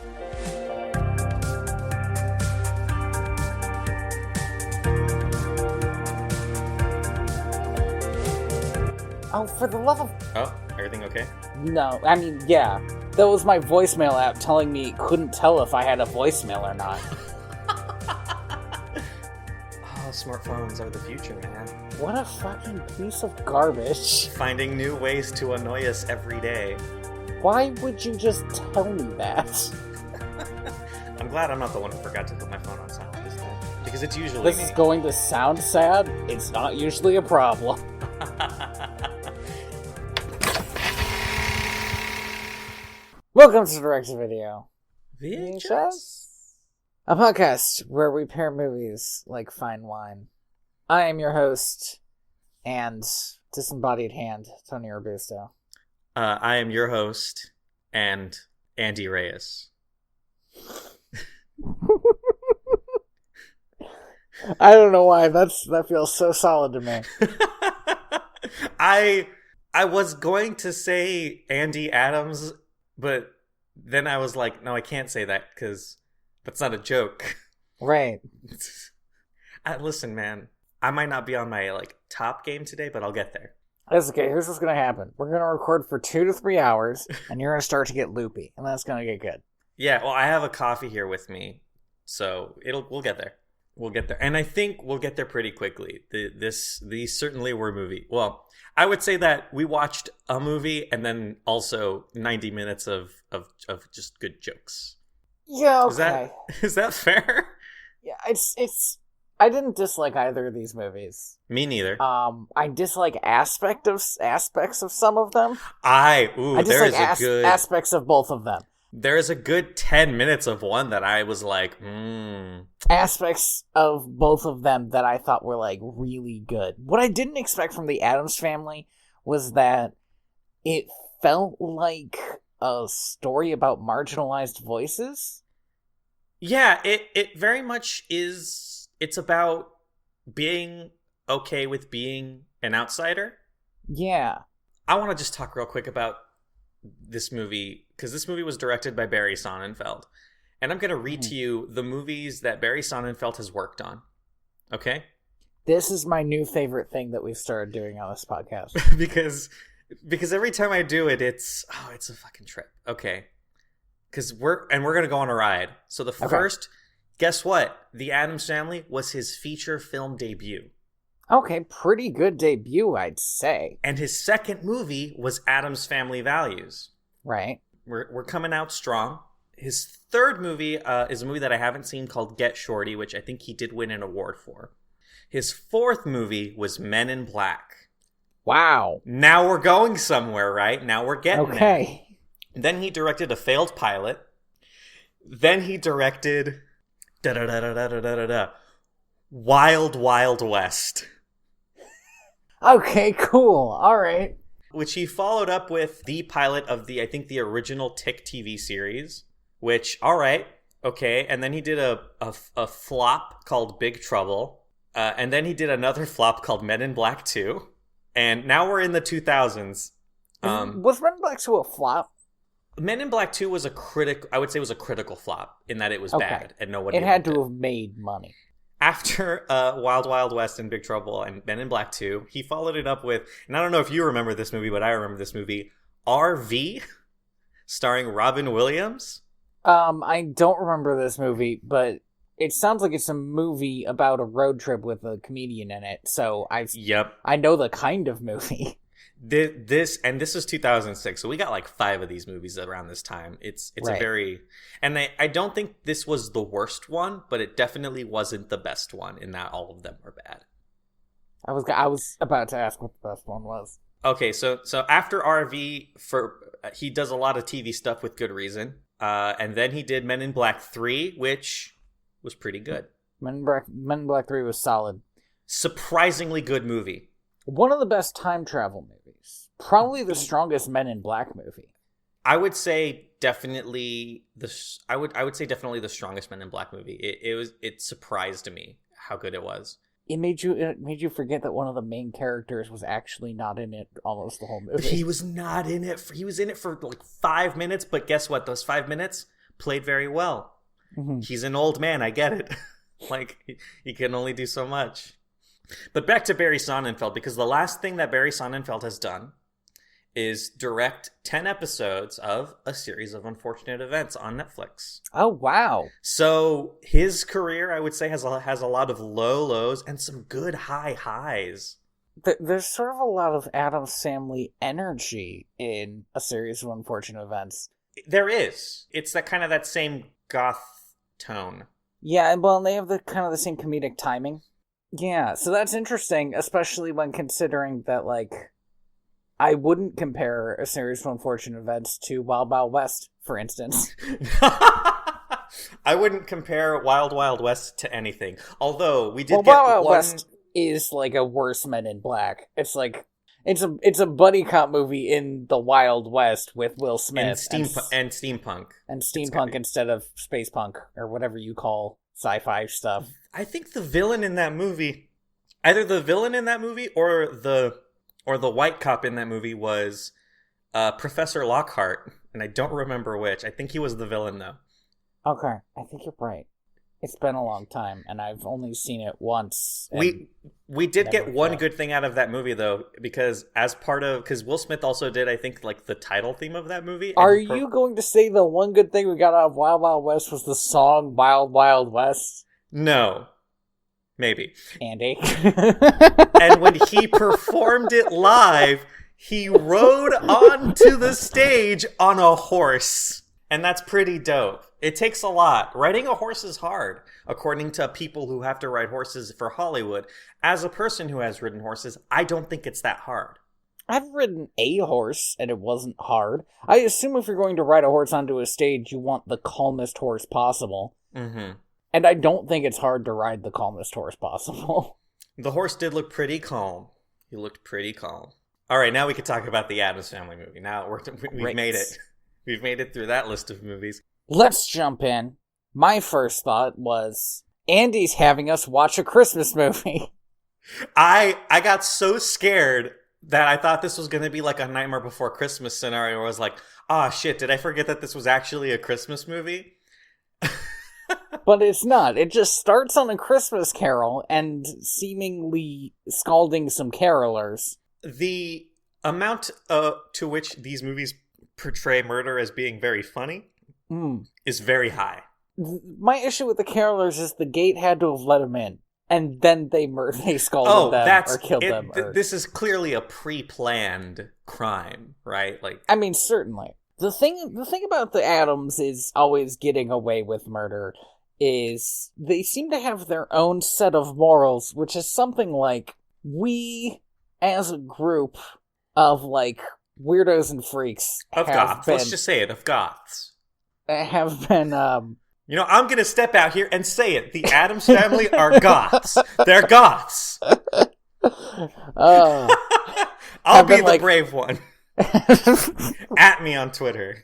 Oh, for the love of... Oh, everything okay? No, I mean, yeah. That was my voicemail app telling me it couldn't tell if I had a voicemail or not. Oh, smartphones are the future, man. What a fucking piece of garbage. Finding new ways to annoy us every day. Why would you just tell me that? I'm glad I'm not the one who forgot to put my phone on silent this time. Because it's usually This me. is going to sound sad. It's not usually a problem. Welcome to Direct Video. VHS? A podcast where we pair movies like fine wine. I am your host and disembodied hand, Tony Robusto. I am your host and Andy Reyes. I don't know why, that feels so solid to me. I was going to say Andy Addams, but then I was like, no, I can't say that because that's not a joke. Right. Listen, man, I might not be on my top game today, but I'll get there. That's okay. Here's what's going to happen. We're going to record for 2 to 3 hours, and you're going to start to get loopy, and that's going to get good. Yeah, well, I have a coffee here with me, so we'll get there. We'll get there. And I think we'll get there pretty quickly. These certainly were movie. Well, I would say that we watched a movie and then also 90 minutes of just good jokes. Yeah, okay. Is that fair? Yeah, it's I didn't dislike either of these movies. Me neither. I dislike aspects of some of them. I dislike aspects of both of them. There's a good 10 minutes of one that I was like, Aspects of both of them that I thought were, really good. What I didn't expect from the Addams Family was that it felt like a story about marginalized voices. Yeah, it very much is. It's about being okay with being an outsider. Yeah. I want to just talk real quick about this movie, because this movie was directed by Barry Sonnenfeld. And I'm going to read to you the movies that Barry Sonnenfeld has worked on. Okay? This is my new favorite thing that we've started doing on this podcast. because every time I do it, it's a fucking trip. Okay. Because we're going to go on a ride. So the first, guess what? The Addams Family was his feature film debut. Okay, pretty good debut, I'd say. And his second movie was Addams Family Values. Right. We're coming out strong. His third movie is a movie that I haven't seen called Get Shorty, which I think he did win an award for. His fourth movie was Men in Black. Wow. Now we're going somewhere, right? Now we're getting okay. There. Then he directed a failed pilot. Then he directed Wild Wild West. Okay, cool. All right. Which he followed up with the pilot of the original Tick TV series. Which, all right, okay. And then he did a flop called Big Trouble. And then he did another flop called Men in Black 2. And now we're in the 2000s. Was Men in Black 2 a flop? Men in Black 2 was a critical flop in that it was bad and nobody It had to have made money. After Wild Wild West and Big Trouble and Men in Black 2, he followed it up with, and I don't know if you remember this movie, but I remember this movie, RV, starring Robin Williams. I don't remember this movie, but it sounds like it's a movie about a road trip with a comedian in it, so I know the kind of movie. This is 2006, so we got 5 of these movies around this time. It's right. A very, and I don't think this was the worst one, but it definitely wasn't the best one in that all of them were bad. I was about to ask what the best one was. Okay, so after RV, he does a lot of TV stuff with good reason, and then he did Men in Black 3, which was pretty good. Men in Black 3 was solid. Surprisingly good movie. One of the best time travel movies. Probably the strongest Men in Black movie. I would say definitely the strongest Men in Black movie. It surprised me how good it was. It made you forget that one of the main characters was actually not in it almost the whole movie. But he was not in it. He was in it for 5 minutes, but guess what? Those 5 minutes played very well. Mm-hmm. He's an old man, I get it. Like, he can only do so much. But back to Barry Sonnenfeld, because the last thing that Barry Sonnenfeld has done is direct 10 episodes of A Series of Unfortunate Events on Netflix. Oh, wow. So his career, I would say, has a lot of low lows and some good high highs. There's sort of a lot of Addams Family energy in A Series of Unfortunate Events. There is. It's that same goth tone. Yeah, well, they have the same comedic timing. Yeah, so that's interesting, especially when considering that, like, I wouldn't compare A Series of Unfortunate Events to Wild Wild West, for instance. I wouldn't compare Wild Wild West to anything. Although we did Wild Wild West is like a worse Men in Black. It's like it's a buddy cop movie in the Wild West with Will Smith and steampunk instead of space punk or whatever you call sci-fi stuff. I think the villain in that movie, either the villain in that movie or the white cop in that movie was Professor Lockhart, and I don't remember which. I think he was the villain though. Okay, I think you're right. It's been a long time, and I've only seen it once. We did get one good thing out of that movie, though, because because Will Smith also did, I think, like the title theme of that movie. Are you going to say the one good thing we got out of Wild Wild West was the song Wild Wild West? No. Maybe. Andy. And when he performed it live, he rode onto the stage on a horse. And that's pretty dope. It takes a lot. Riding a horse is hard, according to people who have to ride horses for Hollywood. As a person who has ridden horses, I don't think it's that hard. I've ridden a horse, and it wasn't hard. I assume if you're going to ride a horse onto a stage, you want the calmest horse possible. Mm-hmm. And I don't think it's hard to ride the calmest horse possible. The horse did look pretty calm. He looked pretty calm. All right, now we can talk about the Addams Family movie. Now we've made it. We've made it through that list of movies. Let's jump in. My first thought was, Andy's having us watch a Christmas movie. I got so scared that I thought this was going to be like a Nightmare Before Christmas scenario where I was like, shit, did I forget that this was actually a Christmas movie? But it's not. It just starts on A Christmas Carol and seemingly scalding some carolers. The amount to which these movies portray murder as being very funny is very high. My issue with the carolers is the gate had to have let them in, and then they scalded them or killed them. This is clearly a pre-planned crime, right? Like, I mean, certainly. The thing about the Addams is always getting away with murder is they seem to have their own set of morals, which is something like, we, as a group of, like, weirdos and freaks of goths. Let's just say it, of goths. Have been, I'm gonna step out here and say it. The Addams Family are goths. They're goths. I'll be the brave one. At me on Twitter.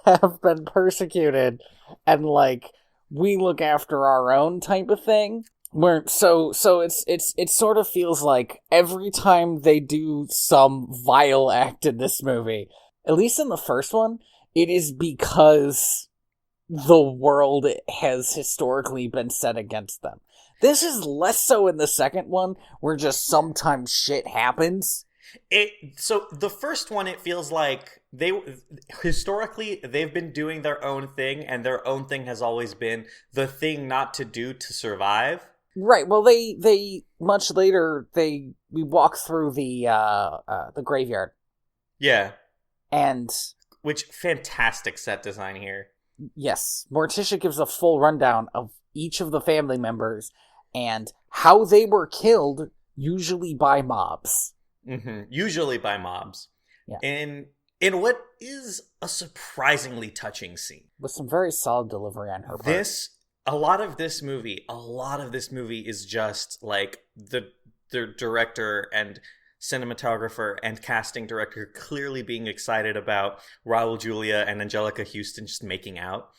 Have been persecuted and, like, we look after our own type of thing. Where it sort of feels like every time they do some vile act in this movie, at least in the first one, it is because the world has historically been set against them. This is less so in the second one, where just sometimes shit happens. So the first one, it feels like historically they've been doing their own thing, and their own thing has always been the thing not to do to survive. Right. Well, they much later we walk through the graveyard. Yeah. And which fantastic set design here. Yes, Morticia gives a full rundown of each of the family members and how they were killed, usually by mobs. Mm-hmm. Usually by mobs. Yeah. In what is a surprisingly touching scene. With some very solid delivery on her part. A lot of this movie is just like the director and cinematographer and casting director clearly being excited about Raul Julia and Angelica Houston just making out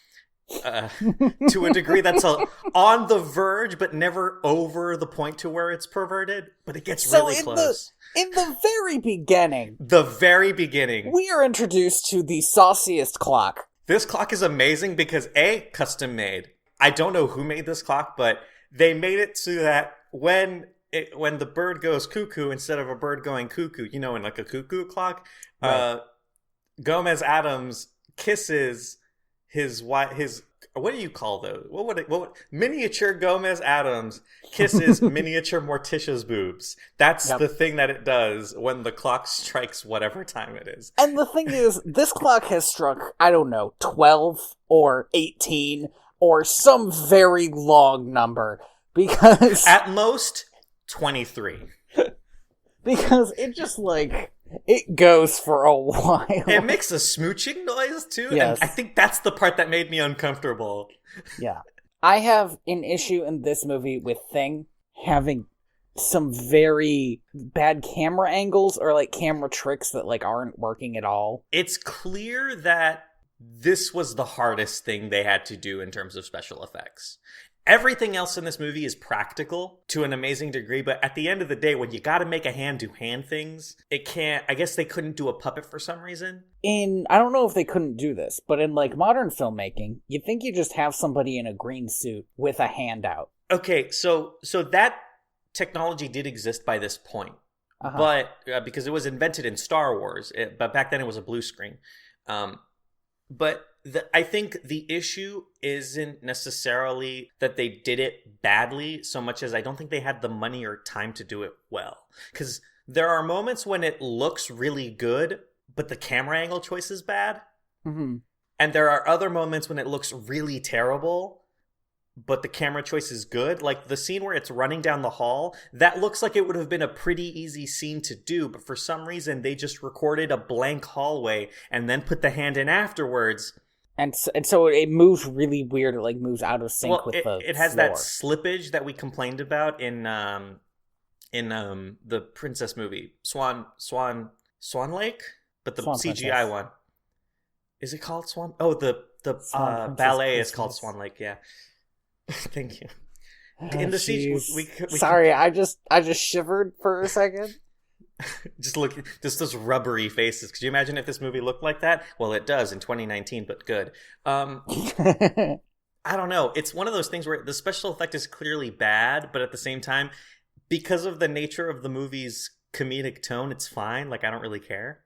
to a degree that's on the verge, but never over the point to where it's perverted. But it gets really close. In the very beginning, we are introduced to the sauciest clock. This clock is amazing because A, custom made. I don't know who made this clock, but they made it so that when the bird goes cuckoo, instead of a bird going cuckoo, in like a cuckoo clock, right. Gomez Addams kisses his what do you call those? What miniature Gomez Addams kisses miniature Morticia's boobs. That's the thing that it does when the clock strikes whatever time it is. And the thing is, this clock has struck, I don't know, 12 or 18 or some very long number, because at most 23. Because it just it goes for a while. It makes a smooching noise too, yes. And I think that's the part that made me uncomfortable. Yeah. I have an issue in this movie with Thing having some very bad camera angles or camera tricks that aren't working at all. It's clear that this was the hardest thing they had to do in terms of special effects. Everything else in this movie is practical to an amazing degree, but at the end of the day, when you gotta make a hand do hand things, I guess they couldn't do a puppet for some reason. I don't know if they couldn't do this, but in modern filmmaking, you'd think you just have somebody in a green suit with a hand out. Okay, so that technology did exist by this point, but because it was invented in Star Wars, but back then it was a blue screen. But I think the issue isn't necessarily that they did it badly so much as I don't think they had the money or time to do it well. Because there are moments when it looks really good, but the camera angle choice is bad. Mm-hmm. And there are other moments when it looks really terrible, but the camera choice is good. Like the scene where it's running down the hall, that looks like it would have been a pretty easy scene to do, but for some reason they just recorded a blank hallway and then put the hand in afterwards. And so it moves really weird. It moves out of sync with the it has floor. that slippage that we complained about in the princess movie Swan Lake, but the Swan CGI Princess. one. Is it called Swan? Oh, the ballet is called Swan Lake. Yeah. Thank you. In the CGI, we sorry, I just shivered for a second. Just look, just those rubbery faces. Could you imagine if this movie looked like that? Well, it does in 2019, but good. I don't know. It's one of those things where the special effect is clearly bad, but at the same time, because of the nature of the movie's comedic tone, it's fine. I don't really care.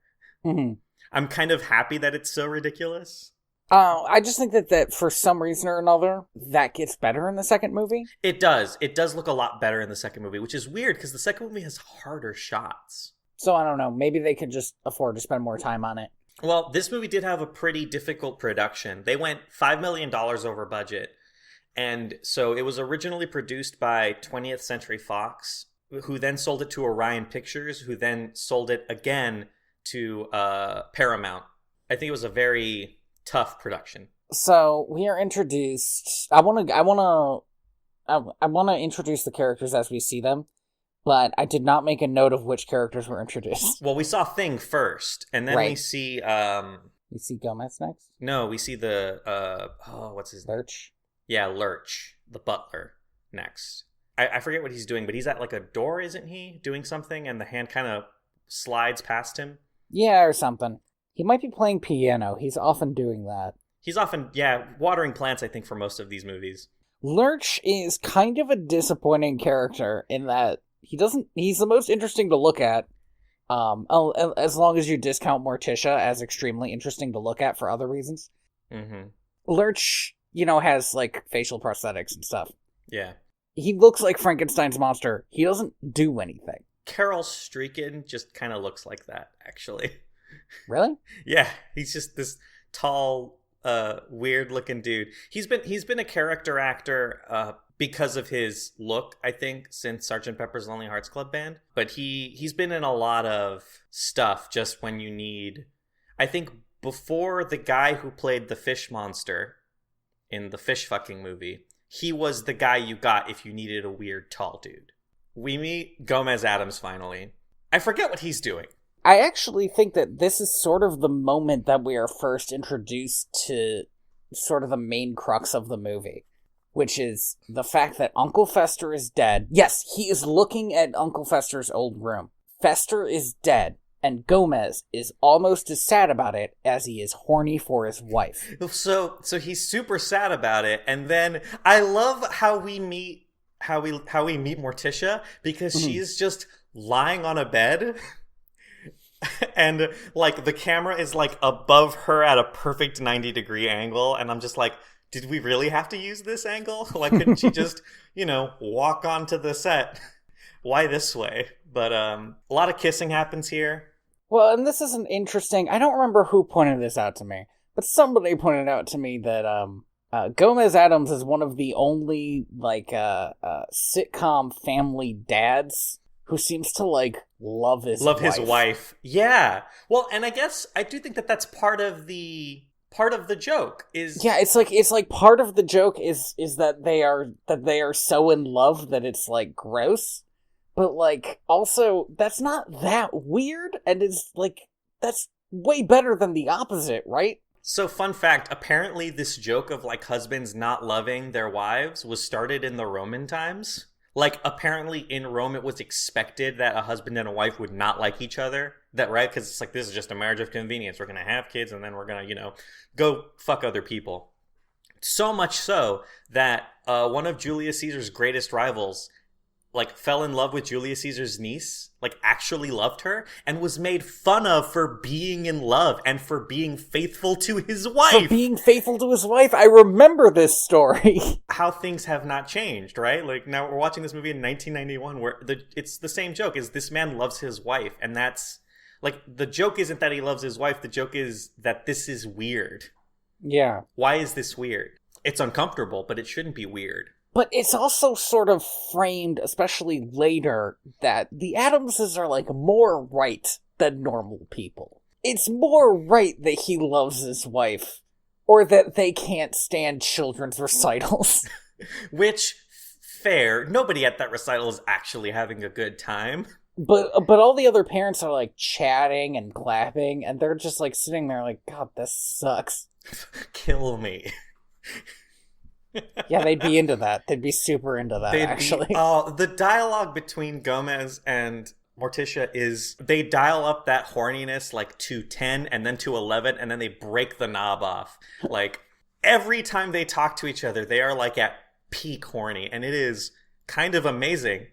Mm-hmm. I'm kind of happy that it's so ridiculous. I just think that for some reason or another, that gets better in the second movie. It does. It does look a lot better in the second movie, which is weird because the second movie has harder shots. So I don't know. Maybe they could just afford to spend more time on it. Well, this movie did have a pretty difficult production. They went $5 million over budget. And so it was originally produced by 20th Century Fox, who then sold it to Orion Pictures, who then sold it again to Paramount. I think it was a very tough production. So we are introduced. I want to introduce the characters as we see them, but I did not make a note of which characters were introduced. Well, we saw Thing first, and then we see we see Gomez next. No, we see the what's his name? Lurch. Yeah, Lurch, the butler, next. I forget what he's doing, but he's at a door, isn't he? Doing something, and the hand kind of slides past him. Yeah, or something. He might be playing piano. He's often doing that. He's often, watering plants, I think, for most of these movies. Lurch is kind of a disappointing character in that he's the most interesting to look at, as long as you discount Morticia as extremely interesting to look at for other reasons. Mm-hmm. Lurch, has, facial prosthetics and stuff. Yeah. He looks like Frankenstein's monster. He doesn't do anything. Carol Streakin just kind of looks like that, actually. Really? Yeah, he's just this tall, weird-looking dude. He's been a character actor because of his look, I think, since Sgt. Pepper's Lonely Hearts Club Band. But he's been in a lot of stuff just when you need... I think before the guy who played the fish monster in the fish fucking movie, he was the guy you got if you needed a weird tall dude. We meet Gomez Addams finally. I forget what he's doing. I actually think that this is sort of the moment that we are first introduced to sort of the main crux of the movie, which is the fact that Uncle Fester is dead. Yes, he is looking at Uncle Fester's old room. Fester is dead, and Gomez is almost as sad about it as he is horny for his wife. So he's super sad about it, and then I love how we meet Morticia, because she's just lying on a bed and like the camera is like above her at a perfect 90-degree angle, and I'm just like, did we really have to use this angle? Like, couldn't she just, walk onto the set? Why this way? But a lot of kissing happens here. Well, and this is an interesting... I don't remember who pointed this out to me, but somebody pointed out to me that Gomez Addams is one of the only, sitcom family dads who seems to, love his wife. Yeah. Well, and I guess I do think that that's part of the joke is... Yeah, it's like part of the joke is that they are so in love that it's, gross. But, also, that's not that weird, and it's, that's way better than the opposite, right? So, fun fact, apparently this joke of, husbands not loving their wives was started in the Roman times. Apparently in Rome it was expected that a husband and a wife would not like each other. That, right? Because it's this is just a marriage of convenience. We're going to have kids, and then we're going to, go fuck other people. So much so that one of Julius Caesar's greatest rivals... fell in love with Julius Caesar's niece, actually loved her, and was made fun of for being in love and for being faithful to his wife. For being faithful to his wife? I remember this story. How things have not changed, right? Now we're watching this movie in 1991 where it's the same joke, is this man loves his wife, and that's, the joke isn't that he loves his wife, the joke is that this is weird. Yeah. Why is this weird? It's uncomfortable, but it shouldn't be weird. But it's also sort of framed, especially later, that the Addamses are, more right than normal people. It's more right that he loves his wife, or that they can't stand children's recitals. Which, fair. Nobody at that recital is actually having a good time. But all the other parents are, chatting and clapping, and they're just, sitting there God, this sucks. Kill me. Yeah, they'd be into that. They'd be super into that, actually. The dialogue between Gomez and Morticia is, they dial up that horniness, to 10 and then to 11, and then they break the knob off. Every time they talk to each other, they are, at peak horny, and it is kind of amazing.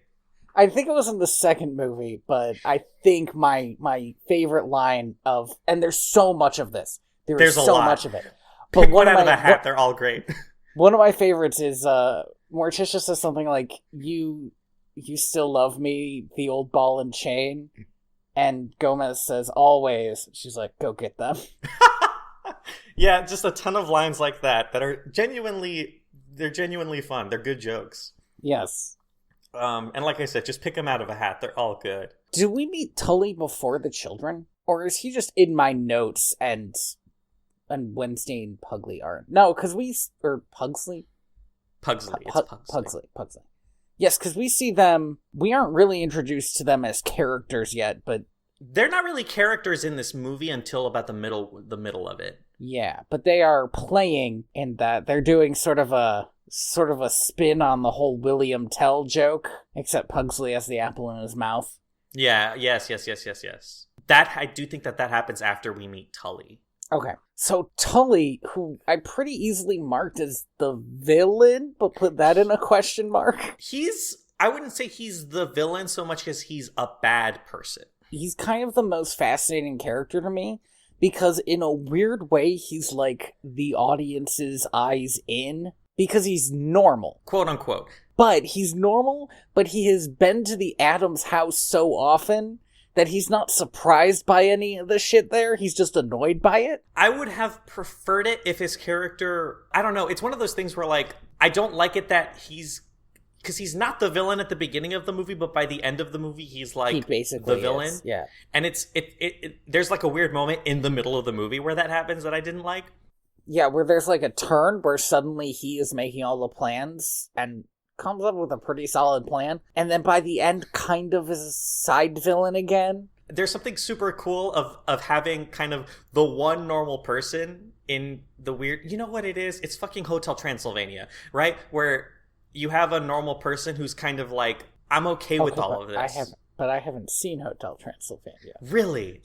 I think it was in the second movie, but I think my favorite line of... And there's so much of this. There's so much of it. But pick one out of a hat. They're all great. One of my favorites is Morticia says something like, you still love me, the old ball and chain? And Gomez says, always. She's like, go get them. Yeah, just a ton of lines like that are genuinely fun. They're good jokes. Yes. And like I said, just pick them out of a hat. They're all good. Do we meet Tully before the children? Or is he just in my notes and Wednesday and Pugsley aren't? No, because Pugsley? Pugsley. Pugsley. Yes, because we see them... We aren't really introduced to them as characters yet, but... They're not really characters in this movie until about the middle of it. Yeah, but they are playing in that. They're doing sort of a spin on the whole William Tell joke, except Pugsley has the apple in his mouth. Yeah, yes. That, I do think that happens after we meet Tully. Okay, so Tully, who I pretty easily marked as the villain, but put that in a question mark. I wouldn't say he's the villain so much as he's a bad person. He's kind of the most fascinating character to me, because in a weird way, he's the audience's eyes in, because he's normal. Quote unquote. But he's normal, but he has been to the Addams house so often that he's not surprised by any of the shit there. He's just annoyed by it. I would have preferred it if his character... I don't know. It's one of those things where, I don't like it that he's... Because he's not the villain at the beginning of the movie, but by the end of the movie, he's, he basically the villain. Is, yeah. And there's, a weird moment in the middle of the movie where that happens that I didn't like. Yeah, where there's, a turn where suddenly he is making all the plans, and comes up with a pretty solid plan, and then by the end kind of is a side villain again. There's something super cool of having kind of the one normal person in the weird... You know what it is? It's fucking Hotel Transylvania, right? Where you have a normal person who's kind of I'm okay with all of this. but I haven't seen Hotel Transylvania. Really?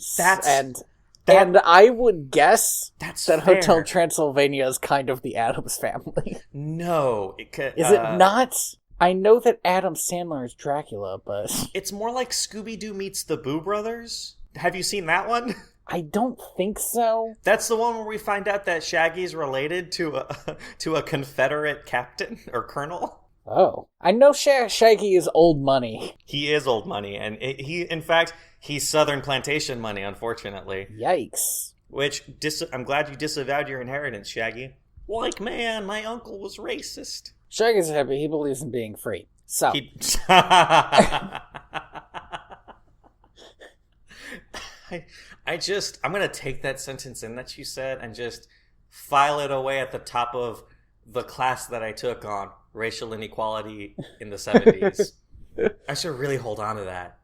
And I would guess that fair. Hotel Transylvania is kind of the Addams Family. No. Is it not? I know that Adam Sandler is Dracula, but... It's more like Scooby-Doo meets the Boo Brothers. Have you seen that one? I don't think so. That's the one where we find out that Shaggy's related to a Confederate captain or colonel. Oh. I know Shaggy is old money. He is old money, and he's Southern plantation money, unfortunately. Yikes. Which, I'm glad you disavowed your inheritance, Shaggy. Like, man, my uncle was racist. Shaggy's happy. He believes in being free. So. I'm going to take that sentence in that you said and just file it away at the top of the class that I took on racial inequality in the 70s. I should really hold on to that.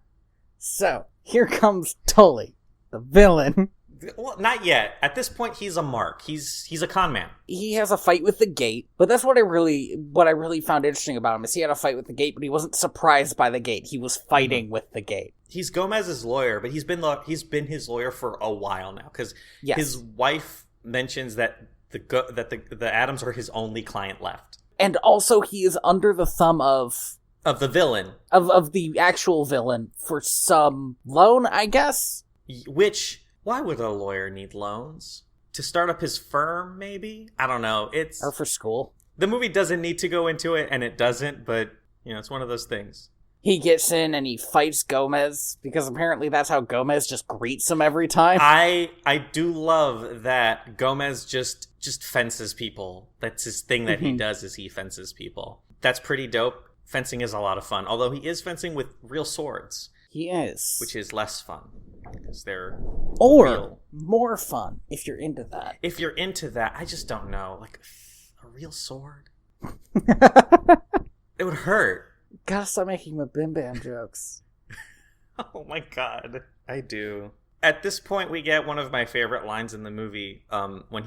So, here comes Tully, the villain. Well, not yet. At this point, he's a mark. He's a con man. He has a fight with the gate, but that's what I really found interesting about him is he had a fight with the gate, but he wasn't surprised by the gate. He was fighting with the gate. He's Gomez's lawyer, but he's been his lawyer for a while now because his wife mentions that the Addams are his only client left, and also he is under the thumb of the villain of the actual villain for some loan, I guess. Which. Why would a lawyer need loans? To start up his firm, maybe? I don't know. Or for school. The movie doesn't need to go into it, and it doesn't, but, it's one of those things. He gets in and he fights Gomez, because apparently that's how Gomez just greets him every time. I do love that Gomez just fences people. That's his thing that he does, is he fences people. That's pretty dope. Fencing is a lot of fun, although he is fencing with real swords. He is. Which is less fun. Because they're real. More fun, if you're into that. If you're into that, I just don't know. Like, a real sword? It would hurt. Gotta stop making my Bim Bam jokes. Oh my god. I do. At this point, we get one of my favorite lines in the movie, when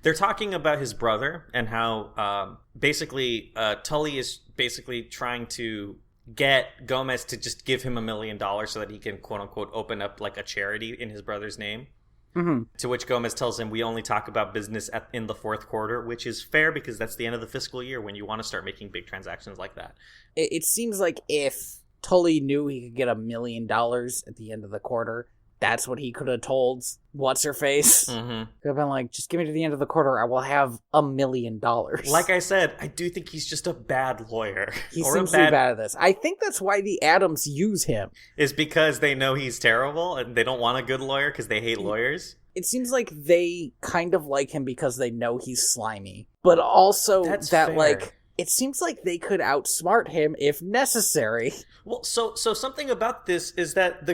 they're talking about his brother, and how, basically, Tully is basically trying to get Gomez to just give him $1 million so that he can, quote unquote, open up like a charity in his brother's name. Mm-hmm. To which Gomez tells him, we only talk about business in the fourth quarter, which is fair because that's the end of the fiscal year when you want to start making big transactions like that. It seems like if Tully knew he could get $1 million at the end of the quarter, that's what he could have told What's-Her-Face. Mm-hmm. Could have been like, just give me to the end of the quarter, I will have $1 million. Like I said, I do think he's just a bad lawyer. He seems to be bad at this. I think that's why the Addams use him. Is because they know he's terrible and they don't want a good lawyer because they hate lawyers? It seems like they kind of like him because they know he's slimy. But also that's that, fair. like... It seems like they could outsmart him if necessary. Well, so something about this is that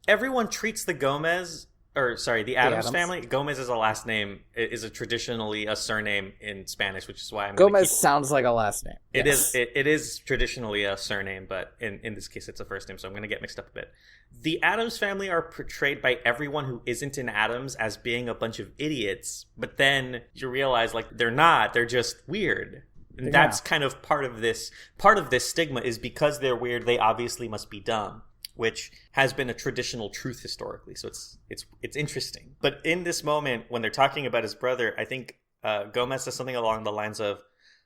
everyone treats the Addams family. Gomez is a last name, is traditionally a surname in Spanish, which is why I'm Gomez sounds like a last name. It is traditionally a surname, but in this case it's a first name, so I'm going to get mixed up a bit. The Addams family are portrayed by everyone who isn't an Addams as being a bunch of idiots, but then you realize like they're not, they're just weird. And that's kind of part of this stigma is because they're weird, they obviously must be dumb, which has been a traditional truth historically. So it's interesting. But in this moment, when they're talking about his brother, I think Gomez says something along the lines of,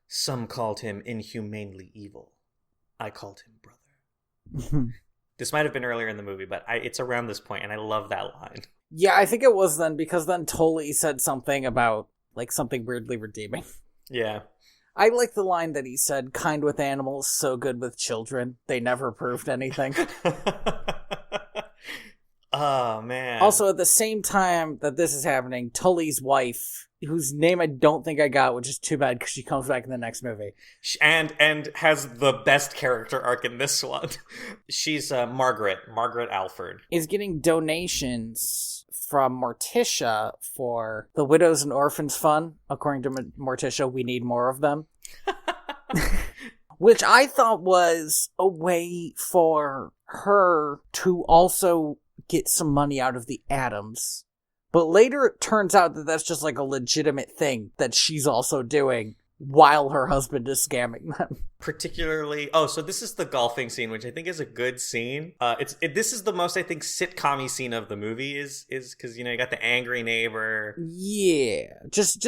some called him inhumanely evil. I called him brother. This might have been earlier in the movie, but it's around this point, and I love that line. Yeah, I think it was then, because then Tully said something about, like, something weirdly redeeming. Yeah. I like the line that he said, kind with animals, so good with children. They never proved anything. Oh, man. Also, at the same time that this is happening, Tully's wife, whose name I don't think I got, which is too bad because she comes back in the next movie. And has the best character arc in this one. She's Margaret Alford. Is getting donations from Morticia for the Widows and Orphans Fund. According to Morticia, we need more of them. Which I thought was a way for her to also get some money out of the Addams. But later it turns out that that's just like a legitimate thing that she's also doing while her husband is scamming them. Particularly, so this is the golfing scene, which I think is a good scene. This is the most, I think, sitcom-y scene of the movie is because, you got the angry neighbor. Yeah, just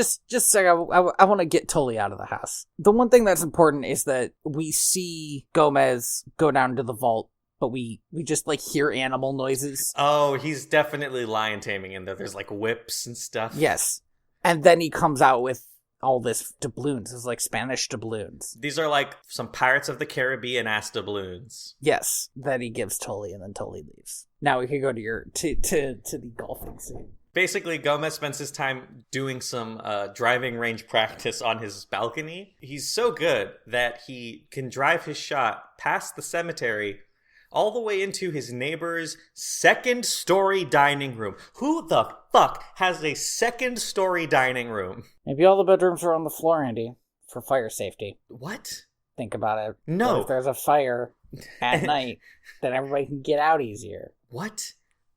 like I want to get Tully out of the house. The one thing that's important is that we see Gomez go down to the vault, but we just like hear animal noises. Oh, he's definitely lion taming in there. There's like whips and stuff. Yes, and then he comes out with all this doubloons. It's like Spanish doubloons. These are like some Pirates of the Caribbean ass doubloons. Yes, that he gives Tully, and then Tully leaves. Now we can go to the golfing scene. Basically, Gomez spends his time doing some driving range practice on his balcony. He's so good that he can drive his shot past the cemetery all the way into his neighbor's second-story dining room. Who the fuck has a second-story dining room? Maybe all the bedrooms are on the floor, Andy, for fire safety. What? Think about it. No. What if there's a fire at night, then everybody can get out easier. What?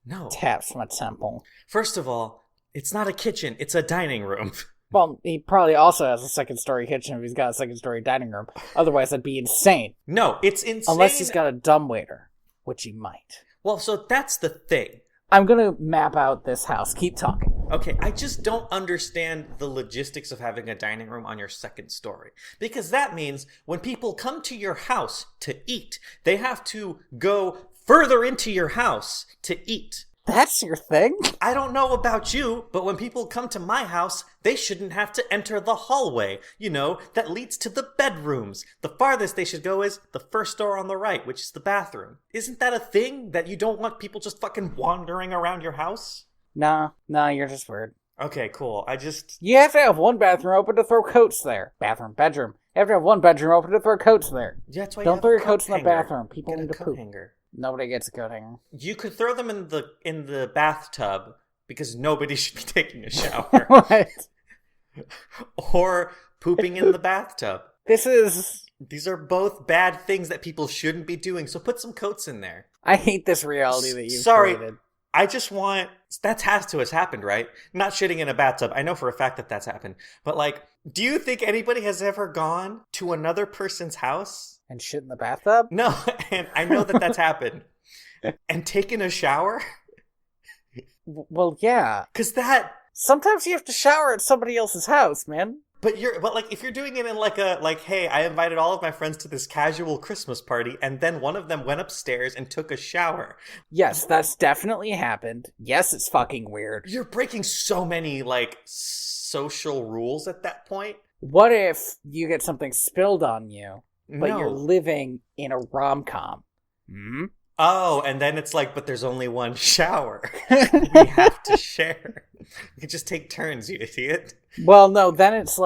No. Taps my temple. First of all, it's not a kitchen, it's a dining room. Well, he probably also has a second-story kitchen if he's got a second-story dining room. Otherwise, that'd be insane. No, it's insane. Unless he's got a dumbwaiter, which he might. Well, so that's the thing. I'm gonna map out this house. Keep talking. Okay, I just don't understand the logistics of having a dining room on your second story. Because that means when people come to your house to eat, they have to go further into your house to eat. That's your thing? I don't know about you, but when people come to my house, they shouldn't have to enter the hallway, that leads to the bedrooms. The farthest they should go is the first door on the right, which is the bathroom. Isn't that a thing that you don't want people just fucking wandering around your house? Nah, you're just weird. Okay, cool. You have to have one bathroom open to throw coats there. Bathroom, bedroom. You have to have one bedroom open to throw coats there. Yeah, that's why don't you throw have your coats in the bathroom. People need to poop. Hanger. Nobody gets a coat hanger. You could throw them in the bathtub because nobody should be taking a shower. What? Or pooping in the bathtub. These are both bad things that people shouldn't be doing, so put some coats in there. I hate this reality that you've created. I just want... That has to have happened, right? Not shitting in a bathtub. I know for a fact that that's happened. But, do you think anybody has ever gone to another person's house? And shit in the bathtub? No, and I know that that's happened. And taken a shower? Well, yeah. Because that... Sometimes you have to shower at somebody else's house, man. But if you're doing it in hey, I invited all of my friends to this casual Christmas party, and then one of them went upstairs and took a shower. Yes, that's definitely happened. Yes, it's fucking weird. You're breaking so many, social rules at that point. What if you get something spilled on you, but you're living in a rom-com? Hmm? Oh, and then it's but there's only one shower. We have to share. You can just take turns, you idiot. Well, no, then it's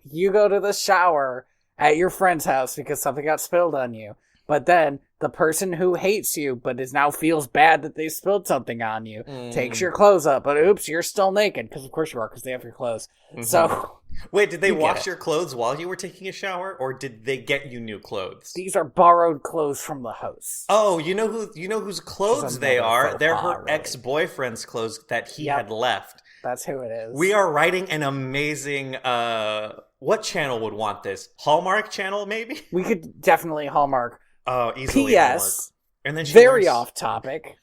you go to the shower at your friend's house because something got spilled on you. But then the person who hates you but now feels bad that they spilled something on you takes your clothes up. But oops, you're still naked. Because of course you are, because they have your clothes. Mm-hmm. So... Wait, did they wash your clothes while you were taking a shower, or did they get you new clothes? These are borrowed clothes from the house. Oh, you know whose clothes they are? They're her ex-boyfriend's clothes that he had left. That's who it is. We are writing an amazing... what channel would want this? Hallmark channel, maybe? We could definitely Hallmark. Oh, easily P.S. Hallmark. And then very off topic.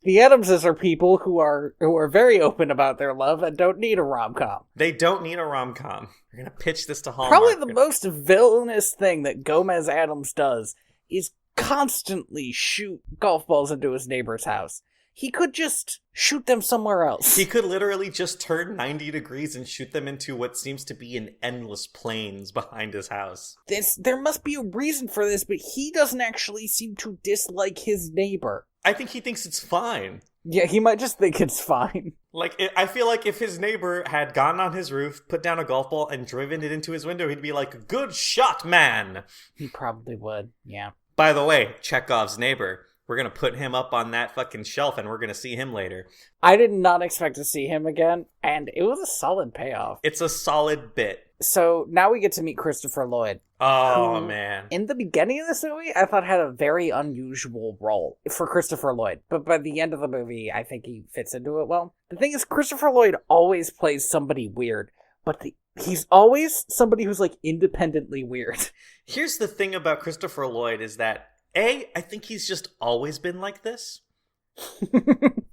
The Addamses are people who are very open about their love and don't need a rom-com. They don't need a rom-com. We're going to pitch this to Hallmark. Probably the most villainous thing that Gomez Addams does is constantly shoot golf balls into his neighbor's house. He could just shoot them somewhere else. He could literally just turn 90 degrees and shoot them into what seems to be an endless plains behind his house. There must be a reason for this, but he doesn't actually seem to dislike his neighbor. I think he thinks it's fine. Yeah, he might just think it's fine. I feel like if his neighbor had gone on his roof, put down a golf ball, and driven it into his window, he'd be like, good shot, man! He probably would, yeah. By the way, Chekhov's neighbor. We're going to put him up on that fucking shelf, and we're going to see him later. I did not expect to see him again, and it was a solid payoff. It's a solid bit. So now we get to meet Christopher Lloyd. Oh, man. In the beginning of this movie, I thought had a very unusual role for Christopher Lloyd. But by the end of the movie, I think he fits into it well. The thing is, Christopher Lloyd always plays somebody weird. But the He's always somebody who's, like, independently weird. Here's the thing about Christopher Lloyd is that, I think he's just always been like this.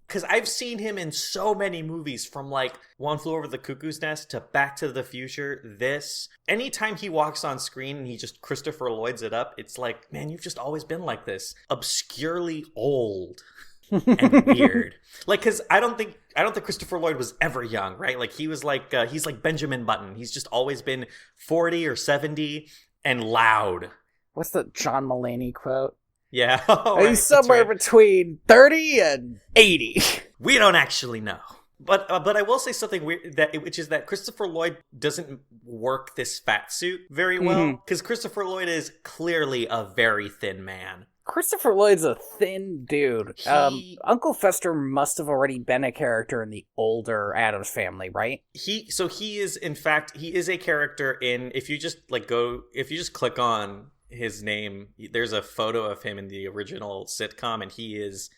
Because I've seen him in so many movies, from like One Flew Over the Cuckoo's Nest to Back to the Future. Anytime he walks on screen and he just Christopher Lloyds it up, it's like, man, you've just always been like this, obscurely old and weird. Like, because I don't think Christopher Lloyd was ever young, right? Like, he was like he's like Benjamin Button. He's just always been 40 or 70 and loud. What's the John Mulaney quote? Yeah. Right, he's somewhere between 30 and 80. We don't actually know. But I will say something weird, which is that Christopher Lloyd doesn't work this fat suit very well. Because Christopher Lloyd is clearly a very thin man. Christopher Lloyd's a thin dude. Uncle Fester must have already been a character in the older Addams Family, right? He is a character in, if you just click on his name, there's a photo of him in the original sitcom, and he's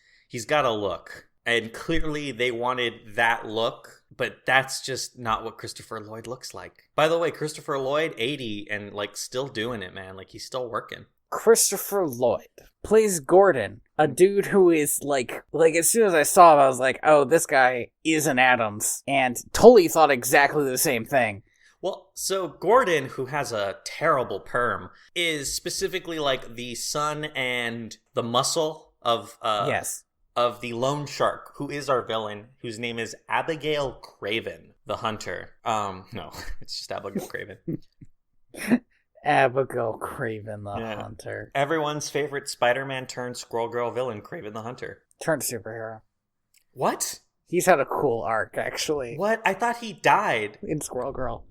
got a look, and clearly they wanted that look, but that's just not what Christopher Lloyd looks like. By the way, Christopher Lloyd, 80 and like still doing it, man. Like, he's still working. Christopher Lloyd plays Gordon, a dude who is like as soon as I saw him, I was like, oh, this guy is an Addams, and totally thought exactly the same thing. Well, so Gordon, who has a terrible perm, is specifically like the son and the muscle of the loan shark, who is our villain, whose name is Abigail Craven, the hunter. No, it's just Abigail Craven. Abigail Craven, the hunter. Everyone's favorite Spider-Man turned Squirrel Girl villain, Craven the Hunter. Turned superhero. What? He's had a cool arc, actually. What? I thought he died. In Squirrel Girl.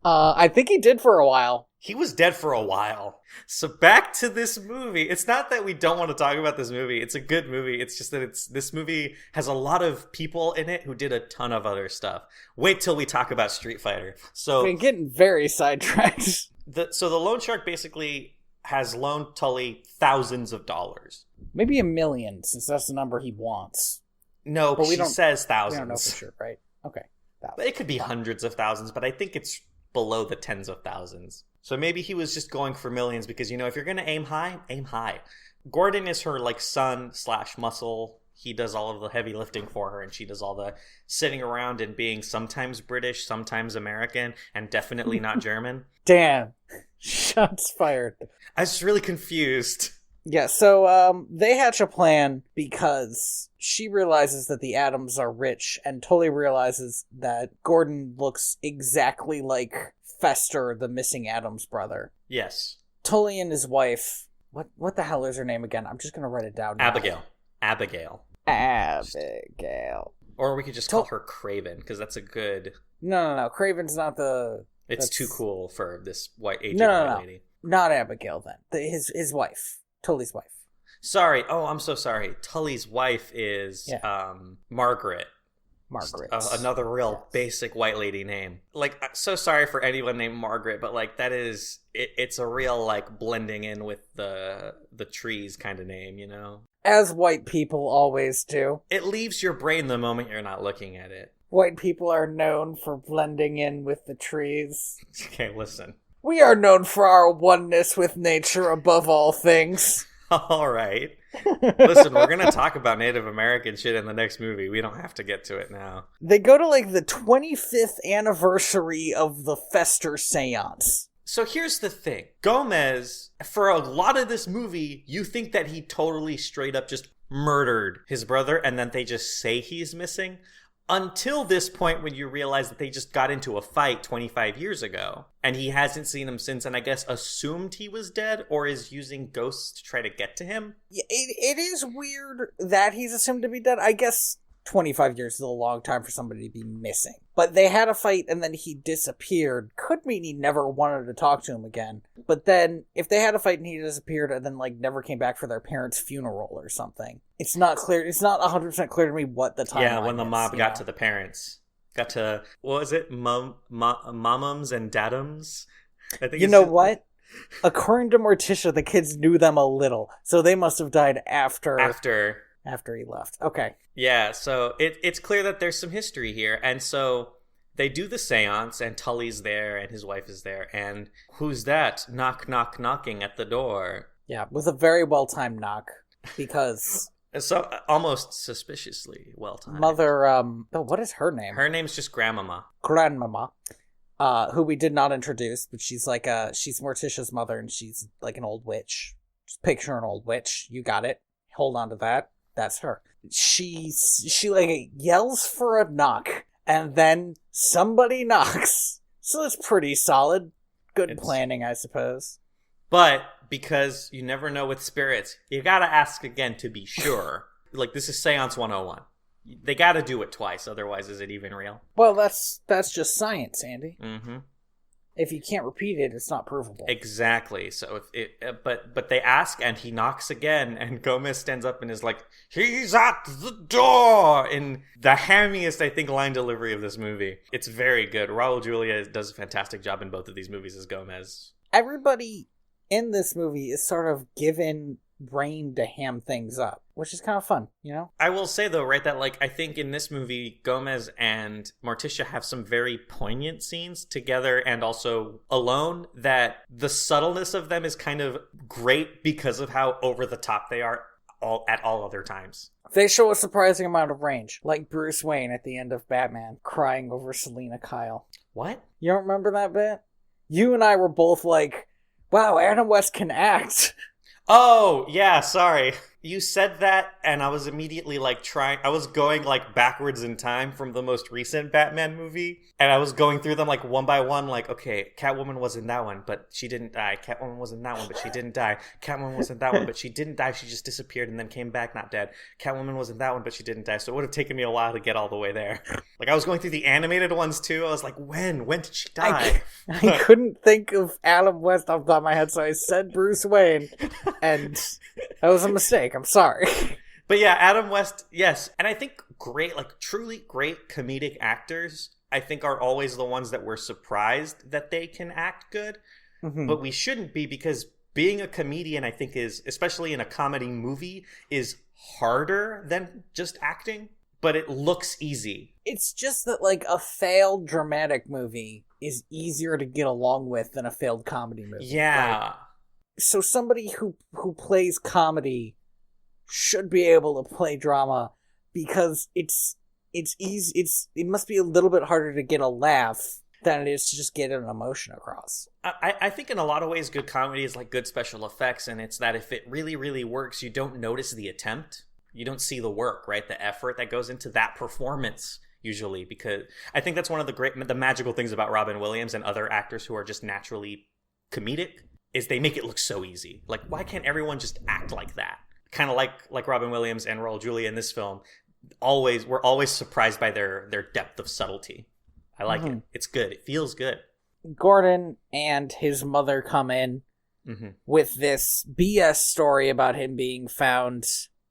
I think he did for a while. He was dead for a while. So back to this movie. It's not that we don't want to talk about this movie. It's a good movie. It's just that this movie has a lot of people in it who did a ton of other stuff. Wait till we talk about Street Fighter. So we're getting very sidetracked. So the loan shark basically has loaned Tully thousands of dollars. Maybe $1 million, since that's the number he wants. No, but she says thousands. We don't know for sure, right? Okay. It could be hundreds of thousands, but I think it's below the tens of thousands. So maybe he was just going for millions because, if you're going to aim high, aim high. Gordon is her, like, son/muscle. He does all of the heavy lifting for her, and she does all the sitting around and being sometimes British, sometimes American, and definitely not German. Damn. Shots fired. I was really confused. Yeah, so they hatch a plan because she realizes that the Addams are rich, and Tully realizes that Gordon looks exactly like Fester, the missing Addams brother. Yes. Tully and his wife, what the hell is her name again? I'm just going to write it down now. Abigail. Or we could just call her Craven, because that's a good... No. Craven's not the... It's too cool for this aging white lady. Not Abigail, then. His wife. Tully's wife. Sorry. Oh, I'm so sorry. Tully's wife is Margaret. Margaret. Another real basic white lady name. Like, so sorry for anyone named Margaret, but like that is, it's a real like blending in with the trees kind of name, As white people always do. It leaves your brain the moment you're not looking at it. White people are known for blending in with the trees. Okay, listen. We are known for our oneness with nature above all things. All right. Listen, we're going to talk about Native American shit in the next movie. We don't have to get to it now. They go to like the 25th anniversary of the Fester seance. So here's the thing. Gomez, for a lot of this movie, you think that he totally straight up just murdered his brother and then they just say he's missing. Until this point when you realize that they just got into a fight 25 years ago and he hasn't seen him since, and I guess assumed he was dead or is using ghosts to try to get to him. Yeah, it is weird that he's assumed to be dead. I guess 25 years is a long time for somebody to be missing. But they had a fight and then he disappeared. Could mean he never wanted to talk to him again. But then if they had a fight and he disappeared and then like never came back for their parents' funeral or something. It's not clear. It's not 100% clear to me what the timeline is. Yeah, when the mob got to the parents. Got to, what was it? Momums and dadums? I think what? According to Morticia, the kids knew them a little. So they must have died after he left. Okay. Yeah, so it's clear that there's some history here. And so they do the seance, and Tully's there, and his wife is there, and who's that? Knock, knock, knocking at the door. Yeah, it was a very well-timed knock, because... So, almost suspiciously well-timed. Mother, what is her name? Her name's just Grandmama. Grandmama, who we did not introduce, but she's like, she's Morticia's mother, and she's like an old witch. Just picture an old witch. You got it. Hold on to that. That's her. She like yells for a knock, and then somebody knocks. So it's pretty solid. Good planning, I suppose. But because you never know with spirits, you gotta ask again to be sure. Like, this is Seance 101. They gotta do it twice, otherwise is it even real? Well, that's just science, Andy. Mm-hmm. If you can't repeat it, it's not provable. Exactly. So but they ask, and he knocks again, and Gomez stands up and is like, "He's at the door!" in the hammiest, I think, line delivery of this movie. It's very good. Raul Julia does a fantastic job in both of these movies as Gomez. Everybody in this movie is sort of given rein to ham things up, which is kind of fun, you know? I will say, though, right, that, like, I think in this movie, Gomez and Morticia have some very poignant scenes together and also alone, that the subtleness of them is kind of great because of how over the top they are at all other times. They show a surprising amount of range, like Bruce Wayne at the end of Batman, crying over Selena Kyle. What? You don't remember that bit? You and I were both like, wow, Adam West can act. Oh, yeah, sorry. You said that, and I was immediately, like, I was going, like, backwards in time from the most recent Batman movie, and I was going through them, like, one by one, like, okay, Catwoman was in that one, but she didn't die. Catwoman was in that one, but she didn't die. Catwoman was in that one, but she didn't die. She just disappeared and then came back not dead. Catwoman was in that one, but she didn't die, so it would have taken me a while to get all the way there. Like, I was going through the animated ones, too. I was like, when did she die? I couldn't think of Adam West off the top of my head, so I said Bruce Wayne, and that was a mistake. I'm sorry. But yeah, Adam West, yes. And I think great, like, truly great comedic actors, I think, are always the ones that we're surprised that they can act good. Mm-hmm. But we shouldn't be, because being a comedian, I think, is, especially in a comedy movie, is harder than just acting. But it looks easy. It's just that, like, a failed dramatic movie is easier to get along with than a failed comedy movie. Yeah. Right? So somebody who plays comedy should be able to play drama, because it's easy. It must be a little bit harder to get a laugh than it is to just get an emotion across. I think in a lot of ways good comedy is like good special effects, and it's that if it really, really works, you don't notice the attempt. You don't see the work, right? The effort that goes into that performance, usually, because I think that's one of the magical things about Robin Williams and other actors who are just naturally comedic, is they make it look so easy. Like, why can't everyone just act like that? Kind of like Robin Williams and Raul Julia in this film. We're always surprised by their depth of subtlety. I like it. It's good. It feels good. Gordon and his mother come in with this BS story about him being found.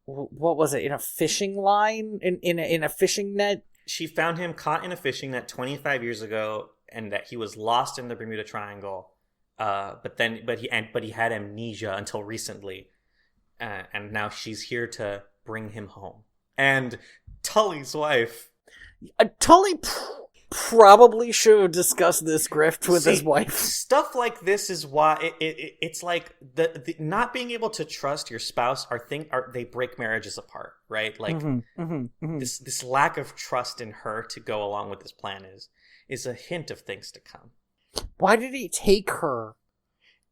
What was it, in a fishing line, in a fishing net? She found him caught in a fishing net 25 years ago, and that he was lost in the Bermuda Triangle. But he had amnesia until recently, and now she's here to bring him home. And Tully's wife, Tully probably should have discussed this grift with his wife. Stuff like this is why it's like the not being able to trust your spouse they break marriages apart, right? Like this lack of trust in her to go along with this plan is a hint of things to come. Why did he take her?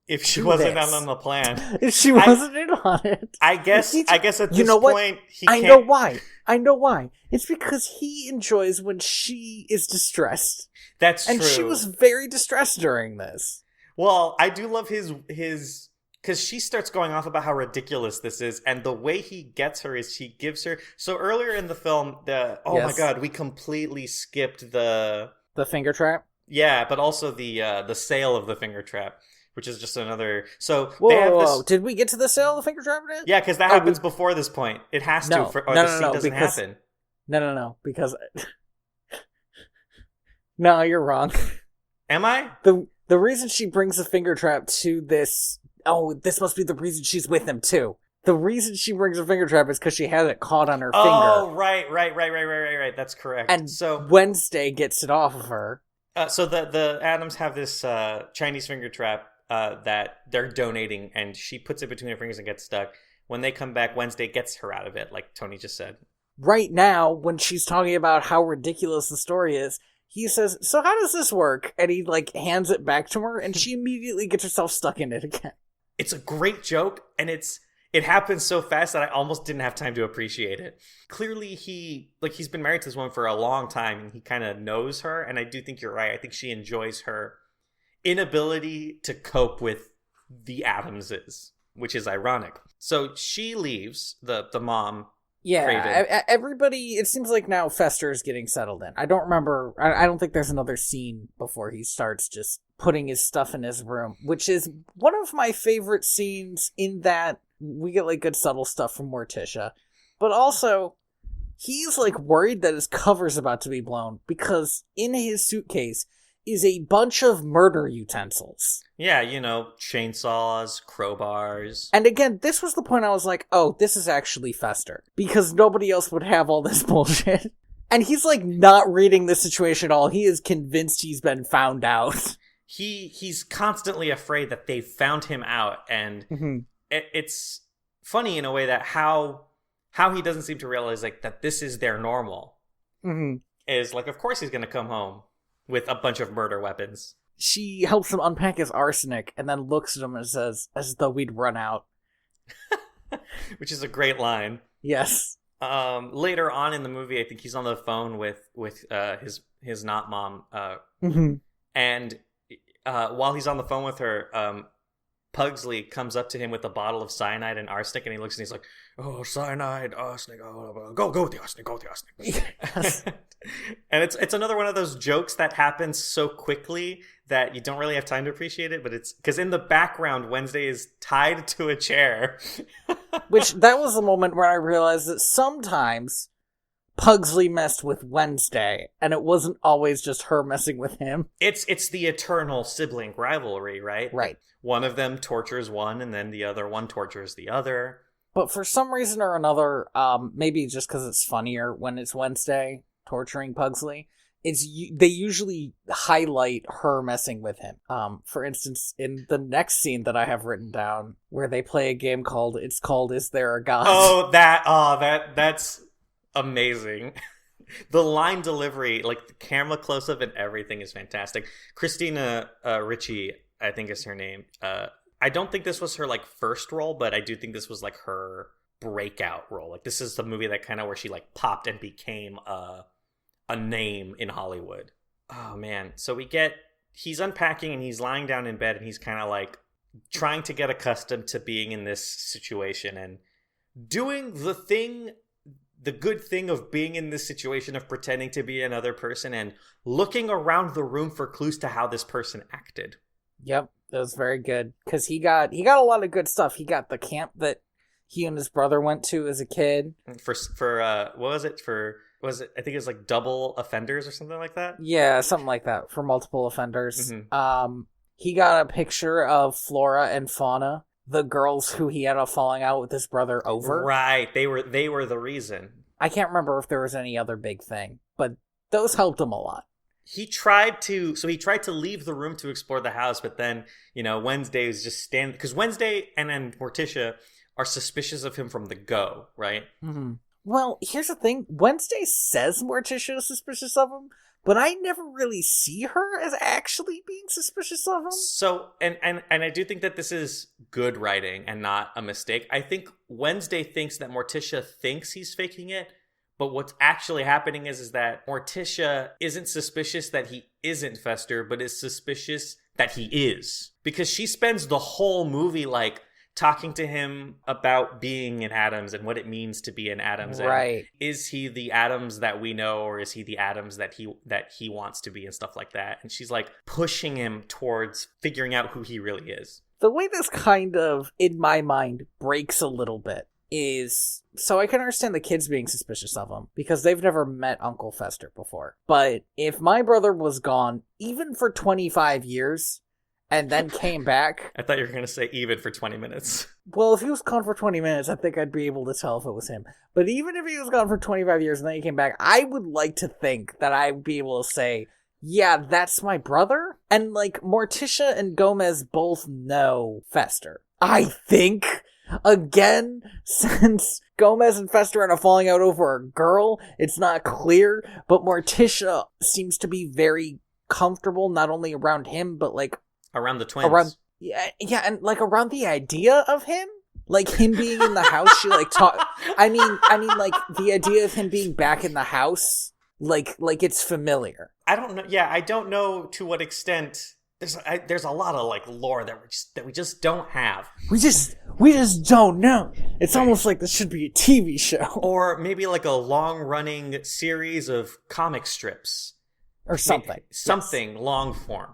If she wasn't in on the plan. If she wasn't in on it. I guess at this point, he can't. I know why. It's because he enjoys when she is distressed. That's true. And she was very distressed during this. Well, I do love his because she starts going off about how ridiculous this is, and the way he gets her is he gives her. So earlier in the film, my god, we completely skipped the finger trap. Yeah, but also the sale of the finger trap, which is just another. So whoa. Did we get to the sale of the finger trap yet? Yeah, because that happens before this point. It has to, or the scene doesn't happen. No, because no, you're wrong. Am I? The reason she brings the finger trap to this. Oh, this must be the reason she's with him too. The reason she brings a finger trap is because she has it caught on her finger. Oh, right. That's correct. And so Wednesday gets it off of her. So the Addams have this Chinese finger trap that they're donating, and she puts it between her fingers and gets stuck. When they come back, Wednesday gets her out of it, like Tony just said. Right now, when she's talking about how ridiculous the story is, he says, "So how does this work?" And he hands it back to her, and she immediately gets herself stuck in it again. It's a great joke, and it happens so fast that I almost didn't have time to appreciate it. Clearly, he's been married to this woman for a long time, and he kind of knows her, and I do think you're right. I think she enjoys her inability to cope with the Addamses, which is ironic. So she leaves, the mom. Yeah, everybody, it seems like now Fester is getting settled in. I don't remember, I don't think there's another scene before he starts just putting his stuff in his room, which is one of my favorite scenes in that we get good subtle stuff from Morticia. But also, he's worried that his cover's about to be blown because in his suitcase is a bunch of murder utensils. Yeah, chainsaws, crowbars. And again, this was the point I was like, oh, this is actually Fester. Because nobody else would have all this bullshit. And he's not reading the situation at all. He is convinced he's been found out. He's constantly afraid that they found him out. And it's funny in a way that how he doesn't seem to realize that this is their normal. Is of course he's going to come home with a bunch of murder weapons. She helps him unpack his arsenic and then looks at him and says, as though we'd run out. Which is a great line. Yes. Later on in the movie, I think he's on the phone with his not mom. And while he's on the phone with her, Pugsley comes up to him with a bottle of cyanide and arsenic, and he looks and he's like, "Oh, cyanide, arsenic, go with the arsenic, go with the arsenic." Yes. And it's another one of those jokes that happens so quickly that you don't really have time to appreciate it, but it's because in the background, Wednesday is tied to a chair. Which, that was the moment where I realized that sometimes Pugsley messed with Wednesday, and it wasn't always just her messing with him. It's the eternal sibling rivalry, right? Right. One of them tortures one, and then the other one tortures the other. But for some reason or another, maybe just because it's funnier when it's Wednesday torturing Pugsley, they usually highlight her messing with him. For instance, in the next scene that I have written down, where they play a game called Is There a God? Oh, that's amazing. The line delivery, the camera close-up and everything is fantastic. Christina Ricci, I think is her name. I don't think this was her first role, but I do think this was her breakout role. This is the movie that kind of where she popped and became a name in Hollywood. Oh man. So he's unpacking and he's lying down in bed and he's kind of trying to get accustomed to being in this situation and doing the good thing of being in this situation of pretending to be another person and looking around the room for clues to how this person acted. Yep, that was very good because he got a lot of good stuff. He got the camp that he and his brother went to as a kid. For what was it? I think it was double offenders or something like that? Yeah, something like that, for multiple offenders. He got a picture of Flora and Fauna, the girls who he had a falling out with his brother over. Right, they were the reason. I can't remember if there was any other big thing, but those helped him a lot. He tried to leave the room to explore the house, but then, Wednesday was just standing, because Wednesday and then Morticia are suspicious of him from the go, right? Well, here's the thing. Wednesday says Morticia is suspicious of him, but I never really see her as actually being suspicious of him. So, and I do think that this is good writing and not a mistake. I think Wednesday thinks that Morticia thinks he's faking it, but what's actually happening is that Morticia isn't suspicious that he isn't Fester, but is suspicious that he is. Because she spends the whole movie talking to him about being an Addams and what it means to be an Addams. Right. And is he the Addams that we know, or is he the Addams that he wants to be and stuff like that? And she's pushing him towards figuring out who he really is. The way this kind of, in my mind, breaks a little bit is, so I can understand the kids being suspicious of him because they've never met Uncle Fester before. But if my brother was gone, even for 25 years, and then came back. I thought you were going to say even for 20 minutes. Well, if he was gone for 20 minutes, I think I'd be able to tell if it was him. But even if he was gone for 25 years and then he came back, I would like to think that I'd be able to say, yeah, that's my brother. And, like, Morticia and Gomez both know Fester. I think, again, since Gomez and Fester are falling out over a girl, it's not clear, but Morticia seems to be very comfortable, not only around him, but, like, around the twins. Yeah, and, like, around the idea of him. Like, him being in the house, she, like, I mean, like, the idea of him being back in the house, like it's familiar. I don't know. Yeah, I don't know to what extent. There's a lot of, like, lore that we just don't have. We just don't know. It's almost like this should be a TV show. Or maybe, like, a long-running series of comic strips. Or something. Something long form.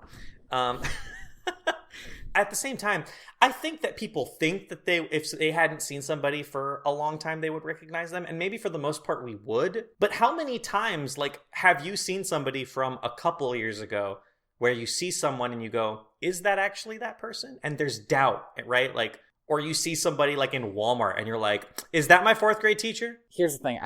At the same time, I think that people think that if they hadn't seen somebody for a long time, they would recognize them. And maybe for the most part we would. But how many times, like, have you seen somebody from a couple years ago where you see someone and you go, is that actually that person? And there's doubt, right? Like, or you see somebody, like, in Walmart and you're like, is that my 4th grade teacher? Here's the thing.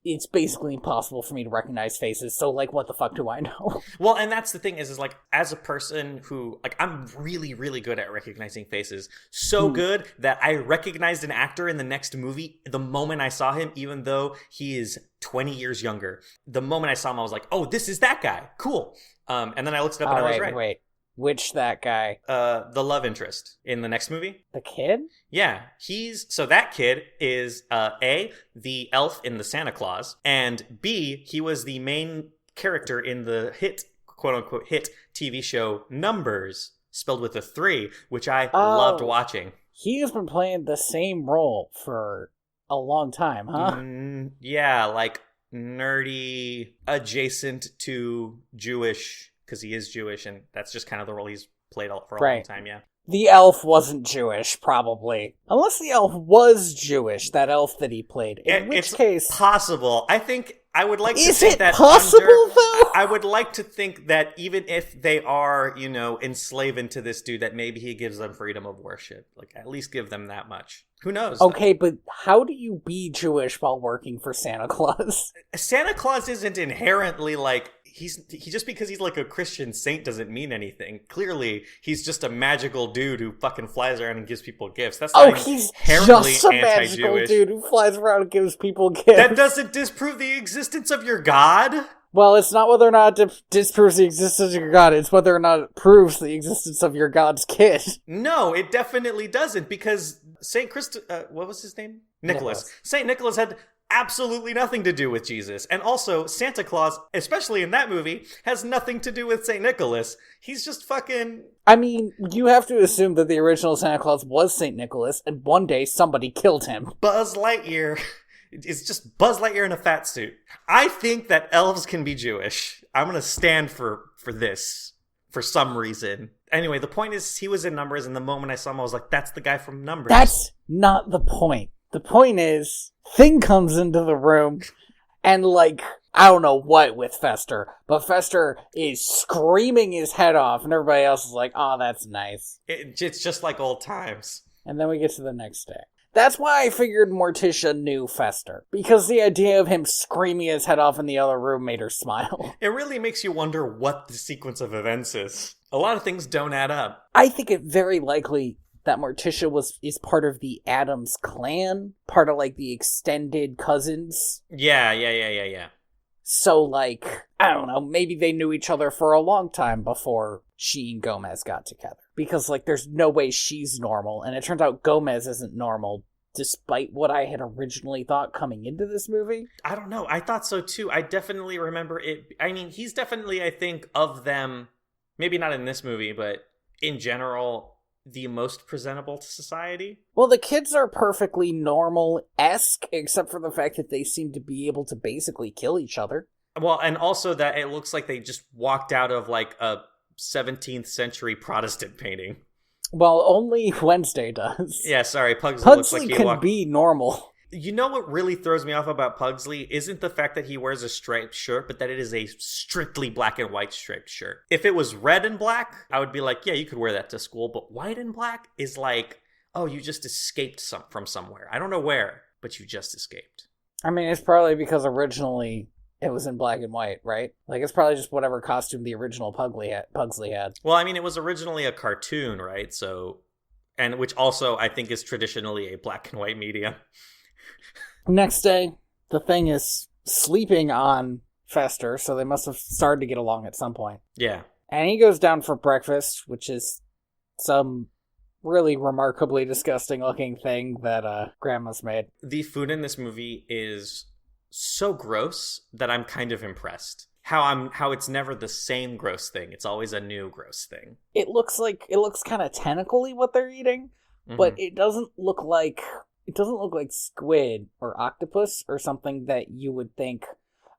It's basically impossible for me to recognize faces. So, like, what the fuck do I know? Well, and that's the thing is like, as a person who, like, I'm really, really good at recognizing faces. So good that I recognized an actor in the next movie the moment I saw him, even though he is 20 years younger. The moment I saw him, I was like, oh, this is that guy. Cool. And then I looked it up and I was right. Wait. Which that guy? The love interest in the next movie. The kid? Yeah, so that kid is A, the elf in the Santa Claus, and B, he was the main character in the hit, quote unquote, hit TV show Numbers, spelled with a 3, which I loved watching. He has been playing the same role for a long time, huh? Yeah, like nerdy, adjacent to Jewish. Because he is Jewish, and that's just kind of the role he's played for a long time, yeah. The elf wasn't Jewish, probably. Unless the elf was Jewish, that elf that he played. In which case... possible. I think I would like to think Is it that possible, though? I would like to think that even if they are, enslaved to this dude, that maybe he gives them freedom of worship. Like, at least give them that much. Who knows? Okay, but how do you be Jewish while working for Santa Claus? Santa Claus isn't inherently, like... He just because he's like a Christian saint doesn't mean anything. Clearly, he's just a magical dude who fucking flies around and gives people gifts. That's not he's inherently just a magical dude who flies around and gives people gifts. That doesn't disprove the existence of your god. Well, it's not whether or not it disproves the existence of your god, it's whether or not it proves the existence of your god's kid. No, it definitely doesn't, because what was his name? Nicholas. Saint Nicholas had absolutely nothing to do with Jesus. And also, Santa Claus, especially in that movie, has nothing to do with St. Nicholas. He's just fucking... I mean, you have to assume that the original Santa Claus was St. Nicholas, and one day somebody killed him. Buzz Lightyear. It's just Buzz Lightyear in a fat suit. I think that elves can be Jewish. I'm gonna stand for this, for some reason. Anyway, the point is, he was in Numbers, and the moment I saw him, I was like, that's the guy from Numbers. That's not the point. The point is, Thing comes into the room, and, like, I don't know what with Fester, but Fester is screaming his head off, and everybody else is like, oh, that's nice. It's just like old times. And then we get to the next day. That's why I figured Morticia knew Fester, because the idea of him screaming his head off in the other room made her smile. It really makes you wonder what the sequence of events is. A lot of things don't add up. I think it very likely that Morticia is part of the Addams clan, part of, like, the extended cousins. Yeah. So, like, I don't know, maybe they knew each other for a long time before she and Gomez got together. Because, like, there's no way she's normal, and it turns out Gomez isn't normal, despite what I had originally thought coming into this movie. I don't know, I thought so too. I definitely remember it. I mean, he's definitely, I think, of them, maybe not in this movie, but in general, the most presentable to society. Well, the kids are perfectly normal-esque, except for the fact that they seem to be able to basically kill each other. Well, and also that it looks like they just walked out of, like, a 17th century Protestant painting. Well, only Wednesday does. Yeah, sorry, Pugsley Pugsley looks like he can be normal. You know what really throws me off about Pugsley isn't the fact that he wears a striped shirt, but that it is a strictly black and white striped shirt. If it was red and black, I would be like, yeah, you could wear that to school. But white and black is like, oh, you just escaped from somewhere. I don't know where, but you just escaped. I mean, it's probably because originally it was in black and white, right? Like, it's probably just whatever costume the original Pugsley had. Well, I mean, it was originally a cartoon, right? So, and which also I think is traditionally a black and white medium. Next day, the Thing is sleeping on Fester, so they must have started to get along at some point. Yeah. And he goes down for breakfast, which is some really remarkably disgusting looking thing that Grandma's made. The food in this movie is so gross that I'm kind of impressed. How it's never the same gross thing. It's always a new gross thing. It looks kind of tentacle-y what they're eating, but it doesn't look like squid or octopus or something that you would think,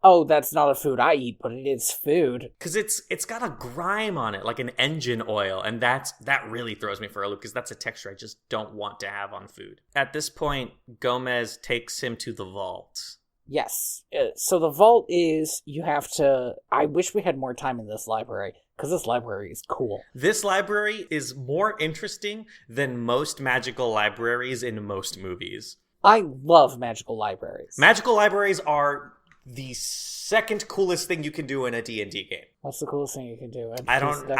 oh, that's not a food I eat, but it is food. Because it's got a grime on it, like an engine oil, and that really throws me for a loop, because that's a texture I just don't want to have on food. At this point, Gomez takes him to the vault. Yes. So the vault is, you have to... I wish we had more time in this library, because this library is cool. This library is more interesting than most magical libraries in most movies. I love magical libraries. Magical libraries are the second coolest thing you can do in a D&D game. What's the coolest thing you can do? I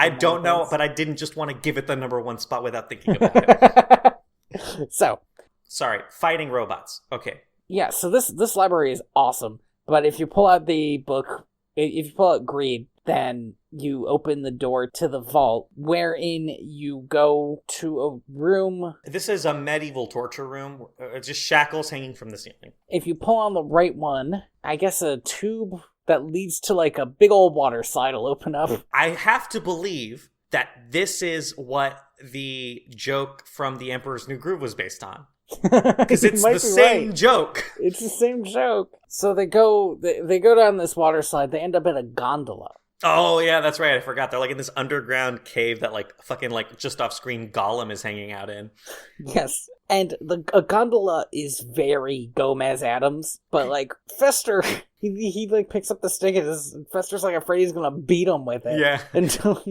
don't know, but I didn't just want to give it the number one spot without thinking about it. So. Sorry, fighting robots. Okay. Yeah, so this library is awesome, but if you pull out the book, if you pull out Greed, then you open the door to the vault, wherein you go to a room. This is a medieval torture room, just shackles hanging from the ceiling. If you pull on the right one, I guess a tube that leads to like a big old water slide will open up. I have to believe that this is what the joke from The Emperor's New Groove was based on. Because it's the same joke. It's the same joke. So they go down this water slide. They end up in a gondola. Oh yeah, that's right. I forgot. They're like in this underground cave that like fucking like just off screen Gollum is hanging out in. Yes, and a gondola is very Gomez Addams, but like Fester, he like picks up the stick and Fester's like afraid he's gonna beat him with it. Yeah. Until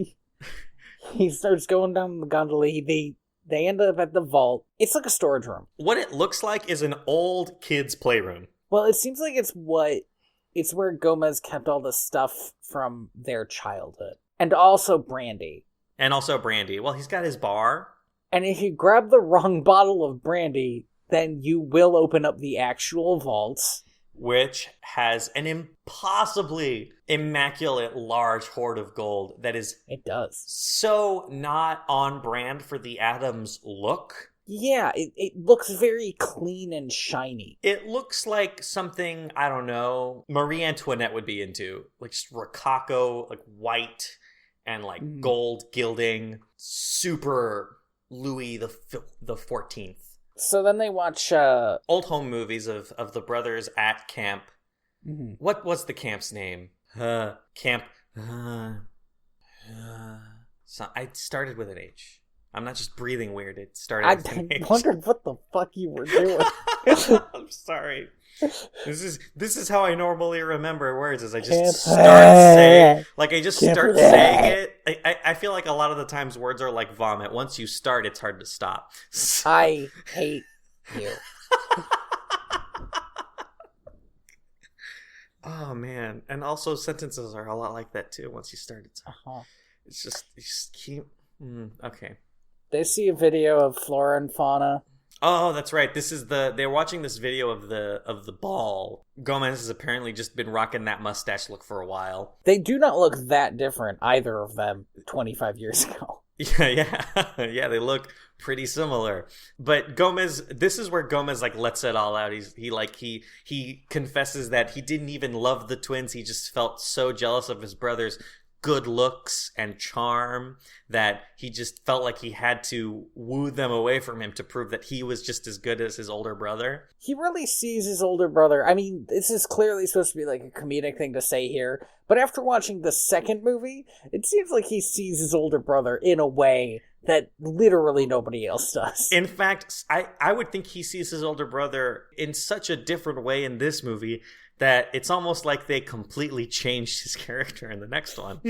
he starts going down the gondola. They end up at the vault. It's like a storage room. What it looks like is an old kid's playroom. Well, it seems like it's where Gomez kept all the stuff from their childhood. And also brandy. Well, he's got his bar. And if you grab the wrong bottle of brandy, then you will open up the actual vault. Which has an impossibly immaculate large hoard of gold that is... It does. So not on brand for the Addams look. Yeah, it looks very clean and shiny. It looks like something, I don't know, Marie Antoinette would be into. Like just rococo, like white and like gold gilding. Super Louis the 14th. So then they watch old home movies of the brothers at camp. Mm-hmm. What was the camp's name? Camp. So I started with an H. I'm not just breathing weird. It started with an H. I wondered what the fuck you were doing. I'm sorry. This is how I normally remember words. Is I just start saying it. I feel like a lot of the times words are like vomit. Once you start, it's hard to stop. I hate you. Oh man, and also sentences are a lot like that too. Once you start, it's just you just keep. Okay. They see a video of flora and fauna. Oh, that's right. They're watching this video of the ball. Gomez has apparently just been rocking that mustache look for a while. They do not look that different, either of them, 25 years ago. Yeah, they look pretty similar. But Gomez, this is where Gomez like lets it all out. He confesses that he didn't even love the twins. He just felt so jealous of his brothers' good looks and charm that he just felt like he had to woo them away from him to prove that he was just as good as his older brother. He really sees his older brother. I mean, this is clearly supposed to be like a comedic thing to say here, but after watching the second movie, it seems like he sees his older brother in a way that literally nobody else does. In fact, I would think he sees his older brother in such a different way in this movie that it's almost like they completely changed his character in the next one.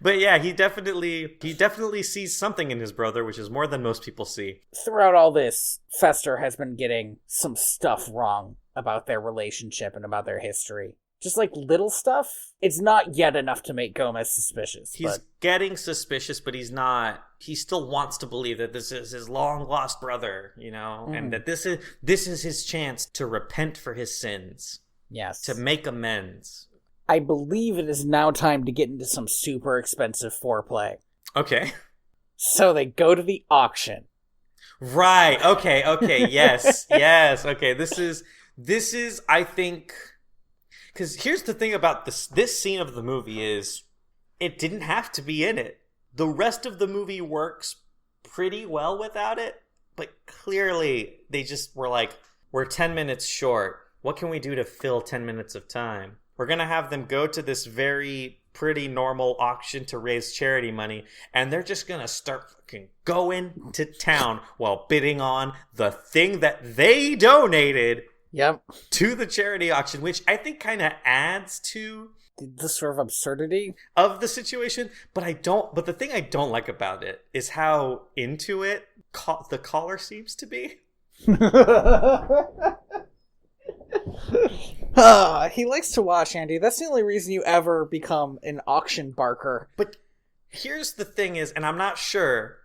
But yeah, he definitely sees something in his brother, which is more than most people see. Throughout all this, Fester has been getting some stuff wrong about their relationship and about their history. Just like little stuff. It's not yet enough to make Gomez suspicious. He's getting suspicious, but he's not. He still wants to believe that this is his long lost brother, you know, and that this is his chance to repent for his sins. Yes. To make amends. I believe it is now time to get into some super expensive foreplay. Okay. So they go to the auction. Right. Okay. Yes. Okay. This is, I think, because here's the thing about this scene of the movie is it didn't have to be in it. The rest of the movie works pretty well without it, but clearly they just were like, we're 10 minutes short. What can we do to fill 10 minutes of time? We're going to have them go to this very pretty normal auction to raise charity money, and they're just going to start fucking going to town while bidding on the thing that they donated to the charity auction, which I think kind of adds to the sort of absurdity of the situation. But the thing I don't like about it is how into it the caller seems to be. He likes to watch, Andy. That's the only reason you ever become an auction barker. But here's the thing is, and I'm not sure,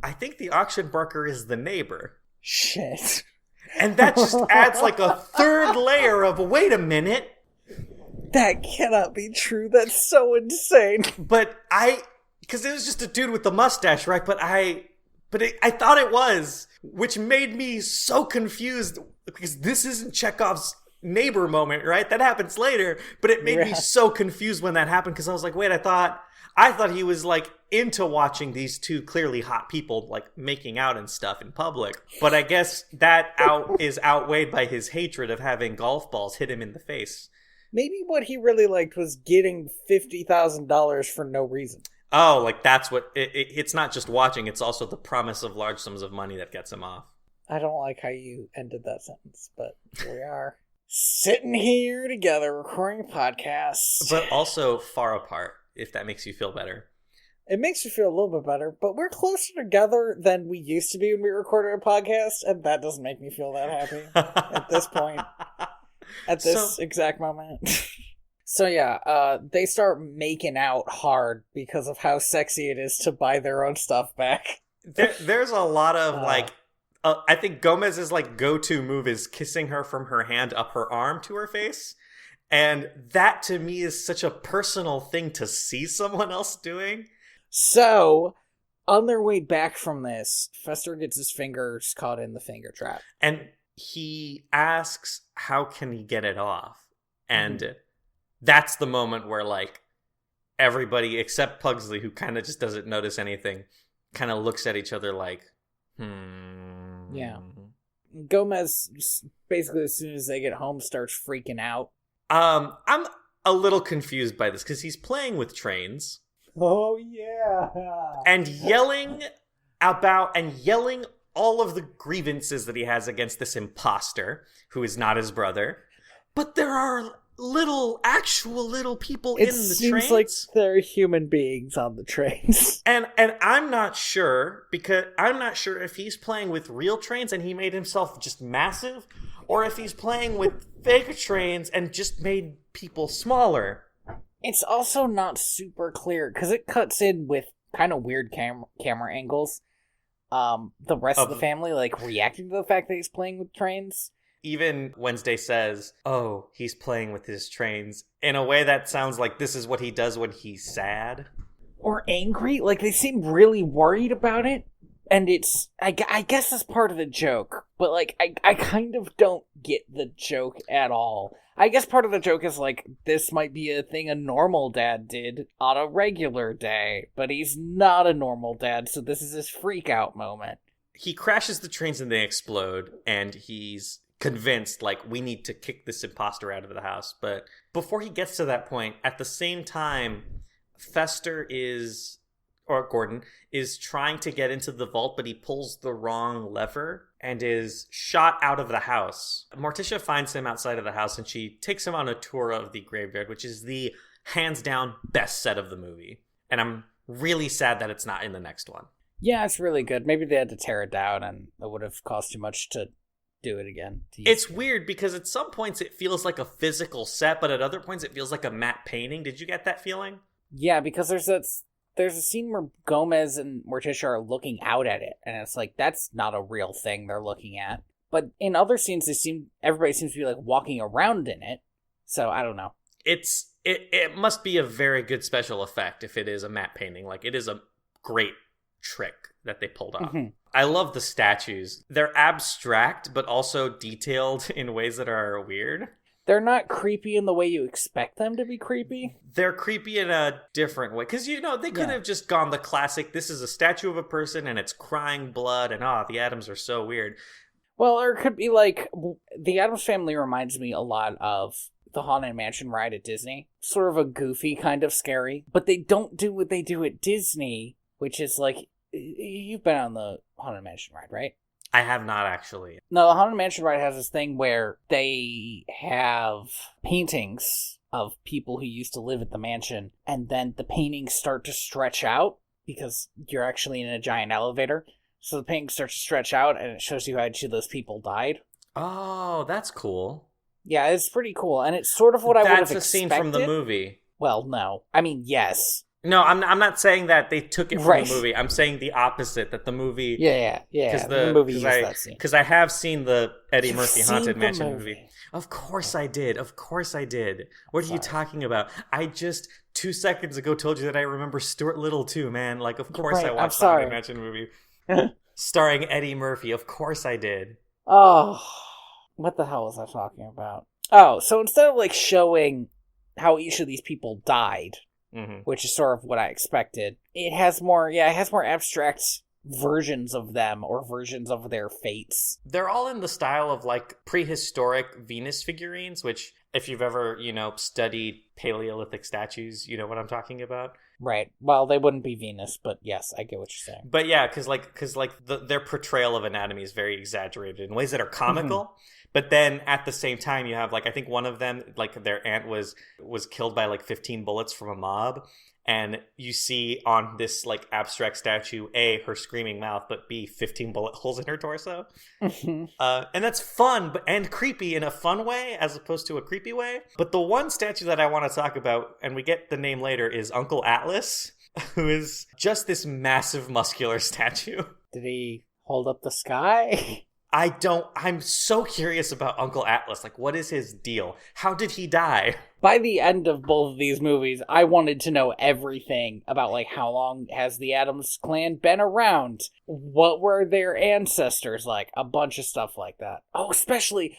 I think the auction barker is the neighbor. Shit. And that just adds like a third layer of, wait a minute. That cannot be true. That's so insane. But because it was just a dude with the mustache, right? But I thought it was, which made me so confused because this isn't Chekhov's neighbor moment, right? That happens later, but it made me so confused when that happened because I was like, wait, I thought he was like into watching these two clearly hot people like making out and stuff in public. But I guess that is outweighed by his hatred of having golf balls hit him in the face. Maybe what he really liked was getting $50,000 for no reason. Oh, like that's what it's not just watching, it's also the promise of large sums of money that gets him off. I don't like how you ended that sentence, but here we are. Sitting here together recording a podcast. But also far apart, if that makes you feel better. It makes me feel a little bit better, but we're closer together than we used to be when we recorded a podcast, and that doesn't make me feel that happy at this point. At this exact moment. So yeah, they start making out hard because of how sexy it is to buy their own stuff back. There's a lot of I think Gomez's like go-to move is kissing her from her hand up her arm to her face. And that to me is such a personal thing to see someone else doing. So, on their way back from this, Fester gets his fingers caught in the finger trap. And he asks, how can he get it off? And that's the moment where, like, everybody except Pugsley, who kind of just doesn't notice anything, kind of looks at each other like, Yeah. Gomez, basically, as soon as they get home, starts freaking out. I'm a little confused by this, because he's playing with trains. Oh, yeah. And yelling all of the grievances that he has against this imposter, who is not his brother. But there are actual little people in the trains. It seems like there are human beings on the trains. And I'm not sure, because I'm not sure if he's playing with real trains and he made himself just massive, or if he's playing with fake trains and just made people smaller. It's also not super clear, because it cuts in with kind of weird camera angles. The rest of the family, like, reacting to the fact that he's playing with trains. Even Wednesday says, oh, he's playing with his trains, in a way that sounds like this is what he does when he's sad. Or angry. Like, they seem really worried about it. And it's, I guess that's part of the joke. But, like, I kind of don't get the joke at all. I guess part of the joke is, like, this might be a thing a normal dad did on a regular day. But he's not a normal dad, so this is his freak out moment. He crashes the trains and they explode, and he's convinced, like, we need to kick this imposter out of the house. But before he gets to that point, at the same time, Fester is, or Gordon, is trying to get into the vault, but he pulls the wrong lever and is shot out of the house. Morticia finds him outside of the house, and she takes him on a tour of the graveyard, which is the hands down best set of the movie. And I'm really sad that it's not in the next one. Yeah, it's really good. Maybe they had to tear it down, and it would have cost too much to do it again. It's weird because at some points it feels like a physical set, but at other points it feels like a matte painting. Did you get that feeling? Yeah, because there's a scene where Gomez and Morticia are looking out at it, and it's like, that's not a real thing they're looking at. But in other scenes, everybody seems to be like walking around in it. So I don't know. It must be a very good special effect if it is a matte painting. Like, it is a great trick that they pulled off. Mm-hmm. I love the statues. They're abstract, but also detailed in ways that are weird. They're not creepy in the way you expect them to be creepy. They're creepy in a different way. Because, they could have just gone the classic, this is a statue of a person and it's crying blood and, the Addams are so weird. Well, or it could be like, the Addams Family reminds me a lot of the Haunted Mansion ride at Disney. Sort of a goofy, kind of scary. But they don't do what they do at Disney, which is like, you've been on the Haunted Mansion ride, right? I have not, actually. No, the Haunted Mansion ride has this thing where they have paintings of people who used to live at the mansion, and then the paintings start to stretch out because you're actually in a giant elevator. So the painting starts to stretch out, and it shows you how each of those people died. Oh, that's cool. Yeah, it's pretty cool, and it's sort of what I would have expected. That's a scene from the movie. Well, no. I mean, yes. No, I'm not saying that they took it from the movie. I'm saying the opposite, that the movie... Yeah. The movie used that scene. Because I have seen the Eddie Murphy Haunted Mansion movie. Of course I did. What are you talking about? I just 2 seconds ago told you that I remember Stuart Little too, man. Like, of course I watched the Haunted Mansion movie. Starring Eddie Murphy. Of course I did. Oh, what the hell was I talking about? Oh, so instead of like showing how each of these people died... Mm-hmm. Which is sort of what I expected. It has more abstract versions of them, or versions of their fates. They're all in the style of like prehistoric Venus figurines, which if you've ever, studied Paleolithic statues, you know what I'm talking about. Right. Well, they wouldn't be Venus, but yes, I get what you're saying. But yeah, because their portrayal of anatomy is very exaggerated in ways that are comical. Mm-hmm. But then at the same time, you have, like, I think one of them, like, their aunt was killed by, like, 15 bullets from a mob. And you see on this, like, abstract statue, A, her screaming mouth, but B, 15 bullet holes in her torso. Mm-hmm. And that's fun and creepy in a fun way as opposed to a creepy way. But the one statue that I want to talk about, and we get the name later, is Uncle Atlas, who is just this massive muscular statue. Did he hold up the sky? I'm so curious about Uncle Atlas. Like, what is his deal? How did he die? By the end of both of these movies, I wanted to know everything about, like, how long has the Addams clan been around? What were their ancestors like? A bunch of stuff like that. Oh, especially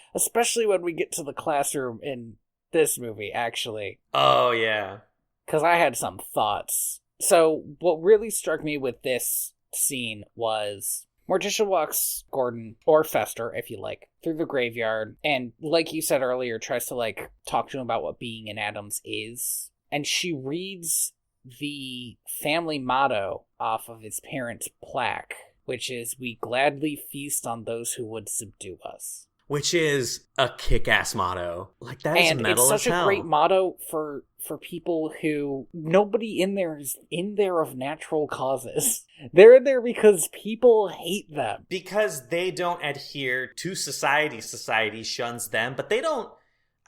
when we get to the classroom in this movie, actually. Oh, yeah. Because I had some thoughts. So, what really struck me with this scene was... Morticia walks Gordon, or Fester, if you like, through the graveyard, and like you said earlier, tries to, like, talk to him about what being an Addams is. And she reads the family motto off of his parents' plaque, which is, "We gladly feast on those who would subdue us." Which is a kick-ass motto. Like, that is metal as hell. And it's such a great motto for people who... Nobody in there is in there of natural causes. They're there because people hate them. Because they don't adhere to society. Society shuns them, but they don't...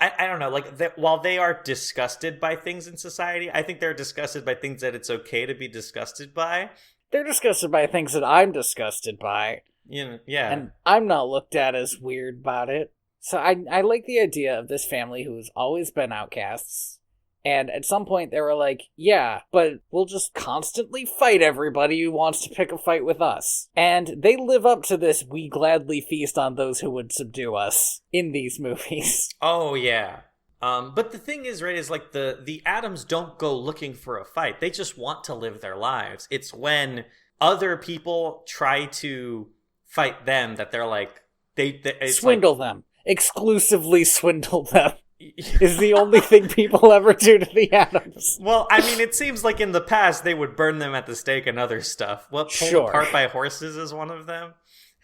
I don't know, like, while they are disgusted by things in society, I think they're disgusted by things that it's okay to be disgusted by. They're disgusted by things that I'm disgusted by. Yeah. And I'm not looked at as weird about it. So I like the idea of this family who has always been outcasts. And at some point they were like, yeah, but we'll just constantly fight everybody who wants to pick a fight with us. And they live up to this, "We gladly feast on those who would subdue us," in these movies. Oh, yeah. But the thing is, right, is like the Addams don't go looking for a fight. They just want to live their lives. It's when other people try to fight them that they're like... they swindle them. Exclusively swindle them. is the only thing people ever do to the Addams. Well, I mean, it seems like in the past they would burn them at the stake and other stuff. Well, pulled apart by horses is one of them.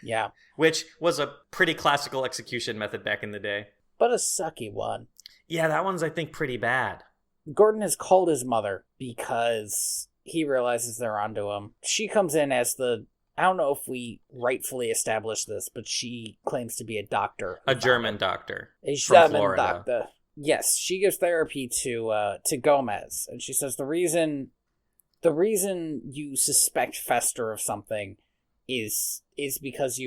Yeah. Which was a pretty classical execution method back in the day. But a sucky one. Yeah, that one's, I think, pretty bad. Gordon has called his mother because he realizes they're onto him. She comes in as I don't know if we rightfully established this, but she claims to be a doctor. A German doctor. A German doctor. Yes, she gives therapy to Gomez, and she says the reason you suspect Fester of something is because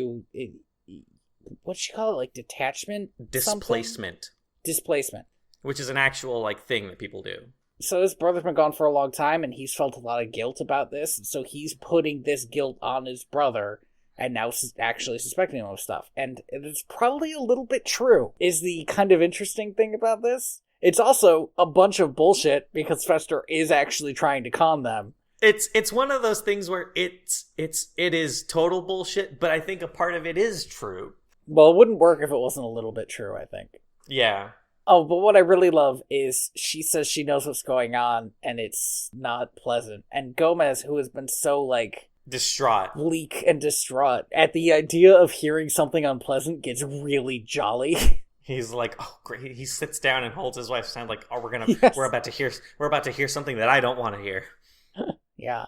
what she call it, like detachment? Displacement. Displacement. Which is an actual, like, thing that people do. So his brother's been gone for a long time, and he's felt a lot of guilt about this, so he's putting this guilt on his brother, and now actually suspecting him of stuff. And it's probably a little bit true, is the kind of interesting thing about this. It's also a bunch of bullshit, because Fester is actually trying to con them. It's one of those things where it is total bullshit, but I think a part of it is true. Well, it wouldn't work if it wasn't a little bit true, I think. Yeah. Oh, but what I really love is she says she knows what's going on, and it's not pleasant. And Gomez, who has been so, like... distraught. Bleak and distraught at the idea of hearing something unpleasant, gets really jolly. He's like, oh, great. He sits down and holds his wife's hand like, oh, Yes. we're about to hear something that I don't want to hear. Yeah.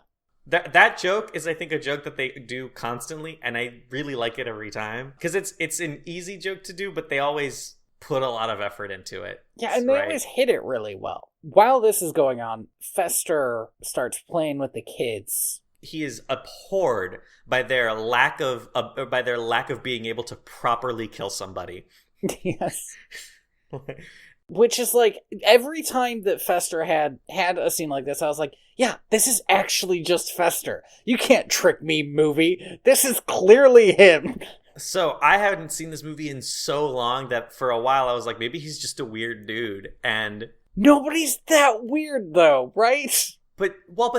That joke is, I think, a joke that they do constantly, and I really like it every time. Because it's an easy joke to do, but they always put a lot of effort into it. Yeah, and they always hit it really well. While this is going on, Fester starts playing with the kids. He is abhorred by their lack of being able to properly kill somebody. Yes. Which is like, every time that Fester had a scene like this, I was like, yeah, this is actually just Fester. You can't trick me, movie. This is clearly him. So, I haven't seen this movie in so long that for a while I was like, maybe he's just a weird dude, and... Nobody's that weird, though, right? But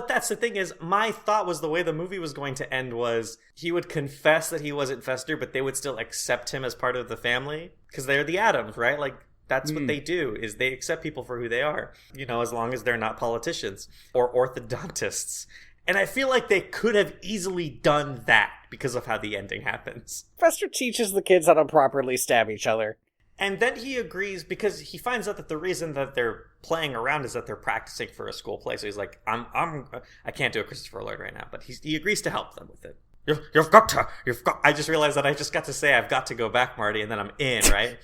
that's the thing is, my thought was the way the movie was going to end was he would confess that he wasn't Fester, but they would still accept him as part of the family, because they're the Addams, right? Like, that's what they do, is they accept people for who they are, as long as they're not politicians or orthodontists. And I feel like they could have easily done that because of how the ending happens. Fester teaches the kids how to properly stab each other. And then he agrees because he finds out that the reason that they're playing around is that they're practicing for a school play. So he's like, I can't do a Christopher Lloyd right now, but he agrees to help them with it. You've got. I just realized that I just got to say I've got to go back, Marty, and then I'm in, right?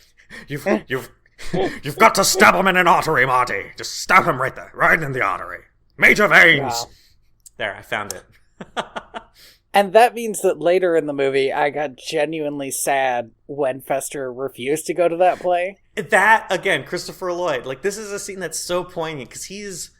You've got to stab him in an artery, Marty. Just stab him right there, right in the artery. Major veins. Wow. There, I found it. And that means that later in the movie, I got genuinely sad when Fester refused to go to that play. That, again, Christopher Lloyd. Like, this is a scene that's so poignant, because he's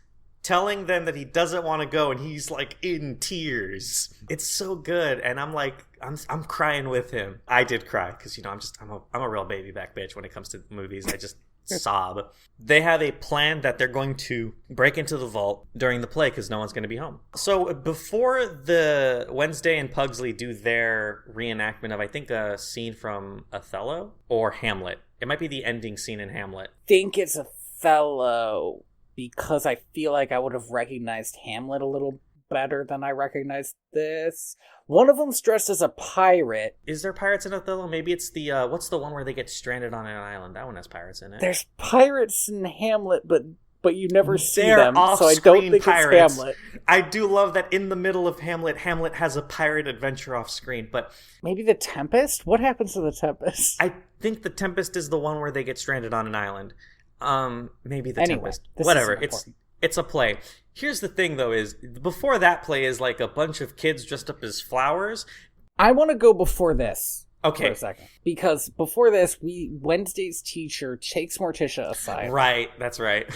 telling them that he doesn't want to go, and he's, like, in tears. It's so good, and I'm like, I'm crying with him. I did cry, because, I'm a real baby back bitch when it comes to movies. I just... sob. They have a plan that they're going to break into the vault during the play because no one's going to be home. So before the Wednesday and Pugsley do their reenactment of, I think, a scene from Othello or Hamlet. It might be the ending scene in Hamlet. I think it's Othello because I feel like I would have recognized Hamlet a little better than I recognized this. One of them's dressed as a pirate. Is there pirates in Othello? Maybe it's the, what's the one where they get stranded on an island? That one has pirates in it. There's pirates in Hamlet, but you never see them, so I don't think pirates. It's Hamlet. I do love that in the middle of Hamlet has a pirate adventure off screen, but... Maybe the Tempest? What happens to the Tempest? I think the Tempest is the one where they get stranded on an island. Maybe the Tempest. Whatever, it's a play. Here's the thing, though, is before that play is like a bunch of kids dressed up as flowers. I want to go before this. Okay. For a second. Because before this, Wednesday's teacher takes Morticia aside. Right, that's right.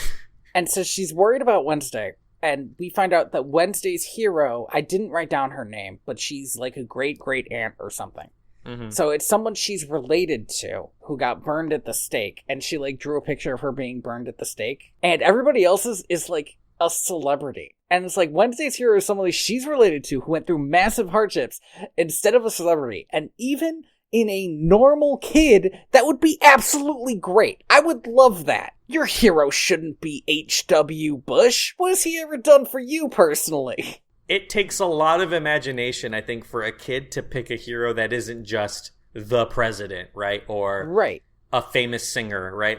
And so she's worried about Wednesday. And we find out that Wednesday's hero, I didn't write down her name, but she's like a great-great-aunt or something. Mm-hmm. So it's someone she's related to who got burned at the stake. And she like drew a picture of her being burned at the stake. And everybody else's is like a celebrity. And it's like Wednesday's hero is somebody she's related to who went through massive hardships instead of a celebrity. And even in a normal kid, that would be absolutely great. I would love that. Your hero shouldn't be H.W. Bush. What has he ever done for you personally? It takes a lot of imagination, I think, for a kid to pick a hero that isn't just the president, right? Or right. a famous singer, right?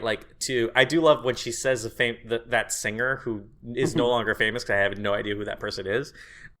I do love when she says that singer who is no longer famous, because I have no idea who that person is.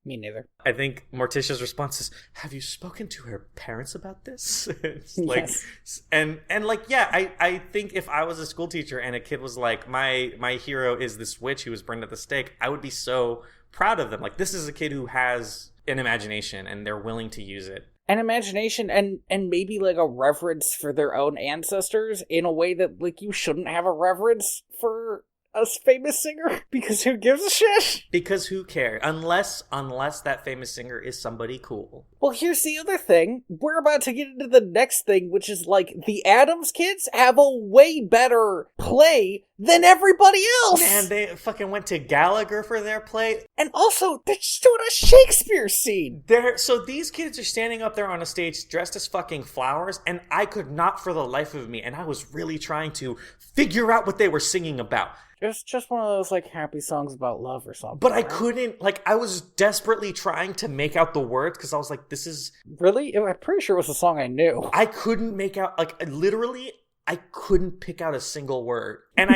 Me neither. I think Morticia's response is, have you spoken to her parents about this? Yes. I think if I was a school teacher and a kid was like, my hero is this witch who was burned at the stake, I would be so proud of them. Like, this is a kid who has an imagination and they're willing to use it. An imagination and maybe like a reverence for their own ancestors in a way that like you shouldn't have a reverence for a famous singer, because who gives a shit? Because who cares? Unless that famous singer is somebody cool. Well, here's the other thing. We're about to get into the next thing, which is like the Addams kids have a way better play than everybody else. Man, they fucking went to Gallagher for their play. And also, they're just doing a Shakespeare scene. So these kids are standing up there on a stage dressed as fucking flowers, and I could not for the life of me, and I was really trying to figure out what they were singing about. It's just one of those, like, happy songs about love or something. But I couldn't, I was desperately trying to make out the words, because I was like, this is... Really? I'm pretty sure it was a song I knew. I couldn't make out, literally, I couldn't pick out a single word. And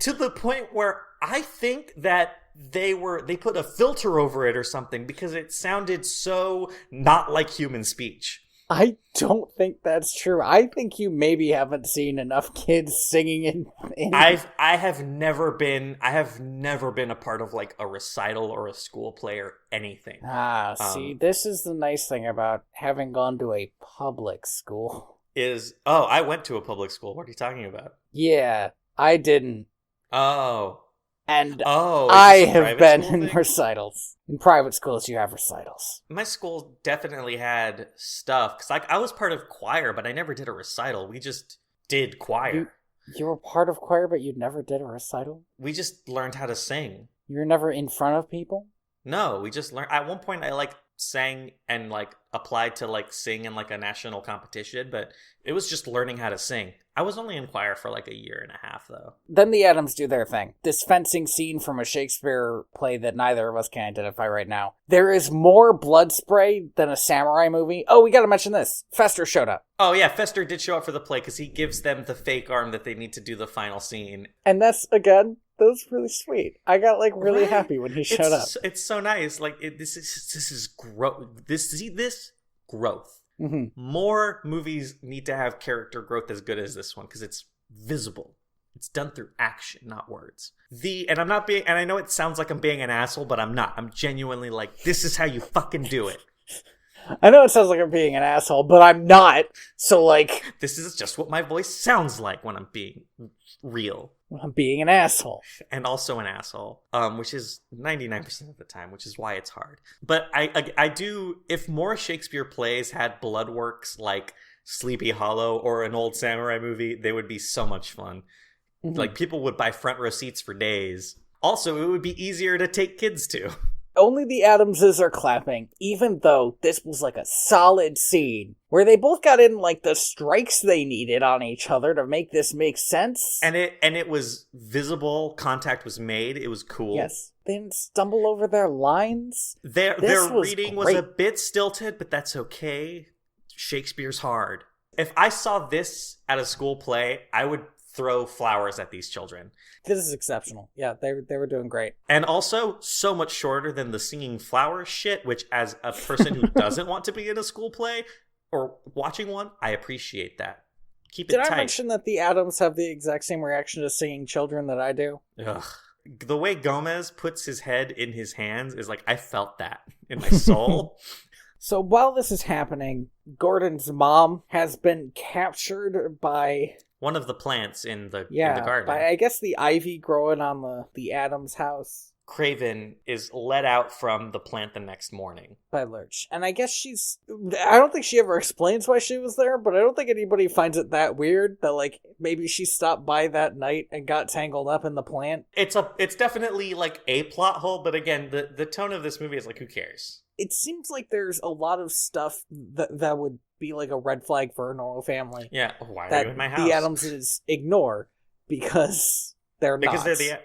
to the point where I think that they put a filter over it or something, because it sounded so not like human speech. I don't think that's true. I think you maybe haven't seen enough kids singing in... I have never been a part of like a recital or a school play or anything. See, this is the nice thing about having gone to a public school. I went to a public school. What are you talking about? Yeah, I didn't. Oh. And I have been in thing? Recitals. In private schools, you have recitals. My school definitely had stuff, because I was part of choir, but I never did a recital. We just did choir. You were part of choir, but you never did a recital? We just learned how to sing. You were never in front of people? No, we just learned. At one point, I sang and applied to sing in a national competition, but it was just learning how to sing. I was only in choir for a year and a half, though. Then the Addams do their thing. This fencing scene from a Shakespeare play that neither of us can identify right now. There is more blood spray than a samurai movie. Oh, we gotta mention this. Fester showed up. Oh yeah, Fester did show up for the play because he gives them the fake arm that they need to do the final scene. And that was really sweet. I got really happy when he showed up. It's so nice. This is growth. This growth. Mm-hmm. More movies need to have character growth as good as this one, because it's visible. It's done through action, not words. And I know it sounds like I'm being an asshole, but I'm not. I'm genuinely this is how you fucking do it. I know it sounds like I'm being an asshole, but I'm not. So this is just what my voice sounds like when I'm being real. I'm being an asshole. And also an asshole, which is 99% of the time, which is why it's hard. But I do, if more Shakespeare plays had blood works like Sleepy Hollow or an old samurai movie, they would be so much fun. Mm-hmm. People would buy front row seats for days. Also, it would be easier to take kids to. Only the Addamses are clapping, even though this was a solid scene where they both got in the strikes they needed on each other to make this make sense. And it was visible, contact was made, it was cool. Yes. They didn't stumble over their lines. Their reading was a bit stilted, but that's okay. Shakespeare's hard. If I saw this at a school play, I would throw flowers at these children. This is exceptional. Yeah, they were doing great. And also, so much shorter than the singing flowers shit, which as a person who doesn't want to be in a school play or watching one, I appreciate that. Keep it tight. Did I mention that the Addams have the exact same reaction to singing children that I do? Ugh. The way Gomez puts his head in his hands is I felt that in my soul. So while this is happening, Gordon's mom has been captured by... one of the plants in the garden. By, I guess, the ivy growing on the Addams house. Craven is let out from the plant the next morning. By Lurch. And I guess I don't think she ever explains why she was there, but I don't think anybody finds it that weird that, maybe she stopped by that night and got tangled up in the plant. It's definitely, a plot hole, but again, the tone of this movie is who cares? It seems like there's a lot of stuff that would be like a red flag for a normal family. Yeah, why are that you in my house? The Addamses ignore because they're not.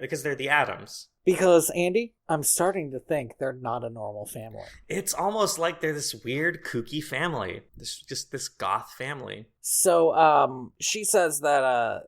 Because they're the Addams. Because, Andy, I'm starting to think they're not a normal family. It's almost like they're this weird, kooky family. This goth family. So, she says that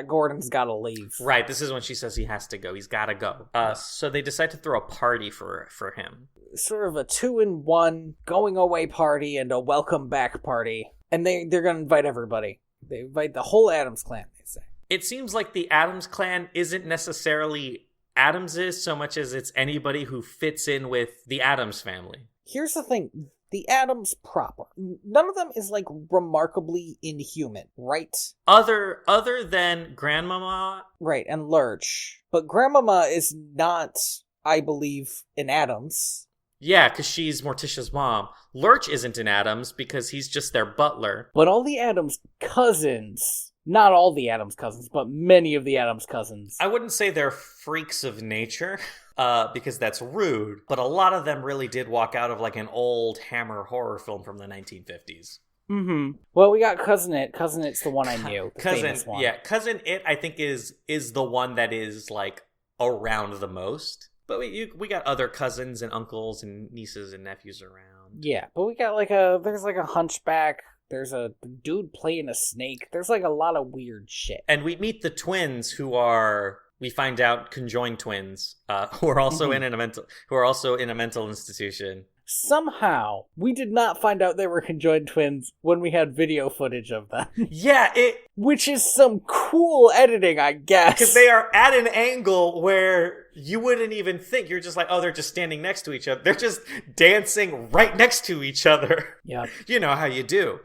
Gordon's gotta leave. Right, this is when she says he has to go. He's gotta go. So they decide to throw a party for him. Sort of a 2-in-1 going away party and a welcome back party. And they're gonna invite everybody. They invite the whole Addams clan, they say. It seems like the Addams clan isn't necessarily Addamses so much as it's anybody who fits in with the Addams family. Here's the thing. The Addams proper. None of them is, like, remarkably inhuman, right? Other than Grandmama. Right, and Lurch. But Grandmama is not, I believe, an Addams. Yeah, because she's Morticia's mom. Lurch isn't an Addams because he's just their butler. But all the Addams cousins... Not all the Addams cousins, but many of the Addams cousins. I wouldn't say they're freaks of nature, because that's rude, but a lot of them really did walk out of like an old Hammer horror film from the 1950s. Mm-hmm. Well, we got Cousin It. Cousin It's the one I knew. The famous one. Yeah, Cousin It, I think, is the one that is like around the most. But we got other cousins and uncles and nieces and nephews around. Yeah, but we got there's like a hunchback. There's a dude playing a snake. There's like a lot of weird shit. And we meet the twins who are, we find out, conjoined twins, who are also in a mental institution. Somehow, we did not find out they were conjoined twins when we had video footage of them. Yeah, which is some cool editing, I guess. Because they are at an angle where you wouldn't even think. You're just like, oh, they're just standing next to each other. They're just dancing right next to each other. Yeah. You know how you do.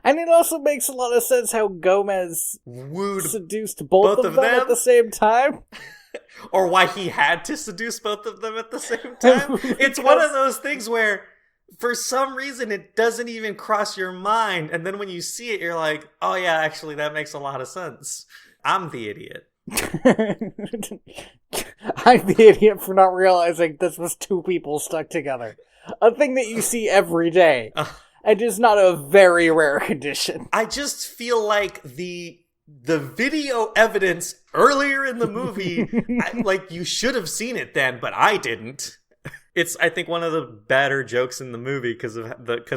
And it also makes a lot of sense how Gomez seduced both of them at the same time. Or why he had to seduce both of them at the same time. It's one of those things where, for some reason, it doesn't even cross your mind. And then when you see it, you're like, oh yeah, actually, that makes a lot of sense. I'm the idiot. I'm the idiot for not realizing this was two people stuck together. A thing that you see every day. And is not a very rare condition. I just feel like the video evidence earlier in the movie, you should have seen it then, but I didn't. It's, I think, one of the better jokes in the movie because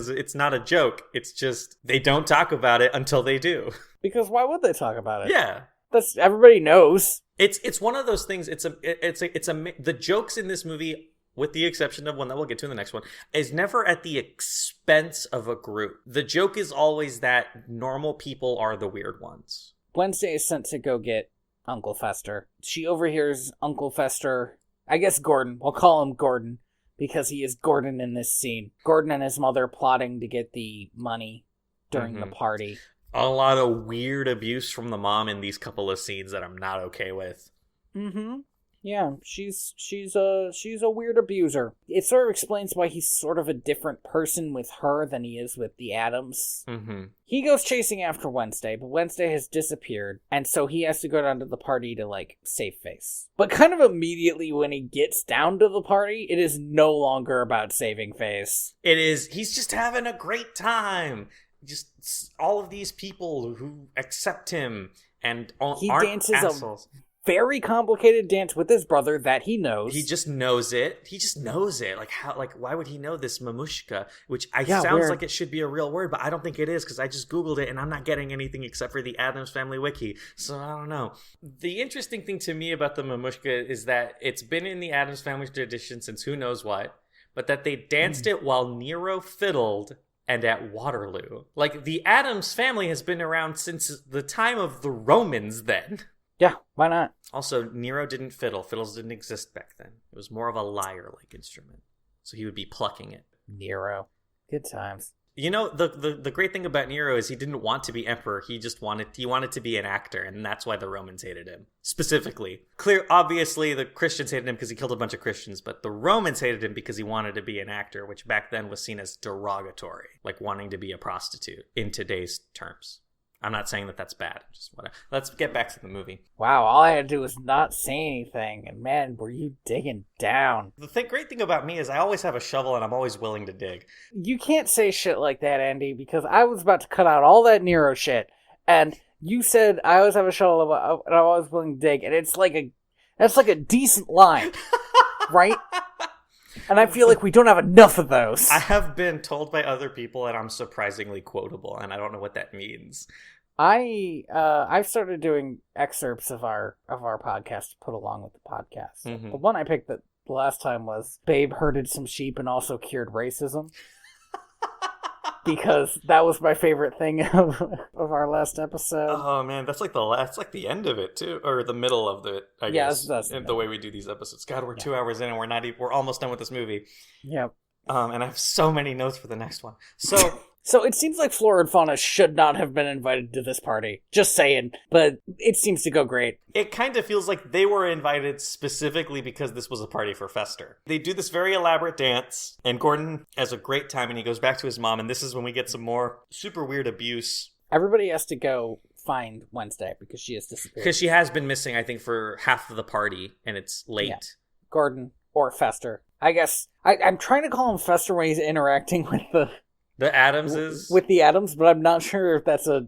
it's not a joke. It's just they don't talk about it until they do. Because why would they talk about it? Yeah, that's everybody knows. It's one of those things. The jokes in this movie, with the exception of one that we'll get to in the next one, is never at the expense of a group. The joke is always that normal people are the weird ones. Wednesday is sent to go get Uncle Fester. She overhears Uncle Fester, I guess Gordon, we'll call him Gordon, because he is Gordon in this scene. Gordon and his mother plotting to get the money during the party. A lot of weird abuse from the mom in these couple of scenes that I'm not okay with. Mm-hmm. Yeah, she's a weird abuser. It sort of explains why he's sort of a different person with her than he is with the Addams. Mm-hmm. He goes chasing after Wednesday, but Wednesday has disappeared, and so he has to go down to the party to, save face. But kind of immediately when he gets down to the party, it is no longer about saving face. It is, he's just having a great time. Just all of these people who accept him and aren't assholes. Very complicated dance with his brother that he knows. He just knows it. Why would he know this mamushka? Which sounds like it should be a real word, but I don't think it is because I just Googled it and I'm not getting anything except for the Addams Family Wiki. So I don't know. The interesting thing to me about the mamushka is that it's been in the Addams Family tradition since who knows what, but that they danced it while Nero fiddled and at Waterloo. The Addams family has been around since the time of the Romans then. Yeah, why not? Also, Nero didn't fiddle. Fiddles didn't exist back then. It was more of a lyre-like instrument. So he would be plucking it. Nero. Good times. You know, the great thing about Nero is he didn't want to be emperor. He wanted to be an actor, and that's why the Romans hated him. Specifically. Obviously, the Christians hated him because he killed a bunch of Christians, but the Romans hated him because he wanted to be an actor, which back then was seen as derogatory. Like wanting to be a prostitute in today's terms. I'm not saying that that's bad. Just whatever. Let's get back to the movie. Wow, all I had to do was not say anything, and man, were you digging down. The great thing about me is I always have a shovel and I'm always willing to dig. You can't say shit like that, Andy, because I was about to cut out all that Nero shit, and you said I always have a shovel and I'm always willing to dig, and that's like a decent line, right? And I feel like we don't have enough of those. I have been told by other people that I'm surprisingly quotable, and I don't know what that means. I've started doing excerpts of our podcast to put along with the podcast. Mm-hmm. The one I picked the last time was Babe herded some sheep and also cured racism. Because that was my favorite thing of our last episode. Oh man, that's like the end of it too, or the middle of it. I guess that's the way we do these episodes. God, we're 2 hours in and we're almost done with this movie. Yep. And I have so many notes for the next one. So it seems like Flora and Fauna should not have been invited to this party. Just saying. But it seems to go great. It kind of feels like they were invited specifically because this was a party for Fester. They do this very elaborate dance, and Gordon has a great time, and he goes back to his mom, and this is when we get some more super weird abuse. Everybody has to go find Wednesday because she has disappeared. Because she has been missing, I think, for half of the party, and it's late. Yeah. Gordon or Fester. I guess I'm trying to call him Fester when he's interacting with the Addamses? With the Addams, but I'm not sure if that's a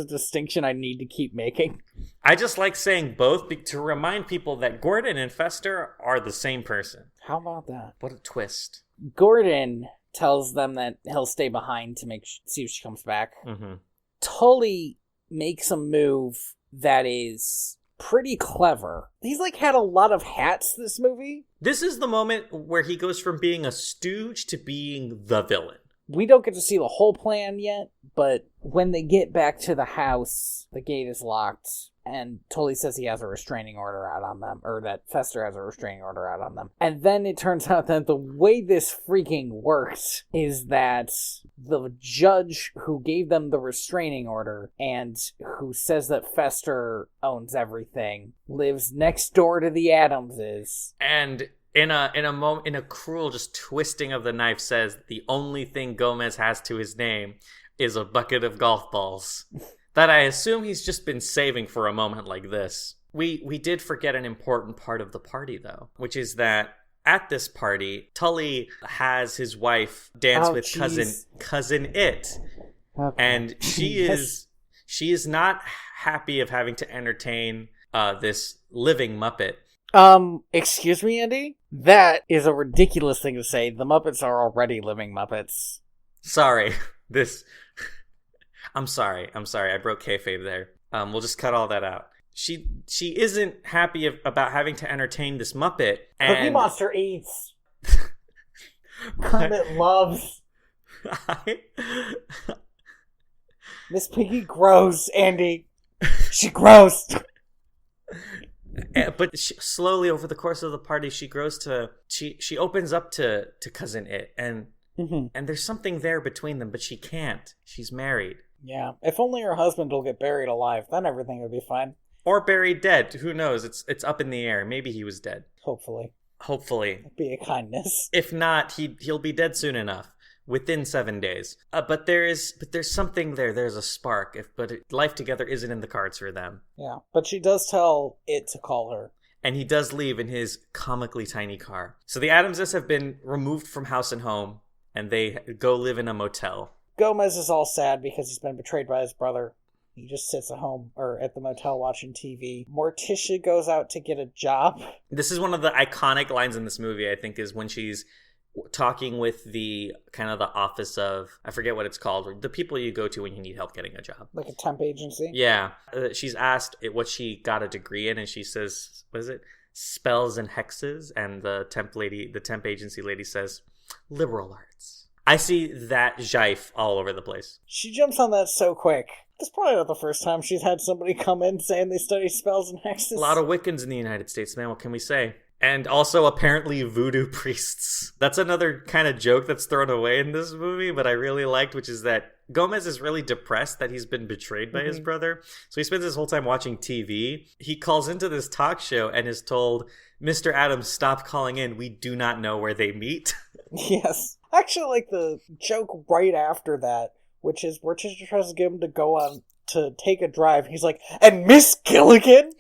distinction I need to keep making. I just like saying both to remind people that Gordon and Fester are the same person. How about that? What a twist. Gordon tells them that he'll stay behind to see if she comes back. Mm-hmm. Tully makes a move that is pretty clever. He's had a lot of hats this movie. This is the moment where he goes from being a stooge to being the villain. We don't get to see the whole plan yet, but when they get back to the house, the gate is locked, and Tully says he has a restraining order out on them, or that Fester has a restraining order out on them. And then it turns out that the way this freaking works is that the judge who gave them the restraining order and who says that Fester owns everything lives next door to the Addamses. And in a cruel just twisting of the knife says the only thing Gomez has to his name is a bucket of golf balls that I assume he's just been saving for a moment like this. We did forget an important part of the party though, which is that at this party, Tully has his wife dance with cousin It. Okay. And she is not happy of having to entertain this living Muppet. Excuse me, Andy? That is a ridiculous thing to say. The Muppets are already living Muppets. Sorry. I'm sorry. I broke kayfabe there. We'll just cut all that out. She isn't happy about having to entertain this Muppet. And Cookie Monster eats. Kermit loves. Miss Piggy grows, Andy. She grows. But slowly over the course of the party, she grows to she opens up to cousin It, and and there's something there between them, but she can't. She's married. Yeah, if only her husband will get buried alive, then everything would be fine. Or buried dead. Who knows? It's up in the air. Maybe he was dead. Hopefully. That'd be a kindness. If not, he'll be dead soon enough. Within 7 days. But there's something there. There's a spark. Life together isn't in the cards for them. Yeah, but she does tell It to call her. And he does leave in his comically tiny car. So the Addamses have been removed from house and home, and they go live in a motel. Gomez is all sad because he's been betrayed by his brother. He just sits at home or at the motel watching TV. Morticia goes out to get a job. This is one of the iconic lines in this movie, I think, is when she's talking with the kind of the office of, I forget what it's called, the people you go to when you need help getting a job. Like a temp agency? Yeah. She's asked what she got a degree in, and she says, what is it? Spells and hexes. And the temp agency lady says, liberal arts. I see that jive all over the place. She jumps on that so quick. It's probably not the first time she's had somebody come in saying they study spells and hexes. A lot of Wiccans in the United States, man. What can we say? And also apparently voodoo priests. That's another kind of joke that's thrown away in this movie, but I really liked, which is that Gomez is really depressed that he's been betrayed by his brother. So he spends his whole time watching TV. He calls into this talk show and is told, Mr. Addams, stop calling in. We do not know where they meet. Yes. Actually, like the joke right after that, which is Morticia tries to get him to go on to take a drive. He's like, and Miss Gilligan?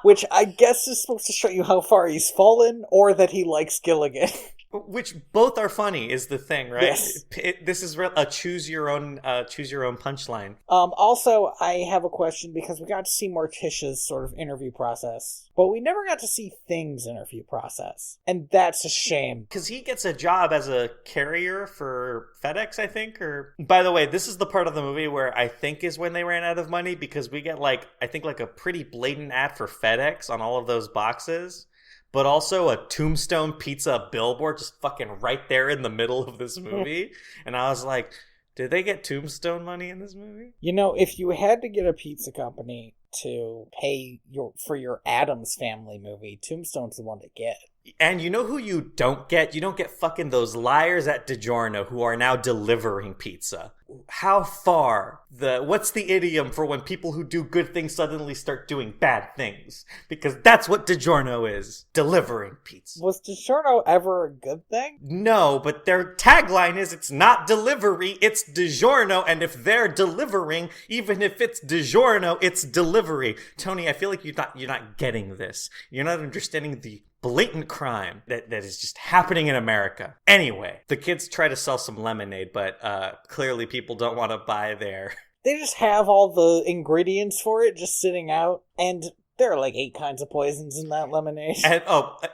Which I guess is supposed to show you how far he's fallen, or that he likes Gilligan. Which both are funny is the thing, right? Yes. This is a choose your own punchline. Also, I have a question because we got to see Morticia's sort of interview process, but we never got to see Thing's interview process, and that's a shame. Because he gets a job as a carrier for FedEx, I think. Or by the way, this is the part of the movie where I think is when they ran out of money, because we get I think a pretty blatant ad for FedEx on all of those boxes. But also a Tombstone Pizza billboard just fucking right there in the middle of this movie. And I was like, did they get Tombstone money in this movie? You know, if you had to get a pizza company to pay for your Addams Family movie, Tombstone's the one to get. And you know who you don't get? You don't get fucking those liars at DiGiorno who are now delivering pizza. How far? What's the idiom for when people who do good things suddenly start doing bad things? Because that's what DiGiorno is. Delivering pizza. Was DiGiorno ever a good thing? No, but their tagline is it's not delivery, it's DiGiorno. And if they're delivering, even if it's DiGiorno, it's delivery. Tony, I feel like you're not getting this. You're not understanding the blatant crime that is just happening in America. Anyway, the kids try to sell some lemonade, but clearly people don't want to buy there. They just have all the ingredients for it just sitting out, and there are 8 kinds of poisons in that lemonade. And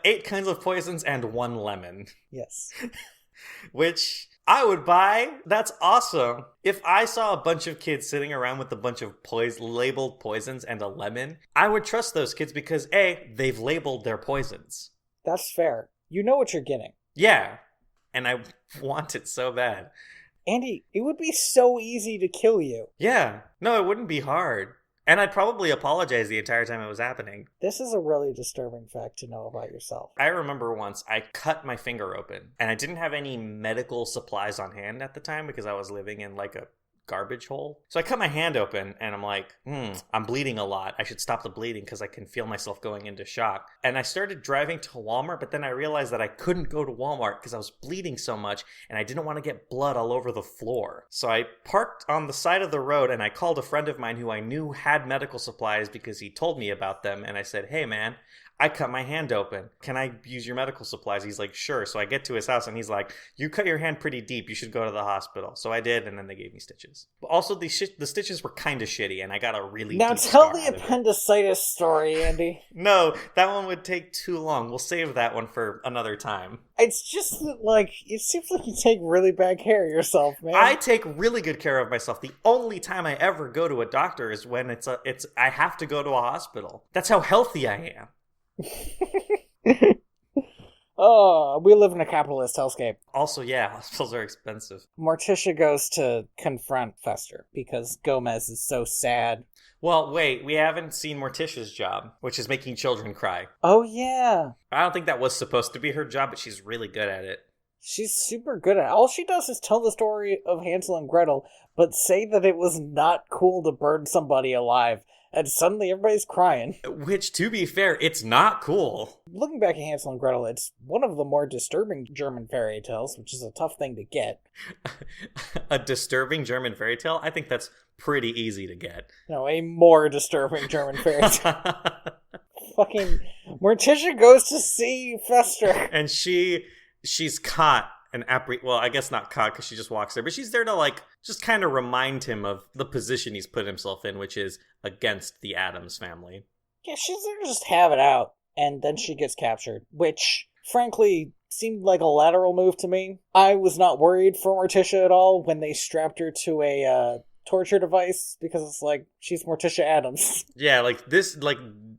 8 kinds of poisons and 1 lemon. Yes. Which I would buy. That's awesome. If I saw a bunch of kids sitting around with a bunch of labeled poisons and a lemon, I would trust those kids because A, they've labeled their poisons. That's fair. You know what you're getting. Yeah. And I want it so bad. Andy, it would be so easy to kill you. Yeah. No, it wouldn't be hard. And I'd probably apologize the entire time it was happening. This is a really disturbing fact to know about yourself. I remember once I cut my finger open, and I didn't have any medical supplies on hand at the time because I was living in a garbage hole. So I cut my hand open, and I'm like, I'm bleeding a lot. I should stop the bleeding because I can feel myself going into shock. And I started driving to Walmart, but then I realized that I couldn't go to Walmart because I was bleeding so much, and I didn't want to get blood all over the floor. So I parked on the side of the road, and I called a friend of mine who I knew had medical supplies because he told me about them. And I said, hey man, I cut my hand open. Can I use your medical supplies? He's like, sure. So I get to his house and he's like, you cut your hand pretty deep. You should go to the hospital. So I did, and then they gave me stitches. But also the stitches were kind of shitty, and I got a really Now deep tell scar the out of it. appendicitis story, Andy. No, that one would take too long. We'll save that one for another time. It's just that, it seems like you take really bad care of yourself, man. I take really good care of myself. The only time I ever go to a doctor is when I have to go to a hospital. That's how healthy I am. Oh, we live in a capitalist hellscape. Also, yeah, hospitals are expensive. Morticia goes to confront Fester because Gomez is so sad. Well, wait, we haven't seen Morticia's job, which is making children cry. Oh, yeah. I don't think that was supposed to be her job, but she's really good at it. She's super good at it. All she does is tell the story of Hansel and Gretel, but say that it was not cool to burn somebody alive. And suddenly everybody's crying. Which, to be fair, it's not cool. Looking back at Hansel and Gretel, it's one of the more disturbing German fairy tales, which is a tough thing to get. A disturbing German fairy tale? I think that's pretty easy to get. No, a more disturbing German fairy tale. Fucking Morticia goes to see Fester. And she's caught. Well, I guess not caught because she just walks there, but she's there to just kind of remind him of the position he's put himself in, which is against the Addams family. Yeah, she's there to just have it out, and then she gets captured, which, frankly, seemed like a lateral move to me. I was not worried for Morticia at all when they strapped her to a torture device, because it's she's Morticia Addams. Yeah,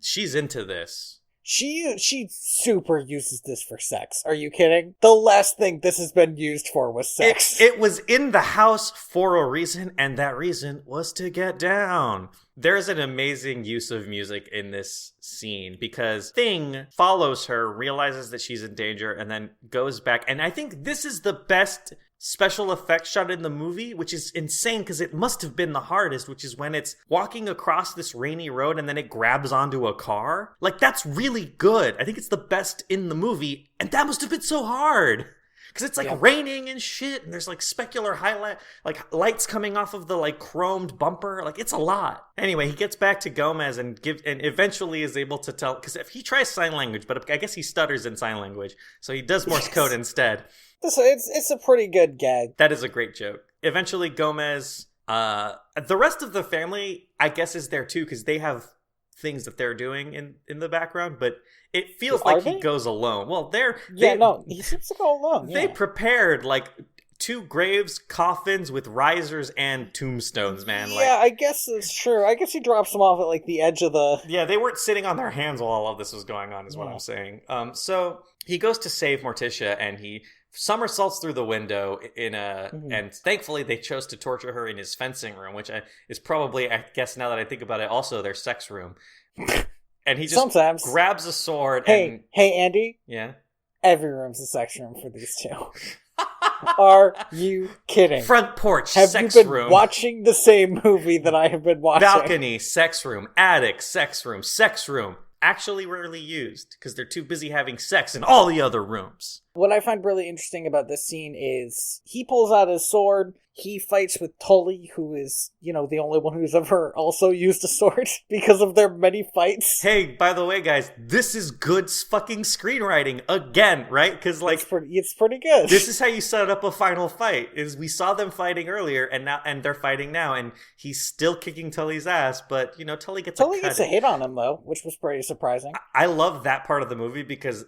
she's into this. She super uses this for sex. Are you kidding? The last thing this has been used for was sex. It was in the house for a reason, and that reason was to get down. There's an amazing use of music in this scene because Thing follows her, realizes that she's in danger, and then goes back. And I think this is the best special effects shot in the movie, which is insane because it must have been the hardest, which is when it's walking across this rainy road and then it grabs onto a car. That's really good. I think it's the best in the movie, and that must have been so hard because it's like raining and shit, and there's like specular highlight, like lights coming off of the like chromed bumper. Like it's a lot. Anyway, he gets back to Gomez and eventually is able to tell, because if he tries sign language, but I guess he stutters in sign language, so he does Morse code instead. It's a pretty good gag. That is a great joke. Eventually, Gomez, the rest of the family, I guess, is there too, because they have things that they're doing in the background, but it feels he goes alone. Well, he seems to go alone. They prepared like 2 graves, coffins with risers and tombstones, man. Yeah, I guess it's true. I guess he drops them off at like the edge of the... Yeah, they weren't sitting on their hands while all of this was going on, is what I'm saying. So he goes to save Morticia, and he somersaults through the window and thankfully they chose to torture her in his fencing room, which is probably, I guess now that I think about it, also their sex room. And he just sometimes grabs a sword. Hey, Andy. Yeah. Every room's a sex room for these two. Are you kidding? Front porch, have sex you been room. Watching the same movie that I have been watching? Balcony, sex room. Attic, sex room. Sex room. Actually rarely used because they're too busy having sex in all the other rooms. What I find really interesting about this scene is he pulls out his sword, he fights with Tully, who is, the only one who's ever also used a sword because of their many fights. Hey, by the way, guys, this is good fucking screenwriting again, right? Because it's pretty good. This is how you set up a final fight. Is we saw them fighting earlier, and they're fighting now, and he's still kicking Tully's ass, but Tully gets a hit on him though, which was pretty surprising. I love that part of the movie because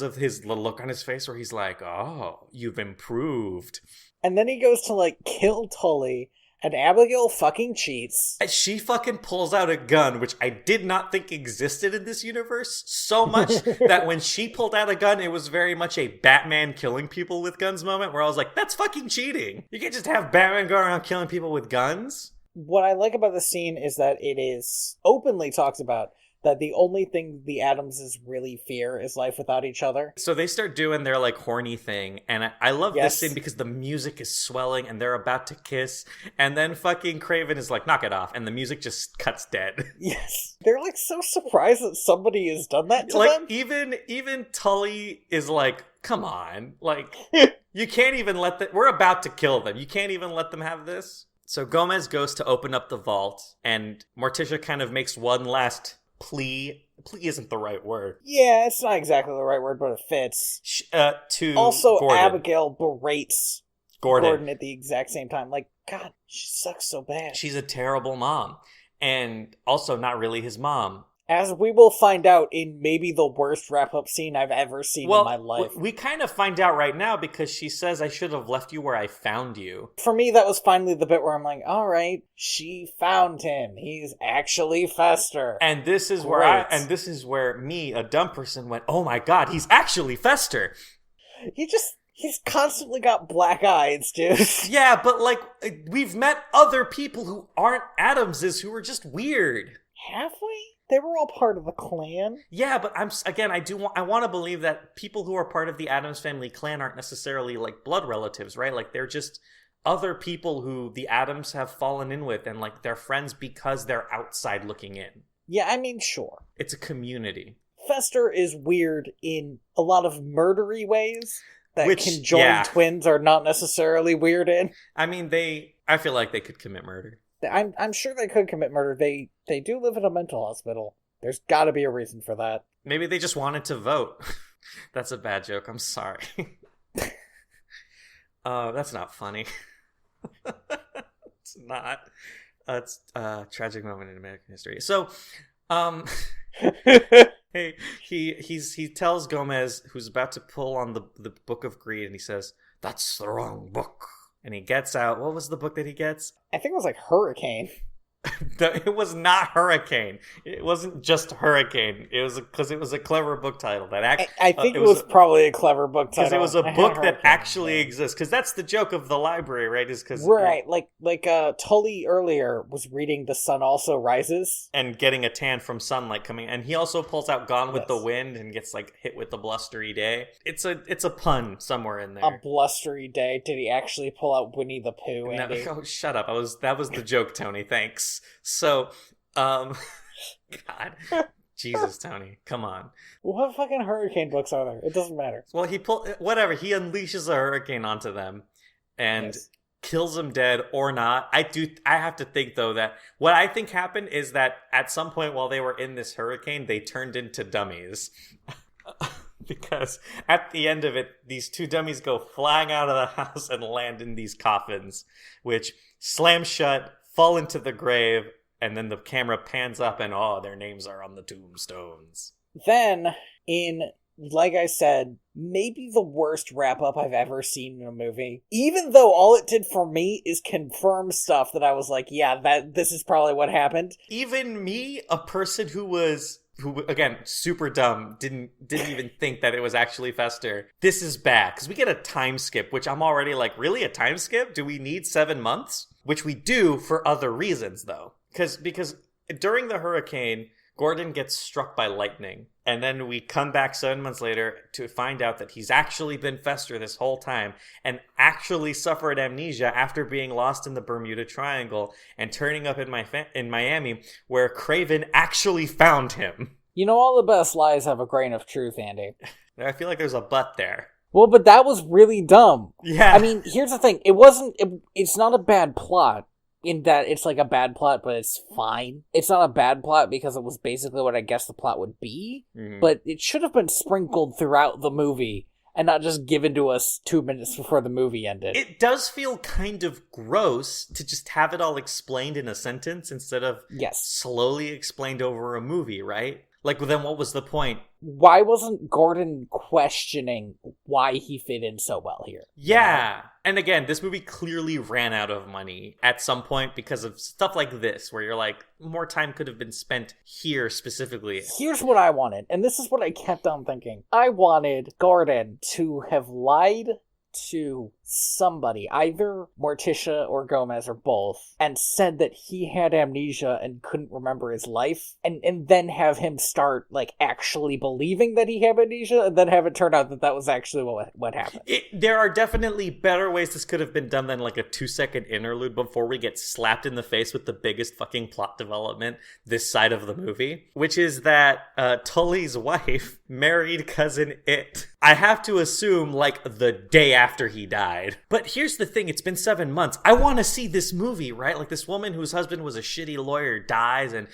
of his look on his face where he's like, "Oh, you've improved." And then he goes to, kill Tully, and Abigail fucking cheats. She fucking pulls out a gun, which I did not think existed in this universe so much that when she pulled out a gun, it was very much a Batman killing people with guns moment, where I was like, that's fucking cheating. You can't just have Batman go around killing people with guns. What I like about the scene is that it is openly talked about that the only thing the Addamses really fear is life without each other. So they start doing their horny thing, and I love this scene because the music is swelling and they're about to kiss, and then fucking Craven is like, knock it off, and the music just cuts dead. Yes. They're so surprised that somebody has done that to them. Even Tully is like, come on, you can't even let them, we're about to kill them, you can't even let them have this. So Gomez goes to open up the vault, and Morticia kind of makes one last plea isn't the right word. Yeah, it's not exactly the right word, but it fits. Also, Gordon. Abigail berates Gordon at the exact same time. God, she sucks so bad. She's a terrible mom. And also not really his mom. As we will find out in maybe the worst wrap-up scene I've ever seen in my life. We kind of find out right now because she says, I should have left you where I found you. For me, that was finally the bit where I'm like, all right, she found him. He's actually Fester. And this is where me, a dumb person, went, oh my god, he's actually Fester. He's constantly got black eyes, dude. Yeah, but we've met other people who aren't Addamses who are just weird. Have we? They were all part of the clan. Yeah, but I want to believe that people who are part of the Addams family clan aren't necessarily blood relatives, right? They're just other people who the Addams have fallen in with, and they're friends because they're outside looking in. Yeah, I mean, sure. It's a community. Fester is weird in a lot of murdery ways that conjoined twins are not necessarily weird in. I mean, I feel like they could commit murder. I'm sure they could commit murder. They do live in a mental hospital. There's got to be a reason for that. Maybe they just wanted to vote. That's a bad joke. I'm sorry. That's not funny. It's not. It's a tragic moment in American history. So, hey, he tells Gomez, who's about to pull on the Book of Greed, and he says, "That's the wrong book." And he gets out. What was the book that he gets? I think it was Hurricane. It was not Hurricane. It wasn't just Hurricane. It was because it was a clever book title. I think it was probably a clever book title. Because it was a book that actually exists. Because that's the joke of the library, right? Is because right, Tully earlier was reading The Sun Also Rises and getting a tan from sunlight coming, and he also pulls out Gone with the Wind and gets hit with the blustery day. It's a pun somewhere in there. A blustery day. Did he actually pull out Winnie the Pooh? Andy? No, shut up! That was the joke, Tony. Thanks. So, God, Jesus, Tony, come on. What fucking hurricane books are there? It doesn't matter. Well, he unleashes a hurricane onto them and kills them dead or not. I have to think, though, that what I think happened is that at some point while they were in this hurricane, they turned into dummies. Because at the end of it, these two dummies go flying out of the house and land in these coffins, which slam shut, fall into the grave, and then the camera pans up and, their names are on the tombstones. Then, like I said, maybe the worst wrap-up I've ever seen in a movie. Even though all it did for me is confirm stuff that I was like, yeah, this is probably what happened. Even me, a person who again, super dumb, didn't even think that it was actually Fester. This is bad, because we get a time skip, which I'm already like, really, a time skip? Do we need 7 months? Which we do for other reasons, though. Because during the hurricane, Gordon gets struck by lightning. And then we come back 7 months later to find out that he's actually been Fester this whole time and actually suffered amnesia after being lost in the Bermuda Triangle and turning up in Miami, where Craven actually found him. You know, all the best lies have a grain of truth, Andy. I feel like there's a but there. Well, but that was really dumb. Yeah. I mean, here's the thing. It's not a bad plot. In that it's like a bad plot, but it's fine. It's not a bad plot because it was basically what I guess the plot would be, but it should have been sprinkled throughout the movie and not just given to us 2 minutes before the movie ended. It does feel kind of gross to just have it all explained in a sentence instead of slowly explained over a movie, right? Like, then what was the point? Why wasn't Gordon questioning why he fit in so well here? Yeah. You know? And again, this movie clearly ran out of money at some point because of stuff like this, where you're like, more time could have been spent here specifically. Here's what I wanted, and this is what I kept on thinking. I wanted Gordon to have lied to somebody, either Morticia or Gomez or both, and said that he had amnesia and couldn't remember his life, and then have him start, like, actually believing that he had amnesia, and then have it turn out that that was actually what happened. There are definitely better ways this could have been done than, like, a 2-second interlude before we get slapped in the face with the biggest fucking plot development this side of the movie, which is that Tully's wife married Cousin It. I have to assume, like, the day after he died. But here's the thing, it's been 7 months. I want to see this movie, right? Like, this woman whose husband was a shitty lawyer dies, and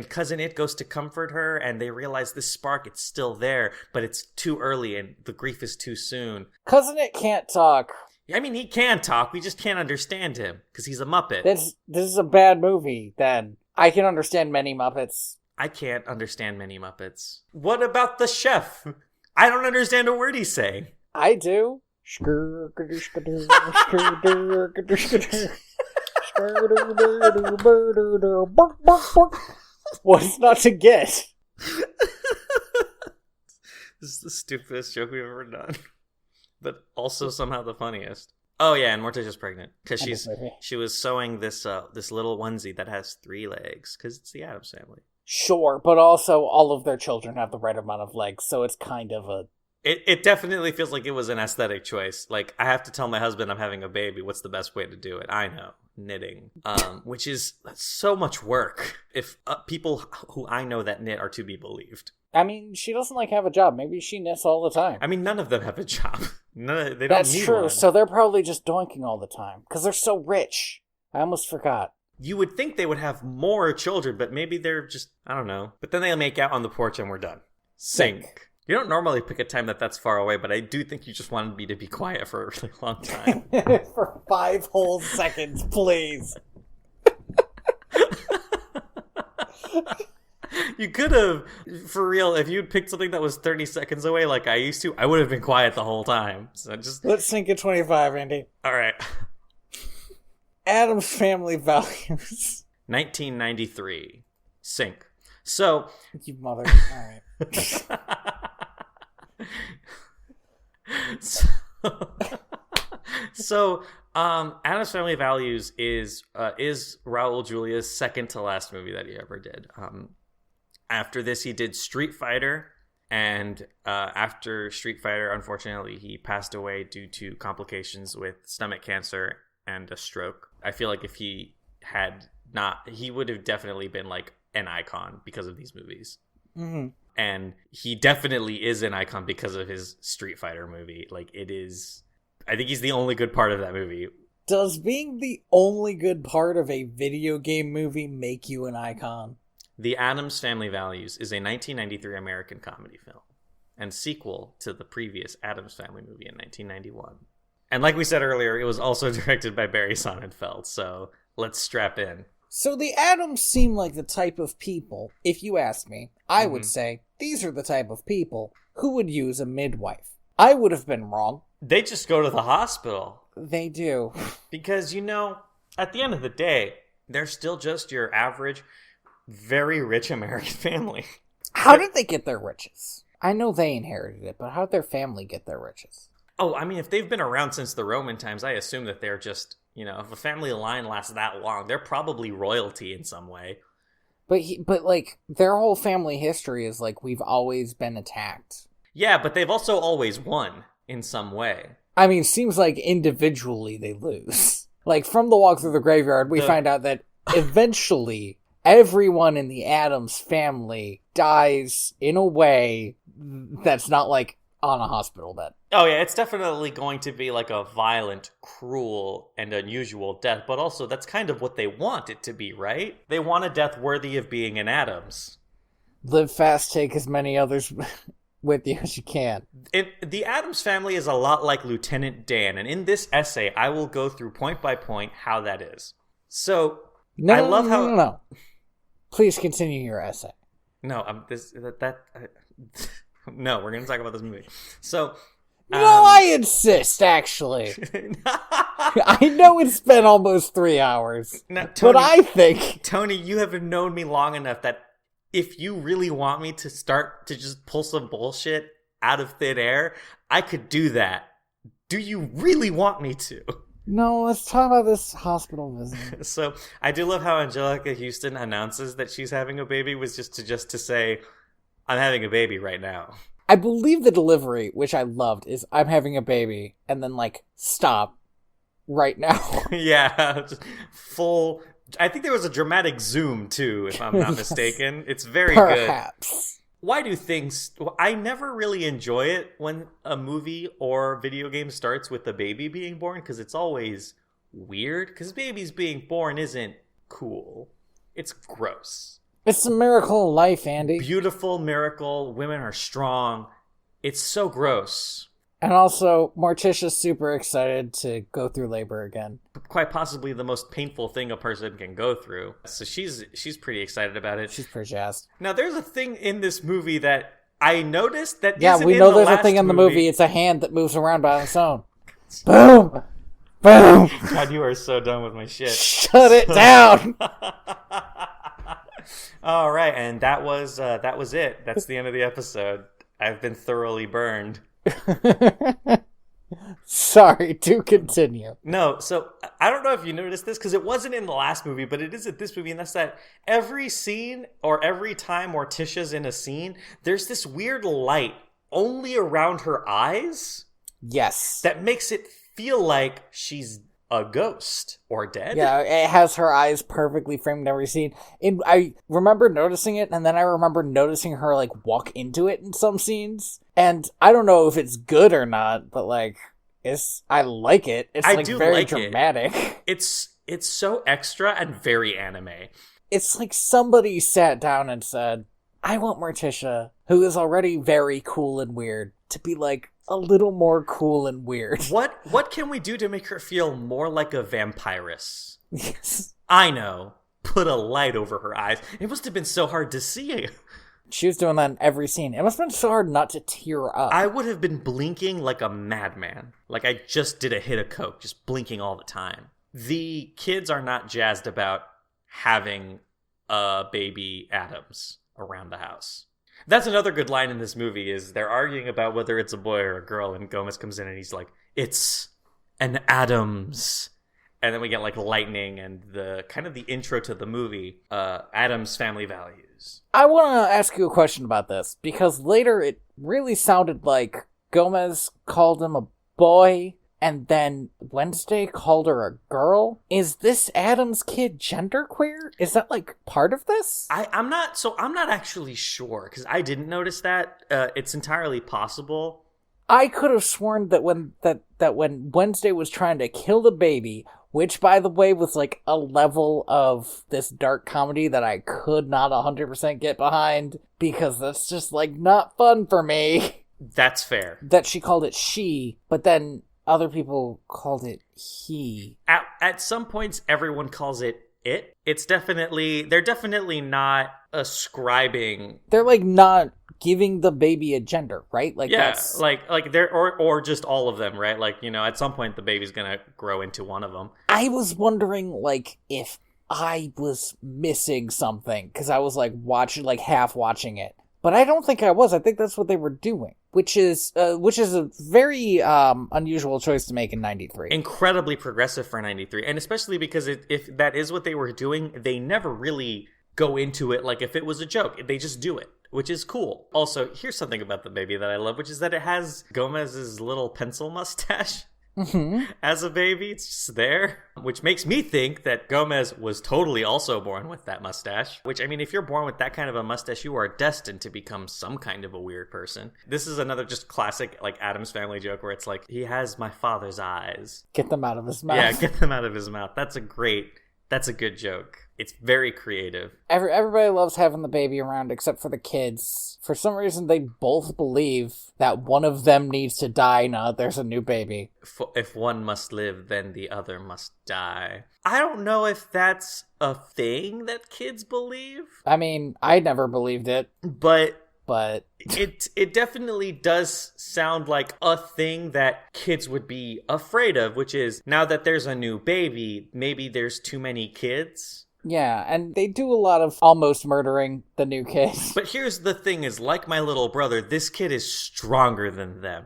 Cousin It goes to comfort her, and they realize this spark, it's still there, but it's too early, and the grief is too soon. Cousin It can't talk. I mean, he can talk, we just can't understand him, because he's a Muppet. This is a bad movie, then. I can understand many Muppets. I can't understand many Muppets. What about the chef? I don't understand a word he's saying. I do. What's not to get? This is the stupidest joke we've ever done, but also somehow the funniest. Oh yeah, and Morticia's pregnant because she was sewing this little onesie that has 3 legs because it's the Addams family. Sure, but also all of their children have the right amount of legs, so it's kind of a... It definitely feels like it was an aesthetic choice. Like, I have to tell my husband I'm having a baby. What's the best way to do it? I know. Knitting. Which is so much work if people who I know that knit are to be believed. I mean, she doesn't, have a job. Maybe she knits all the time. I mean, none of them have a job. They don't need one. That's true, so they're probably just doinking all the time. Because they're so rich. I almost forgot. You would think they would have more children, but maybe they're just, I don't know. But then they'll make out on the porch and we're done. Sync. You don't normally pick a time that's far away, but I do think you just wanted me to be quiet for a really long time. For 5 whole seconds, please. You could have, for real, if you'd picked something that was 30 seconds away like I used to, I would have been quiet the whole time. So just... Let's sync at 25, Andy. All right. Addams Family Values. 1993. Sync. So... You mother... All right. So, Addams Family Values is Raul Julia's second to last movie that he ever did. After this, he did Street Fighter, and after Street Fighter, unfortunately, he passed away due to complications with stomach cancer and a stroke. I feel like if he had not, he would have definitely been like an icon because of these movies. Mm-hmm. And he definitely is an icon because of his Street Fighter movie. Like, it is... I think he's the only good part of that movie. Does being the only good part of a video game movie make you an icon? The Addams Family Values is a 1993 American comedy film and sequel to the previous Addams Family movie in 1991. And like we said earlier, it was also directed by Barry Sonnenfeld, so let's strap in. So the Addams seem like the type of people, if you ask me, I would say these are the type of people who would use a midwife. I would have been wrong. They just go to the hospital. They do. Because, you know, at the end of the day, they're still just your average, very rich American family. How did they get their riches? I know they inherited it, but how did their family get their riches? Oh, I mean, if they've been around since the Roman times, I assume that they're just, you know, if a family line lasts that long, they're probably royalty in some way. But like, their whole family history is like, we've always been attacked. Yeah, but they've also always won in some way. I mean, seems like individually they lose. Like, from the walk through the graveyard, we find out that eventually everyone in the Addams family dies in a way that's not like on a hospital bed. Oh yeah, it's definitely going to be like a violent, cruel, and unusual death, but also that's kind of what they want it to be, right? They want a death worthy of being an Addams. Live fast, take as many others with you as you can. The Addams family is a lot like Lieutenant Dan, and in this essay, I will go through point by point how that is. So, No. Please continue your essay. No, no, we're going to talk about this movie. So, no, I insist, actually. I know it's been almost 3 hours, now, Tony, but I think... Tony, you have known me long enough that if you really want me to start to just pull some bullshit out of thin air, I could do that. Do you really want me to? No, let's talk about this hospital visit. So, I do love how Angelica Houston announces that she's having a baby was just to say, I'm having a baby right now. I believe the delivery, which I loved, is I'm having a baby, and then, like, stop right now. Yeah, just full... I think there was a dramatic zoom, too, if I'm not mistaken. It's very good. Perhaps. Why do things... I never really enjoy it when a movie or video game starts with a baby being born, because it's always weird, because babies being born isn't cool. It's gross. It's a miracle of life, Andy. Beautiful miracle. Women are strong. It's so gross. And also, Morticia's super excited to go through labor again. Quite possibly the most painful thing a person can go through. So she's pretty excited about it. She's pretty jazzed. Now, there's a thing in this movie that I noticed that yeah, isn't we in know the there's last a thing in the movie. movie. It's a hand that moves around by its own. Boom! Boom! God, you are so done with my shit. Shut it down! All right, and that was it. That's the end of the episode. I've been thoroughly burned. Sorry, to continue. No, so I don't know if you noticed this, because it wasn't in the last movie, but it is at this movie, and that's that every scene, or every time Morticia's in a scene, there's this weird light only around her eyes. Yes. That makes it feel like she's a ghost or dead. Yeah, it has her eyes perfectly framed in every scene. I remember noticing it, and then I remember noticing her, like, walk into it in some scenes. And I don't know if it's good or not, but, like, I like it. It's, like, very dramatic. It's so extra and very anime. It's like somebody sat down and said, I want Morticia, who is already very cool and weird, to be, like, a little more cool and weird. What can we do to make her feel more like a vampiress? Yes. I know. Put a light over her eyes. It must have been so hard to see. She was doing that in every scene. It must have been so hard not to tear up. I would have been blinking like a madman. Like I just did a hit of coke, just blinking all the time. The kids are not jazzed about having a baby Addams around the house. That's another good line in this movie, is they're arguing about whether it's a boy or a girl, and Gomez comes in and he's like, it's an Addams. And then we get like lightning and the kind of the intro to the movie, Addams Family Values. I want to ask you a question about this, because later it really sounded like Gomez called him a boy, and then Wednesday called her a girl. Is this Addams kid genderqueer? Is that like part of this? I'm not actually sure because I didn't notice that. It's entirely possible. I could have sworn that when Wednesday was trying to kill the baby, which by the way was like a level of this dark comedy that I could not 100% get behind because that's just like not fun for me. That's fair. That she called it she, but then other people called it he. At some points, everyone calls it it. They're definitely not ascribing. They're like not giving the baby a gender, right? Like yeah, that's like they're or just all of them, right? Like, you know, at some point the baby's gonna grow into one of them. I was wondering like if I was missing something because I was like half watching it. But I don't think I was. I think that's what they were doing, which is a very unusual choice to make in 93. Incredibly progressive for 93, and especially because if that is what they were doing, they never really go into it like if it was a joke. They just do it, which is cool. Also, here's something about the baby that I love, which is that it has Gomez's little pencil mustache. As a baby, it's just there, which makes me think that Gomez was totally also born with that mustache, which, I mean, if you're born with that kind of a mustache, you are destined to become some kind of a weird person. This is another just classic, like, Addams Family joke where it's like, he has my father's eyes. Get them out of his mouth. Yeah, get them out of his mouth. That's a good joke. It's very creative. Everybody loves having the baby around except for the kids. For some reason, they both believe that one of them needs to die now that there's a new baby. If one must live, then the other must die. I don't know if that's a thing that kids believe. I mean, I never believed it. But it definitely does sound like a thing that kids would be afraid of, which is now that there's a new baby, maybe there's too many kids. Yeah, and they do a lot of almost murdering the new kids. But here's the thing is, like my little brother, this kid is stronger than them.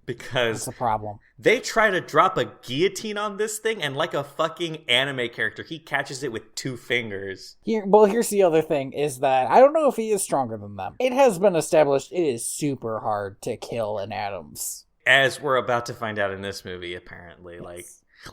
Because that's a problem. They try to drop a guillotine on this thing, and like a fucking anime character, he catches it with 2 fingers. Here's the other thing, is that I don't know if he is stronger than them. It has been established it is super hard to kill an Addams. As we're about to find out in this movie, apparently. Yes. Like,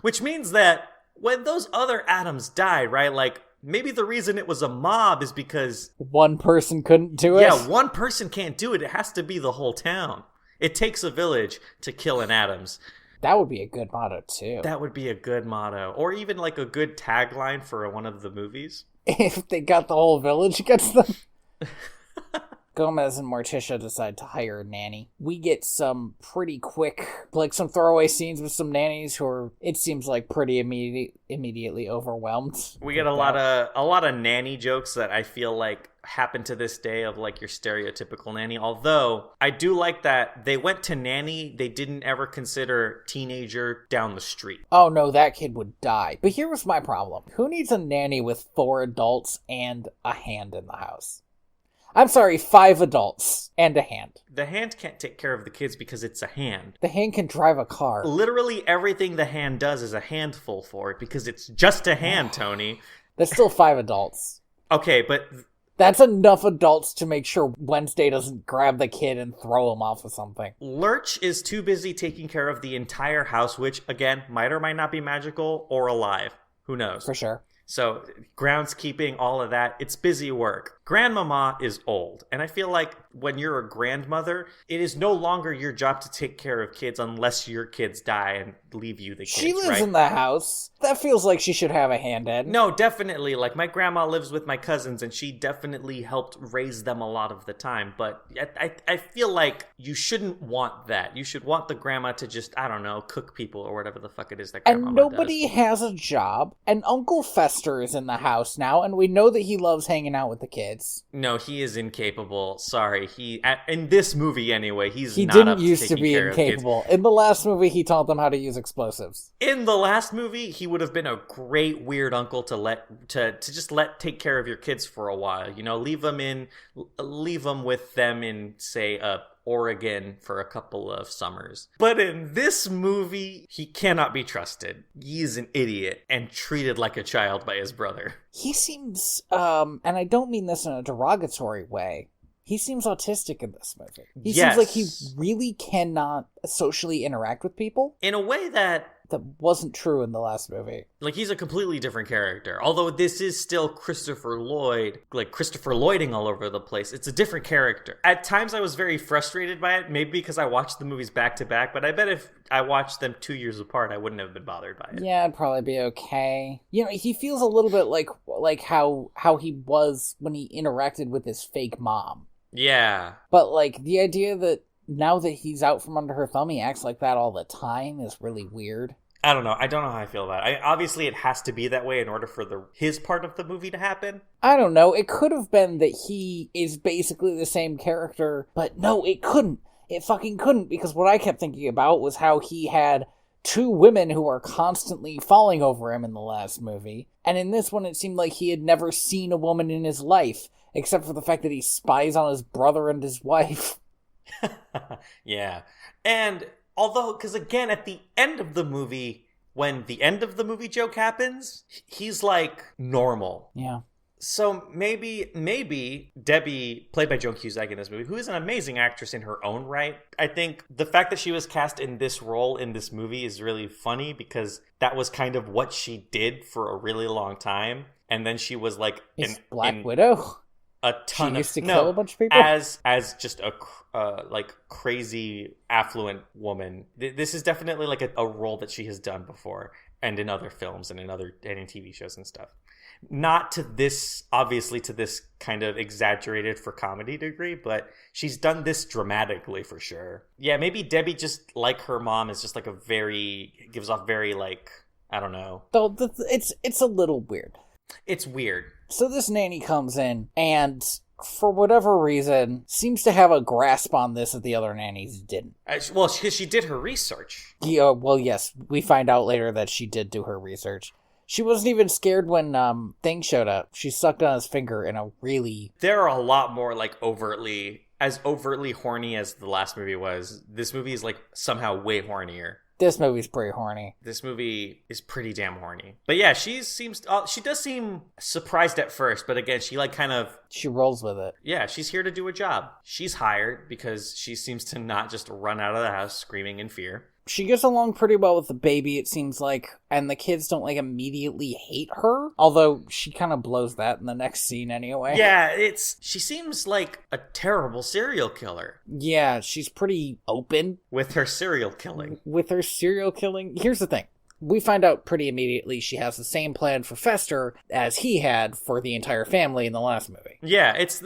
which means that when those other Addams died, right, like, maybe the reason it was a mob is because one person couldn't do it? Yeah, one person can't do it. It has to be the whole town. It takes a village to kill an Addams. That would be a good motto, too. That would be a good motto. Or even like a good tagline for one of the movies. If they got the whole village against them. Gomez and Morticia decide to hire a nanny. We get some pretty quick, like some throwaway scenes with some nannies who are, it seems like, pretty immediately overwhelmed. We get a lot of nanny jokes that I feel like happen to this day of like your stereotypical nanny. Although I do like that they went to nanny, they didn't ever consider teenager down the street. Oh no, that kid would die. But here was my problem. Who needs a nanny with 4 adults and a hand in the house? I'm sorry, 5 adults and a hand. The hand can't take care of the kids because it's a hand. The hand can drive a car. Literally everything the hand does is a handful for it because it's just a hand, Tony. There's still 5 adults. Okay, but that's enough adults to make sure Wednesday doesn't grab the kid and throw him off of something. Lurch is too busy taking care of the entire house, which, again, might or might not be magical or alive. Who knows? For sure. So, groundskeeping, all of that, it's busy work. Grandmama is old, and I feel like when you're a grandmother, it is no longer your job to take care of kids unless your kids die and leave you the kids, She lives right? in the house. That feels like she should have a hand in. No, definitely. Like, my grandma lives with my cousins, and she definitely helped raise them a lot of the time. But I feel like you shouldn't want that. You should want the grandma to just, I don't know, cook people or whatever the fuck it is that grandma does. And nobody has a job. And Uncle Fester is in the house now, and we know that he loves hanging out with the kids. No, he is incapable. Sorry. In this movie, anyway, he didn't used to be incapable. In the last movie, he taught them how to use explosives. In the last movie, he would have been a great weird uncle to just take care of your kids for a while. You know, leave them with them in, say, Oregon for a couple of summers. But in this movie, he cannot be trusted. He is an idiot and treated like a child by his brother. He seems, and I don't mean this in a derogatory way, He seems autistic in this movie. He Yes. seems like he really cannot socially interact with people. In a way that wasn't true in the last movie. Like, he's a completely different character. Although this is still Christopher Lloyd, like Christopher Lloyding all over the place. It's a different character. At times I was very frustrated by it, maybe because I watched the movies back to back, but I bet if I watched them 2 years apart, I wouldn't have been bothered by it. Yeah, it'd probably be okay. You know, he feels a little bit like how he was when he interacted with his fake mom. Yeah. But, like, the idea that now that he's out from under her thumb, he acts like that all the time is really weird. I don't know. I don't know how I feel about it. Obviously, it has to be that way in order for his part of the movie to happen. I don't know. It could have been that he is basically the same character, but no, it couldn't. It fucking couldn't, because what I kept thinking about was how he had 2 women who are constantly falling over him in the last movie, and in this one it seemed like he had never seen a woman in his life, except for the fact that he spies on his brother and his wife. Yeah. And although, because again, at the end of the movie, when the end of the movie joke happens, he's like normal. Yeah. So maybe Debbie, played by Joan Cusack in this movie, who is an amazing actress in her own right, I think the fact that she was cast in this role in this movie is really funny because that was kind of what she did for a really long time. And then she was like Black Widow. A ton she used to of kill a bunch of people as just a like crazy affluent woman. This is definitely like a role that she has done before, and in other films and in TV shows and stuff. Not to this, obviously, to this kind of exaggerated for comedy degree, but she's done this dramatically for sure. Yeah, maybe Debbie, just like her mom, is just like gives off very like, I don't know. So it's a little weird. It's weird. So this nanny comes in and, for whatever reason, seems to have a grasp on this that the other nannies didn't. Well, because she did her research. Yeah, well, yes. We find out later that she did do her research. She wasn't even scared when Thing showed up. She sucked on his finger in a really... There are a lot more, like, overtly horny as the last movie was. This movie is, like, somehow way hornier. This movie's pretty horny. This movie is pretty damn horny. But yeah, she does seem surprised at first, but again, she like kind of... She rolls with it. Yeah, she's here to do a job. She's hired because she seems to not just run out of the house screaming in fear. She gets along pretty well with the baby, it seems like, and the kids don't, like, immediately hate her, although she kind of blows that in the next scene anyway. Yeah, she seems like a terrible serial killer. Yeah, she's pretty open. With her serial killing. Here's the thing. We find out pretty immediately she has the same plan for Fester as he had for the entire family in the last movie. Yeah, it's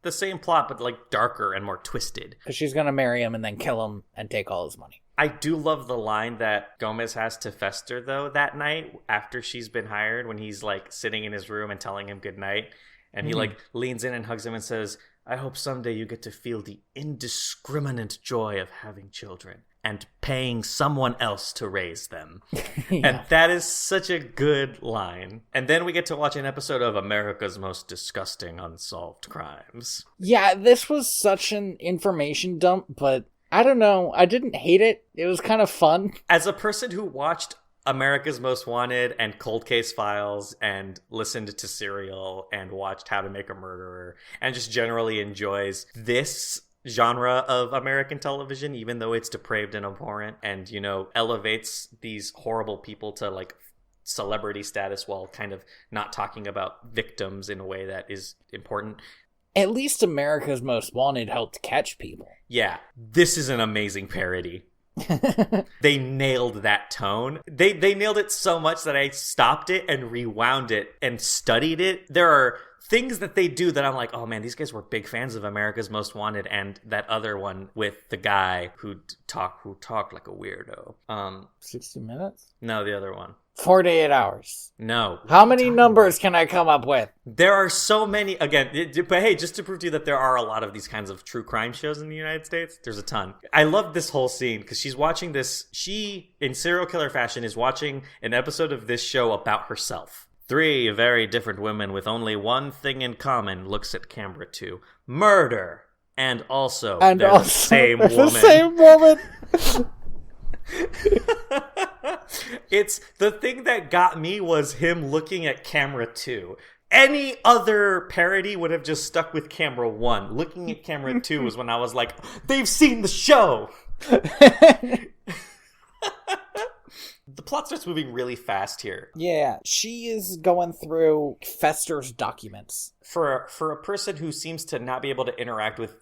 the same plot, but, like, darker and more twisted. Because she's gonna marry him and then kill him and take all his money. I do love the line that Gomez has to Fester, though, that night after she's been hired, when he's, like, sitting in his room and telling him goodnight. And he, like, leans in and hugs him and says, "I hope someday you get to feel the indiscriminate joy of having children and paying someone else to raise them." Yeah. And that is such a good line. And then we get to watch an episode of America's Most Disgusting Unsolved Crimes. Yeah, this was such an information dump, but... I don't know. I didn't hate it. It was kind of fun. As a person who watched America's Most Wanted and Cold Case Files and listened to Serial and watched How to Make a Murderer and just generally enjoys this genre of American television, even though it's depraved and abhorrent and, you know, elevates these horrible people to, like, celebrity status while kind of not talking about victims in a way that is important. At least America's Most Wanted helped catch people. Yeah, this is an amazing parody. They nailed that tone. They nailed it so much that I stopped it and rewound it and studied it. There are things that they do that I'm like, oh man, these guys were big fans of America's Most Wanted and that other one with the guy who talked like a weirdo. 60 Minutes? No, the other one. 48 Hours. No. How many numbers can I come up with? There are so many, again, but hey, just to prove to you that there are a lot of these kinds of true crime shows in the United States, there's a ton. I love this whole scene because she's watching this, she, in serial killer fashion, is watching an episode of this show about herself. 3 very different women with only one thing in common looks at camera 2. Murder. And also, they're the same woman. The same woman. It's the thing that got me was him looking at camera 2. Any other parody would have just stuck with camera 1. Looking at camera 2 was when I was like, they've seen the show! The plot starts moving really fast here. Yeah, she is going through Fester's documents. For a person who seems to not be able to interact with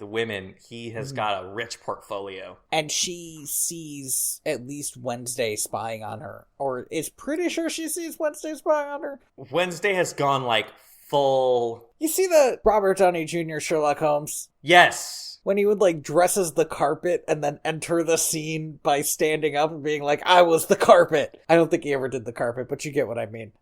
women, he has got a rich portfolio. And she sees at least Wednesday spying on her. Or is pretty sure she sees Wednesday spying on her. Wednesday has gone, like, full... You see the Robert Downey Jr. Sherlock Holmes? Yes! When he would, like, dress as the carpet and then enter the scene by standing up and being like, I was the carpet. I don't think he ever did the carpet, but you get what I mean.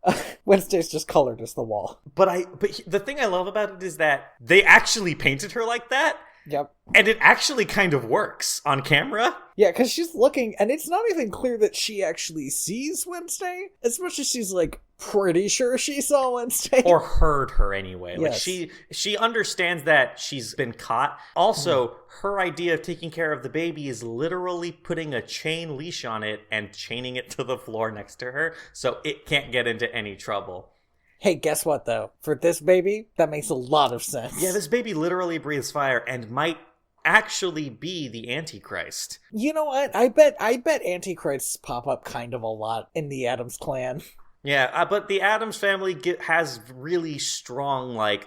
Wednesday's just colored as the wall. But the thing I love about it is that they actually painted her like that. Yep. And it actually kind of works on camera. Yeah, because she's looking, and it's not even clear that she actually sees Wednesday, as much as she's, like, pretty sure she saw Wednesday. Or heard her anyway. Yes. Like, she understands that she's been caught. Also, her idea of taking care of the baby is literally putting a chain leash on it and chaining it to the floor next to her, so it can't get into any trouble. Hey, guess what, though? For this baby, that makes a lot of sense. Yeah, this baby literally breathes fire and might actually be the Antichrist. You know what? I bet Antichrists pop up kind of a lot in the Addams clan. Yeah, but the Addams family has really strong, like,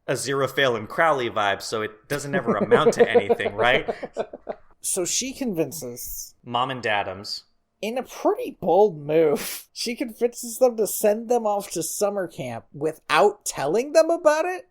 Aziraphale and Crowley vibes, so it doesn't ever amount to anything, right? So she convinces... Mom and Addams... In a pretty bold move, she convinces them to send them off to summer camp without telling them about it?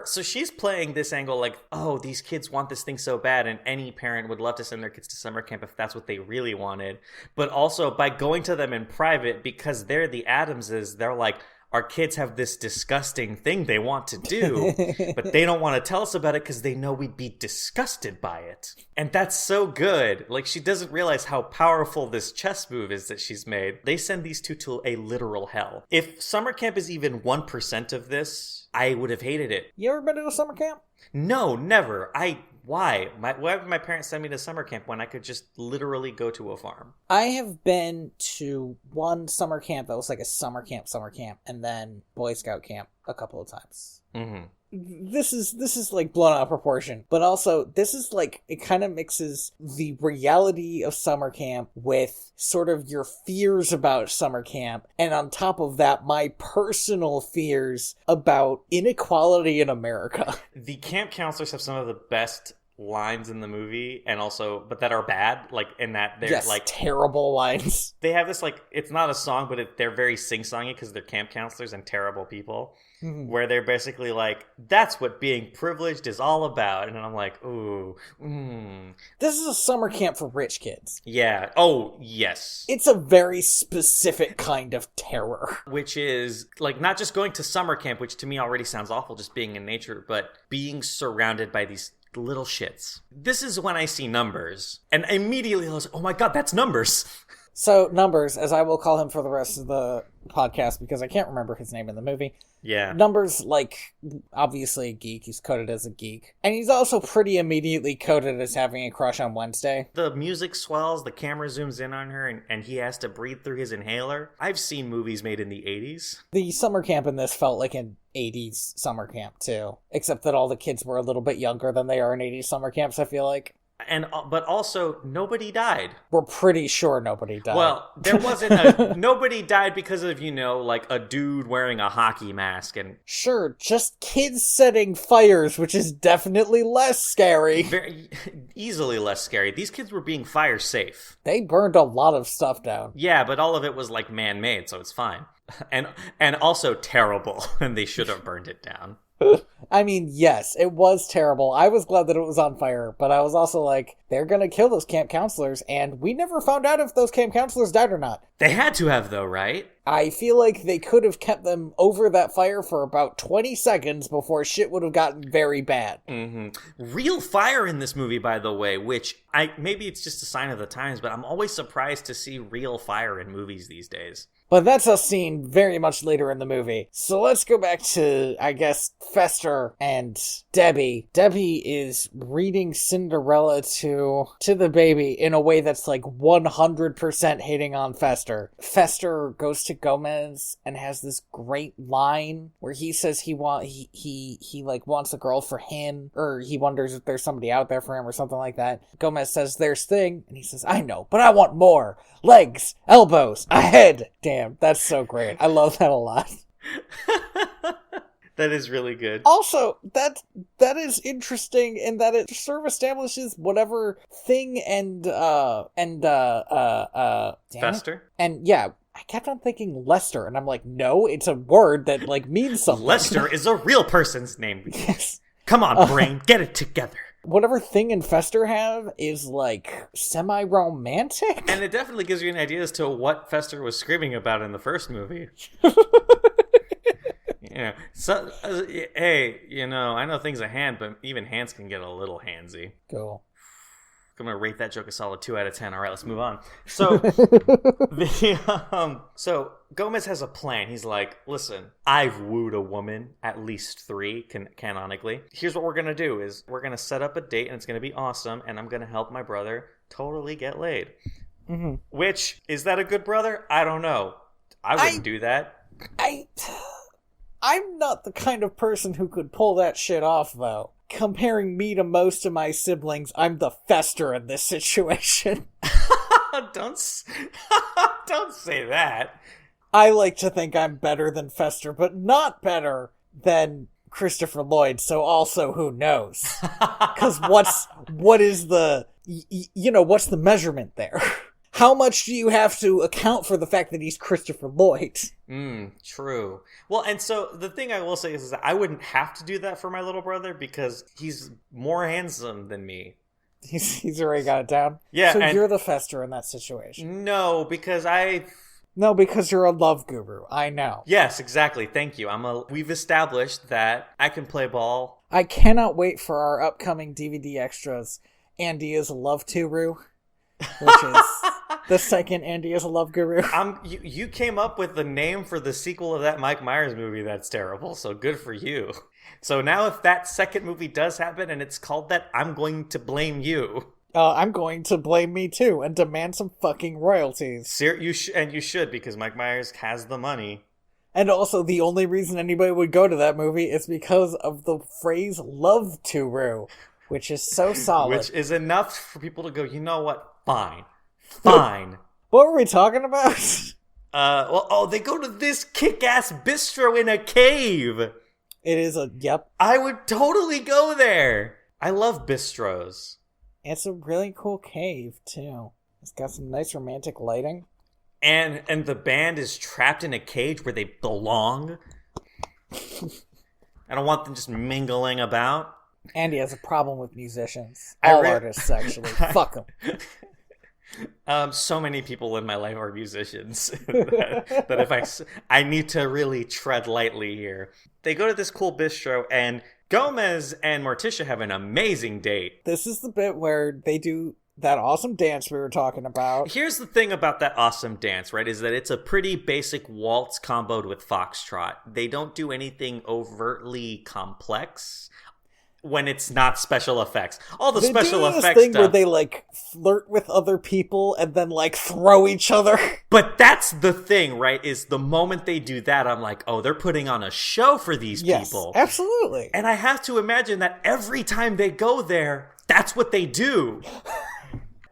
So she's playing this angle like, oh, these kids want this thing so bad, and any parent would love to send their kids to summer camp if that's what they really wanted. But also, by going to them in private, because they're the Addamses, they're like, our kids have this disgusting thing they want to do, but they don't want to tell us about it because they know we'd be disgusted by it. And that's so good. Like, she doesn't realize how powerful this chess move is that she's made. They send these two to a literal hell. If summer camp is even 1% of this, I would have hated it. You ever been to a summer camp? No, never. Why? Why would my parents send me to summer camp when I could just literally go to a farm? I have been to one summer camp that was like a summer camp, and then Boy Scout camp a couple of times. Mm-hmm. This is like blown out of proportion, but also this is like, it kind of mixes the reality of summer camp with sort of your fears about summer camp, and on top of that, my personal fears about inequality in America. The camp counselors have some of the best lines in the movie, and also, but that are bad, like, in that they're like terrible lines. They have this, like, it's not a song, but they're very sing-songy because they're camp counselors and terrible people. Mm-hmm. Where they're basically like, that's what being privileged is all about. And I'm like, ooh. This is a summer camp for rich kids. Yeah. Oh, yes. It's a very specific kind of terror. Which is, like, not just going to summer camp, which to me already sounds awful, just being in nature, but being surrounded by these little shits. This is when I see Numbers. And immediately I was like, oh my god, that's Numbers. So, Numbers, as I will call him for the rest of the podcast, because I can't remember his name in the movie. Yeah. Numbers, like, obviously a geek. He's coded as a geek. And he's also pretty immediately coded as having a crush on Wednesday. The music swells, the camera zooms in on her, and he has to breathe through his inhaler. I've seen movies made in the 80s. The summer camp in this felt like an 80s summer camp, too. Except that all the kids were a little bit younger than they are in 80s summer camps, I feel like. But also, nobody died. We're pretty sure nobody died. Well, there wasn't nobody died because of, like, a dude wearing a hockey mask and... Sure, just kids setting fires, which is definitely less scary. Very easily less scary. These kids were being fire safe. They burned a lot of stuff down. Yeah, but all of it was, like, man-made, so it's fine. And also terrible, and they should have burned it down. I mean, yes, it was terrible. I was glad that it was on fire, but I was also like, they're gonna kill those camp counselors, and we never found out if those camp counselors died or not. They had to have, though, right? I feel like they could have kept them over that fire for about 20 seconds before shit would have gotten very bad. Mm-hmm. Real fire in this movie, by the way, which maybe it's just a sign of the times, but I'm always surprised to see real fire in movies these days. But that's a scene very much later in the movie. So let's go back to, I guess, Fester and Debbie. Debbie is reading Cinderella to the baby in a way that's like 100% hitting on Fester. Fester goes to Gomez and has this great line where he says he wants a girl for him, or he wonders if there's somebody out there for him or something like that. Gomez says there's thing, and he says, I know, but I want more. Legs, elbows, a head. Damn, that's so great. I love that a lot. That is really good. Also, that is interesting in that it sort of establishes whatever thing and Fester? And yeah, I kept on thinking Lester, and I'm like, no, it's a word that like means something. Lester is a real person's name. Yes. Come on, brain, get it together. Whatever thing and Fester have is like semi-romantic. And it definitely gives you an idea as to what Fester was screaming about in the first movie. Hey, I know things are hand, but even hands can get a little handsy. Cool. I'm going to rate that joke a solid 2 out of 10. All right, let's move on. So, so Gomez has a plan. He's like, listen, I've wooed a woman, at least 3, canonically. Here's what we're going to do is we're going to set up a date, and it's going to be awesome, and I'm going to help my brother totally get laid. Mm-hmm. Which, is that a good brother? I don't know. I wouldn't do that. I'm not the kind of person who could pull that shit off, though. Comparing me to most of my siblings, I'm the Fester in this situation. Don't say that. I like to think I'm better than Fester, but not better than Christopher Lloyd, so also who knows? Because what's the measurement there? How much do you have to account for the fact that he's Christopher Lloyd? True. Well, and so the thing I will say is that I wouldn't have to do that for my little brother because he's more handsome than me. He's already got it down? Yeah. So you're the Fester in that situation? No, because No, because you're a love guru. I know. Yes, exactly. Thank you. We've established that I can play ball. I cannot wait for our upcoming DVD extras. Andy is a love guru, which is the second Andy is a love guru. You came up with the name for the sequel of that Mike Myers movie that's terrible, so good for you. So now if that second movie does happen and it's called that, I'm going to blame you. I'm going to blame me too and demand some fucking royalties. You should, because Mike Myers has the money. And also, the only reason anybody would go to that movie is because of the phrase love guru, which is so solid. Which is enough for people to go, you know what? Fine. Fine. What were we talking about? They go to this kick-ass bistro in a cave. It is yep. I would totally go there. I love bistros. It's a really cool cave, too. It's got some nice romantic lighting. And the band is trapped in a cage where they belong. I don't want them just mingling about. Andy has a problem with musicians. All artists, actually. Fuck them. So many people in my life are musicians that if I need to really tread lightly here. They go to this cool bistro and Gomez and Morticia have an amazing date. This is the bit where they do that awesome dance we were talking about. Here's the thing about that awesome dance, right, is that it's a pretty basic waltz comboed with foxtrot. They don't do anything overtly complex when it's not special effects. All the special effects thing where they like flirt with other people and then like throw each other. But that's the thing, right? Is the moment they do that, I'm like, oh, they're putting on a show for these people. Absolutely. And I have to imagine that every time they go there, that's what they do.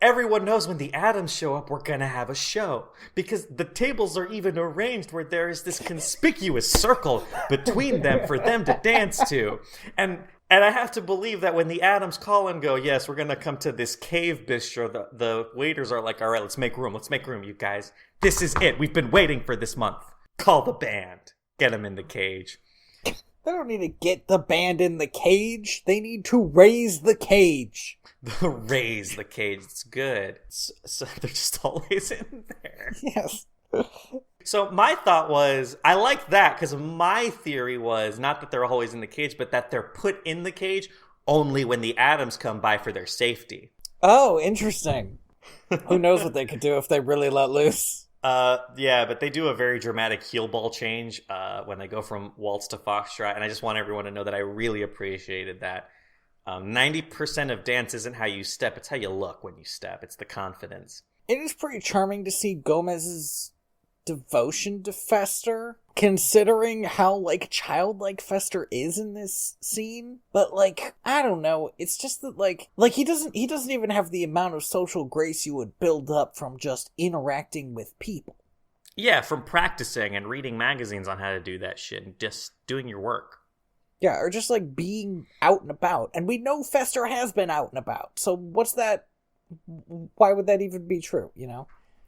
Everyone knows when the Addams show up, we're going to have a show. Because the tables are even arranged where there is this conspicuous circle between them for them to dance to. And I have to believe that when the Addams call and go, yes, we're going to come to this cave bistro, the waiters are like, all right, let's make room, you guys. This is it. We've been waiting for this month. Call the band. Get them in the cage. They don't need to get the band in the cage. They need to raise the cage. Raise the cage. It's good. So they're just always in there. Yes. So my thought was, I like that because my theory was not that they're always in the cage, but that they're put in the cage only when the Addams come by for their safety. Oh, interesting. Who knows what they could do if they really let loose? Yeah, but they do a very dramatic heel ball change when they go from waltz to foxtrot, and I just want everyone to know that I really appreciated that. 90% of dance isn't how you step, it's how you look when you step. It's the confidence. It is pretty charming to see Gomez's devotion to Fester, considering how, like, childlike Fester is in this scene. But, like, I don't know, it's just that, like he doesn't even have the amount of social grace you would build up from just interacting with people. Yeah, from practicing and reading magazines on how to do that shit and just doing your work. Yeah, or just, like, being out and about. And we know Fester has been out and about, so what's that? Why would that even be true, you know?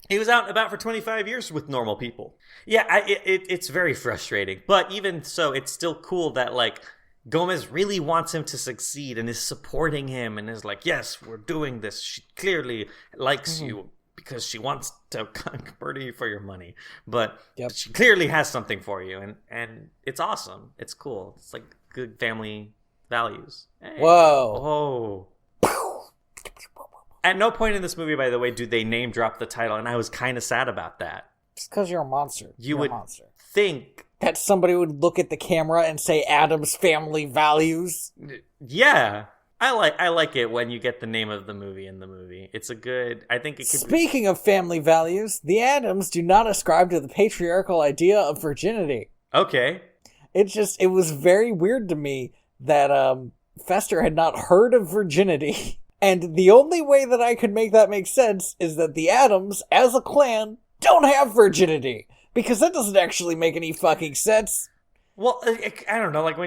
He was out and about for 25 years with normal people. Yeah, it's very frustrating. But even so, it's still cool that, like, Gomez really wants him to succeed and is supporting him and is like, yes, we're doing this. She clearly likes you because she wants to murder you for your money. But she clearly has something for you. And it's awesome. It's cool. It's like good family values. Hey. Whoa. At no point in this movie, by the way, do they name drop the title, and I was kind of sad about that. It's because you're a monster. You would think that somebody would look at the camera and say Addams Family Values. Yeah. I like it when you get the name of the movie in the movie. It's a good... I think it could Speaking of family values, the Addams do not ascribe to the patriarchal idea of virginity. Okay. It was very weird to me that Fester had not heard of virginity. And the only way that I could make that make sense is that the Addams, as a clan, don't have virginity. Because that doesn't actually make any fucking sense. Well, I don't know, like,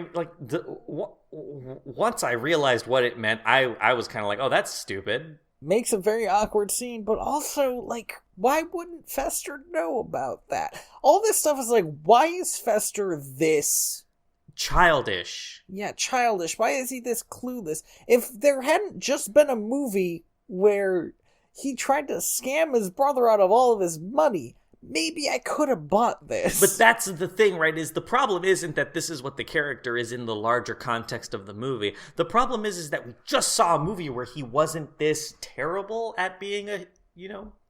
once I realized what it meant, I was kind of like, oh, that's stupid. Makes a very awkward scene, but also, like, why wouldn't Fester know about that? All this stuff is like, why is Fester this... childish. Yeah, childish. Why is he this clueless? If there hadn't just been a movie where he tried to scam his brother out of all of his money, maybe I could have bought this. But that's the thing, right, is the problem isn't that this is what the character is in the larger context of the movie. The problem is that we just saw a movie where he wasn't this terrible at being a,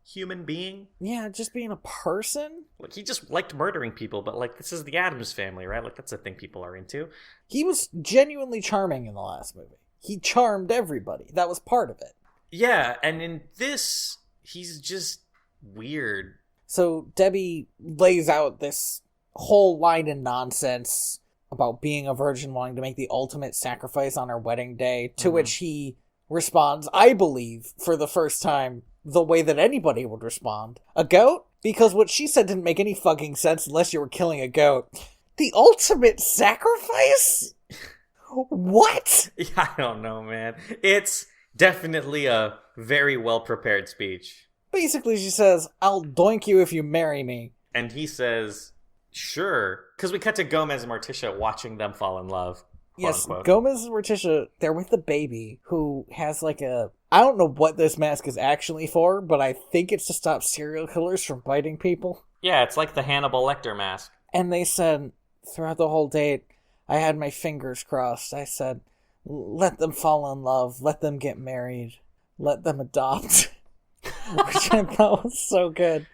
human being. Yeah, just being a person. Like, he just liked murdering people, but, like, this is the Addams Family, right? Like, that's a thing people are into. He was genuinely charming in the last movie. He charmed everybody. That was part of it. Yeah, and in this, he's just weird. So Debbie lays out this whole line of nonsense about being a virgin, wanting to make the ultimate sacrifice on her wedding day, to which he responds, I believe, for the first time, the way that anybody would respond. A goat? Because what she said didn't make any fucking sense unless you were killing a goat. The ultimate sacrifice? What? Yeah, I don't know, man. It's definitely a very well-prepared speech. Basically, she says, I'll doink you if you marry me. And he says, sure. Because we cut to Gomez and Morticia watching them fall in love. Yes, unquote. Gomez and Morticia, they're with the baby, who has like a... I don't know what this mask is actually for, but I think it's to stop serial killers from biting people. Yeah, it's like the Hannibal Lecter mask. And they said, throughout the whole date, I had my fingers crossed. I said, let them fall in love, let them get married, let them adopt. Which I thought was so good.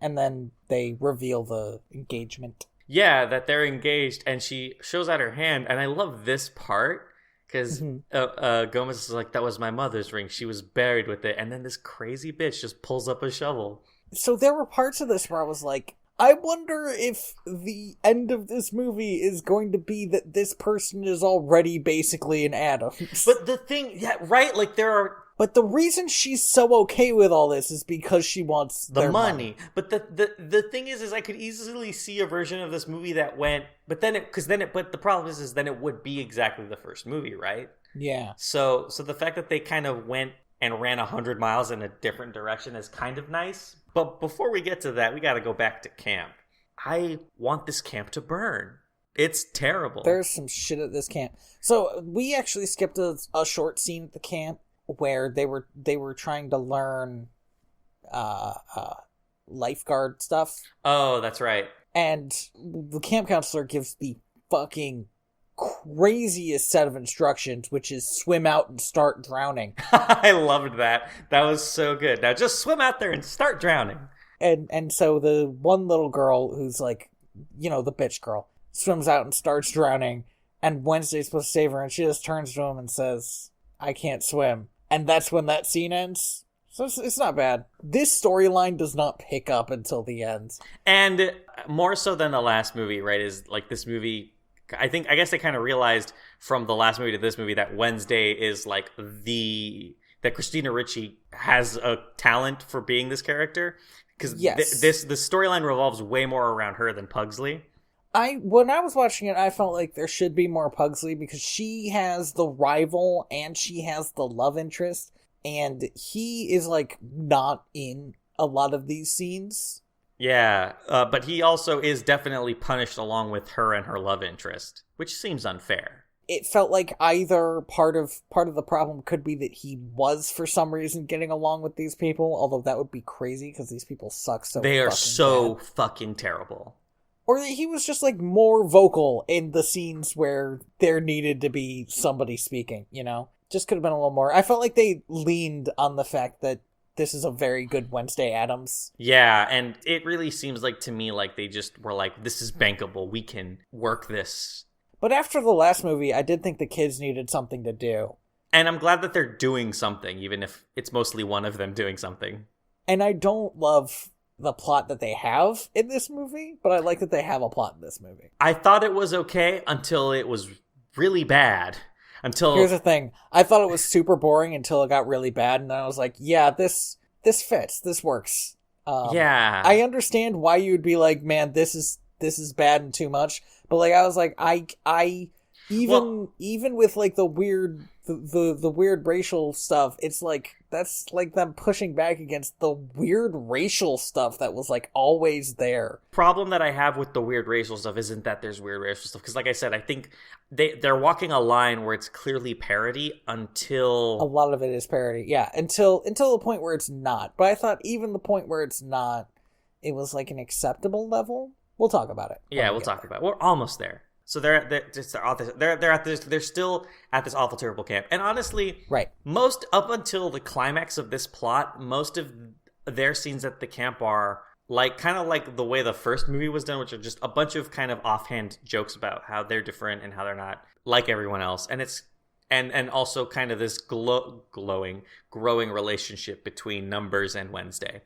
And then they reveal the engagement. Yeah, that they're engaged, and she shows out her hand, and I love this part, because Gomez is like, that was my mother's ring, she was buried with it, and then this crazy bitch just pulls up a shovel. So there were parts of this where I was like, I wonder if the end of this movie is going to be that this person is already basically an Addams. But the thing, yeah, right, like there are... But the reason she's so okay with all this is because she wants the money. But the thing is I could easily see a version of this movie that went, but the problem is then it would be exactly the first movie, right? Yeah. So the fact that they kind of went and ran 100 miles in a different direction is kind of nice. But before we get to that, we got to go back to camp. I want this camp to burn. It's terrible. There's some shit at this camp. So we actually skipped a short scene at the camp where they were trying to learn lifeguard stuff. Oh, that's right. And the camp counselor gives the fucking craziest set of instructions, which is swim out and start drowning. I loved that. That was so good. Now just swim out there and start drowning. and so the one little girl who's like, the bitch girl, swims out and starts drowning, and Wednesday's supposed to save her, and she just turns to him and says, I can't swim. And that's when that scene ends. So it's not bad. This storyline does not pick up until the end. And more so than the last movie, right, is like this movie, I guess they kind of realized from the last movie to this movie that Wednesday is like that Christina Ricci has a talent for being this character. Because the storyline revolves way more around her than Pugsley. When I was watching it, I felt like there should be more Pugsley because she has the rival and she has the love interest, and he is like not in a lot of these scenes. Yeah, but he also is definitely punished along with her and her love interest, which seems unfair. It felt like either part of the problem could be that he was for some reason getting along with these people, although that would be crazy because these people suck so. They are so fucking terrible. Or that he was just, like, more vocal in the scenes where there needed to be somebody speaking, Just could have been a little more. I felt like they leaned on the fact that this is a very good Wednesday Addams. Yeah, and it really seems like to me like they just were like, this is bankable. We can work this. But after the last movie, I did think the kids needed something to do. And I'm glad that they're doing something, even if it's mostly one of them doing something. And I don't love the plot that they have in this movie, but I like that they have a plot in this movie. I thought it was okay until it was really bad. Here's the thing. I thought it was super boring until it got really bad, and then I was like, yeah, this fits. This works. Yeah. I understand why you would be like, man, this is bad and too much. But like I was like, even with like the weird racial stuff, it's like that's like them pushing back against the weird racial stuff that was like always there. Problem that I have with the weird racial stuff isn't that there's weird racial stuff, because like I said, I think they're walking a line where it's clearly parody until a lot of it is parody. Yeah, until the point where it's not. But I thought even the point where it's not, it was like an acceptable level. We'll talk about it. Yeah, we'll talk about it. We're almost there. So they're still at this awful, terrible camp. And honestly, right. Most up until the climax of this plot, most of their scenes at the camp are like kind of like the way the first movie was done, which are just a bunch of kind of offhand jokes about how they're different and how they're not like everyone else. And it's and also kind of this growing relationship between Numbers and Wednesday.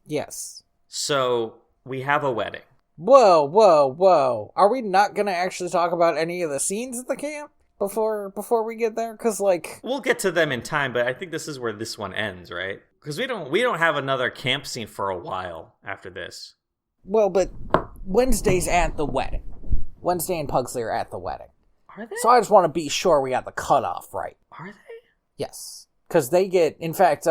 Yes. So we have a wedding. Whoa. Are we not going to actually talk about any of the scenes at the camp before we get there? Because, like... We'll get to them in time, but I think this is where this one ends, right? Because we don't have another camp scene for a while after this. Well, but Wednesday's at the wedding. Wednesday and Pugsley are at the wedding. Are they? So I just want to be sure we got the cutoff right. Are they? Yes. Because they get... In fact,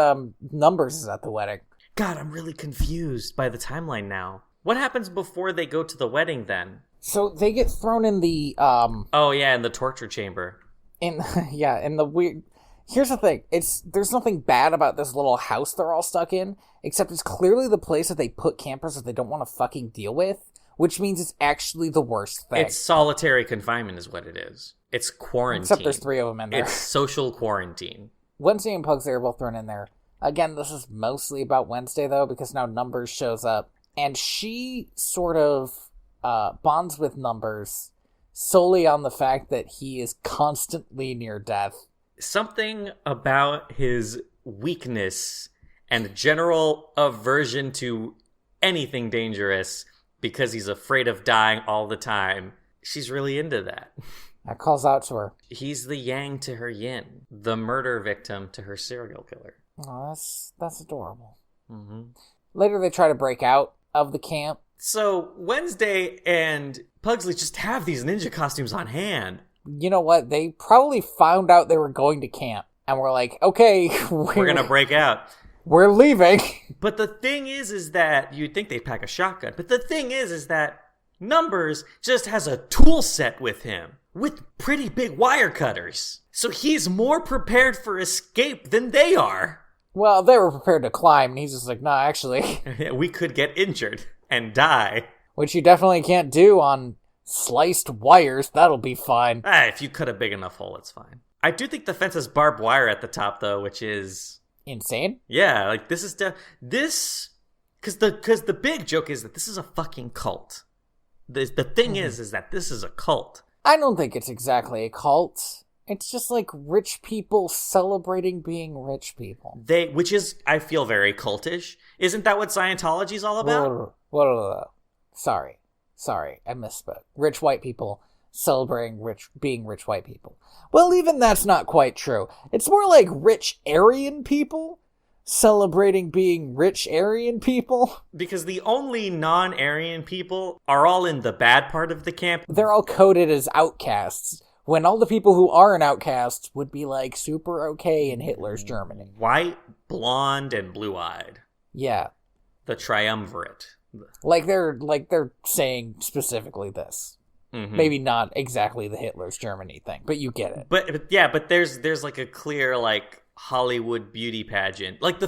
Numbers is at the wedding. God, I'm really confused by the timeline now. What happens before they go to the wedding, then? So they get thrown in the, Oh, yeah, in the torture chamber. In the weird... Here's the thing. There's nothing bad about this little house they're all stuck in, except it's clearly the place that they put campers that they don't want to fucking deal with, which means it's actually the worst thing. It's solitary confinement is what it is. It's quarantine. Except there's 3 of them in there. It's social quarantine. Wednesday and Pugsley are both thrown in there. Again, this is mostly about Wednesday, though, because now Numbers shows up. And she sort of bonds with Numbers solely on the fact that he is constantly near death. Something about his weakness and general aversion to anything dangerous because he's afraid of dying all the time. She's really into that. That calls out to her. He's the yang to her yin, the murder victim to her serial killer. Oh, that's adorable. Mm-hmm. Later they try to break out of the camp. So Wednesday and Pugsley just have these ninja costumes on hand. You know what? They probably found out they were going to camp and were like, okay, we're going to break out. We're leaving. But the thing is that you'd think they'd pack a shotgun. But the thing is that Numbers just has a tool set with him with pretty big wire cutters. So he's more prepared for escape than they are. Well, they were prepared to climb, and he's just like, nah, actually. We could get injured and die. Which you definitely can't do on sliced wires. That'll be fine. If you cut a big enough hole, it's fine. I do think the fence has barbed wire at the top, though, which is... insane? Yeah, like, this Because the big joke is that this is a fucking cult. The thing is that this is a cult. I don't think it's exactly a cult. It's just like rich people celebrating being rich people. Which is, I feel, very cultish. Isn't that what Scientology's all about? Sorry, I misspoke. Rich white people celebrating being rich white people. Well, even that's not quite true. It's more like rich Aryan people celebrating being rich Aryan people. Because the only non-Aryan people are all in the bad part of the camp. They're all coded as outcasts, when all the people who are an outcast would be, like, super okay in Hitler's Germany. White, blonde, and blue-eyed. Yeah. The triumvirate. Like they're saying specifically this. Mm-hmm. Maybe not exactly the Hitler's Germany thing, but you get it. But there's like a clear, like, Hollywood beauty pageant. Like,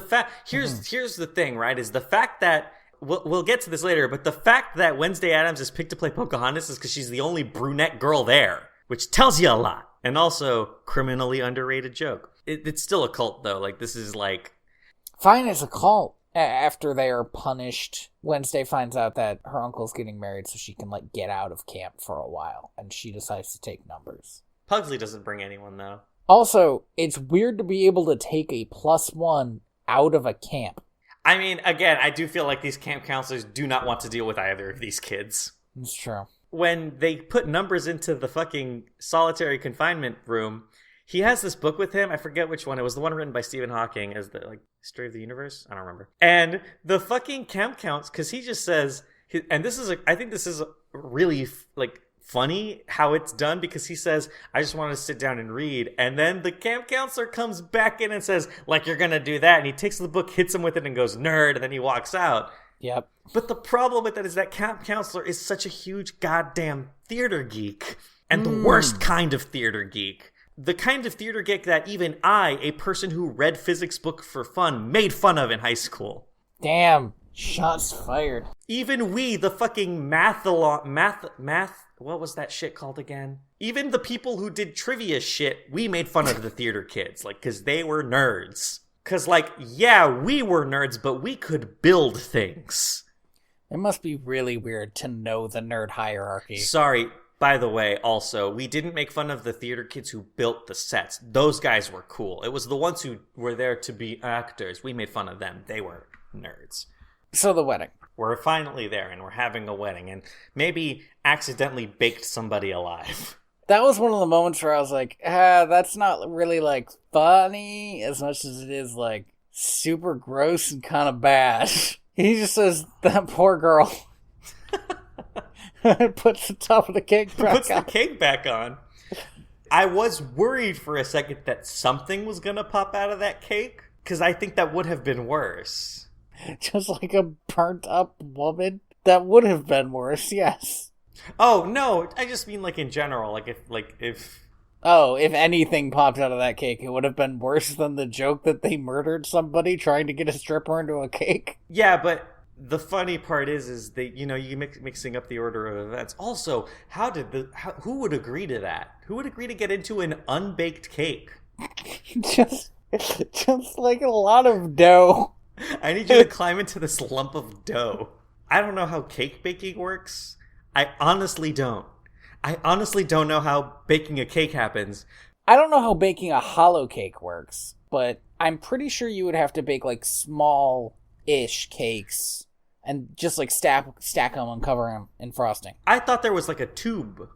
here's the thing, right, is the fact that, we'll get to this later, but the fact that Wednesday Addams is picked to play Pocahontas is because she's the only brunette girl there, which tells you a lot. And also, criminally underrated joke. It's still a cult, though. Like, this is like... Fine, it's a cult. After they are punished, Wednesday finds out that her uncle's getting married so she can, like, get out of camp for a while. And she decides to take numbers. Pugsley doesn't bring anyone, though. Also, it's weird to be able to take a +1 out of a camp. I mean, again, I do feel like these camp counselors do not want to deal with either of these kids. It's true. When they put numbers into the fucking solitary confinement room, he has this book with him. I forget which one. It was the one written by Stephen Hawking as the, like, History of the Universe. I don't remember. And the fucking camp counts, because he just says, and this is, I think this is really, like, funny how it's done, because he says, I just want to sit down and read. And then the camp counselor comes back in and says, like, you're going to do that. And he takes the book, hits him with it, and goes, nerd. And then he walks out. Yep. But the problem with that is that camp counselor is such a huge goddamn theater geek. And the worst kind of theater geek. The kind of theater geek that even I, a person who read physics book for fun, made fun of in high school. Damn. Shots fired. Even we, the fucking math, what was that shit called again? Even the people who did trivia shit, we made fun of the theater kids, like, because they were nerds. Because, like, yeah, we were nerds, but we could build things. It must be really weird to know the nerd hierarchy. Sorry, by the way, also, we didn't make fun of the theater kids who built the sets. Those guys were cool. It was the ones who were there to be actors. We made fun of them. They were nerds. So the wedding. We're finally there, and we're having a wedding, and maybe accidentally baked somebody alive. That was one of the moments where I was like, that's not really, like, funny as much as it is, like, super gross and kind of bad. He just says, that poor girl. Puts the top of the cake back on. Puts the cake back on. I was worried for a second that something was going to pop out of that cake, because I think that would have been worse. Just like a burnt up woman? That would have been worse, yes. Oh, no, I just mean, like, in general, if... Oh, if anything popped out of that cake, it would have been worse than the joke that they murdered somebody trying to get a stripper into a cake? Yeah, but the funny part is they, you know, you mixing up the order of events. Also, who would agree to that? Who would agree to get into an unbaked cake? just like a lot of dough. I need you to climb into this lump of dough. I don't know how cake baking works. I honestly don't. I honestly don't know how baking a cake happens. I don't know how baking a hollow cake works, but I'm pretty sure you would have to bake, like, small-ish cakes and just, like, stack them and cover them in frosting. I thought there was, like, a tube,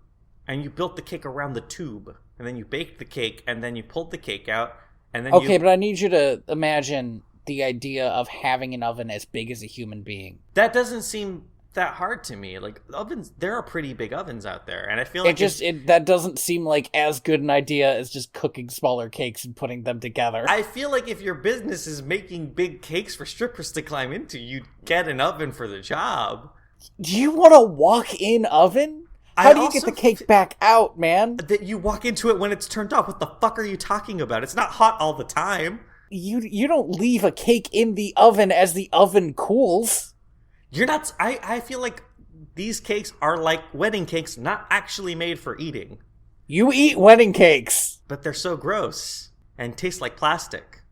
and you built the cake around the tube, and then you baked the cake, and then you pulled the cake out, and then Okay, but I need you to imagine the idea of having an oven as big as a human being. That doesn't seem that hard to me. Like, ovens, there are pretty big ovens out there, and I feel like that doesn't seem like as good an idea as just cooking smaller cakes and putting them together. I feel like if your business is making big cakes for strippers to climb into, you'd get an oven for the job. Do you want a walk-in oven? How do you get the cake back out, man? That you walk into it when it's turned off. What the fuck are you talking about? It's not hot all the time. You don't leave a cake in the oven as the oven cools. You're not... I feel like these cakes are like wedding cakes, not actually made for eating. You eat wedding cakes. But they're so gross and taste like plastic.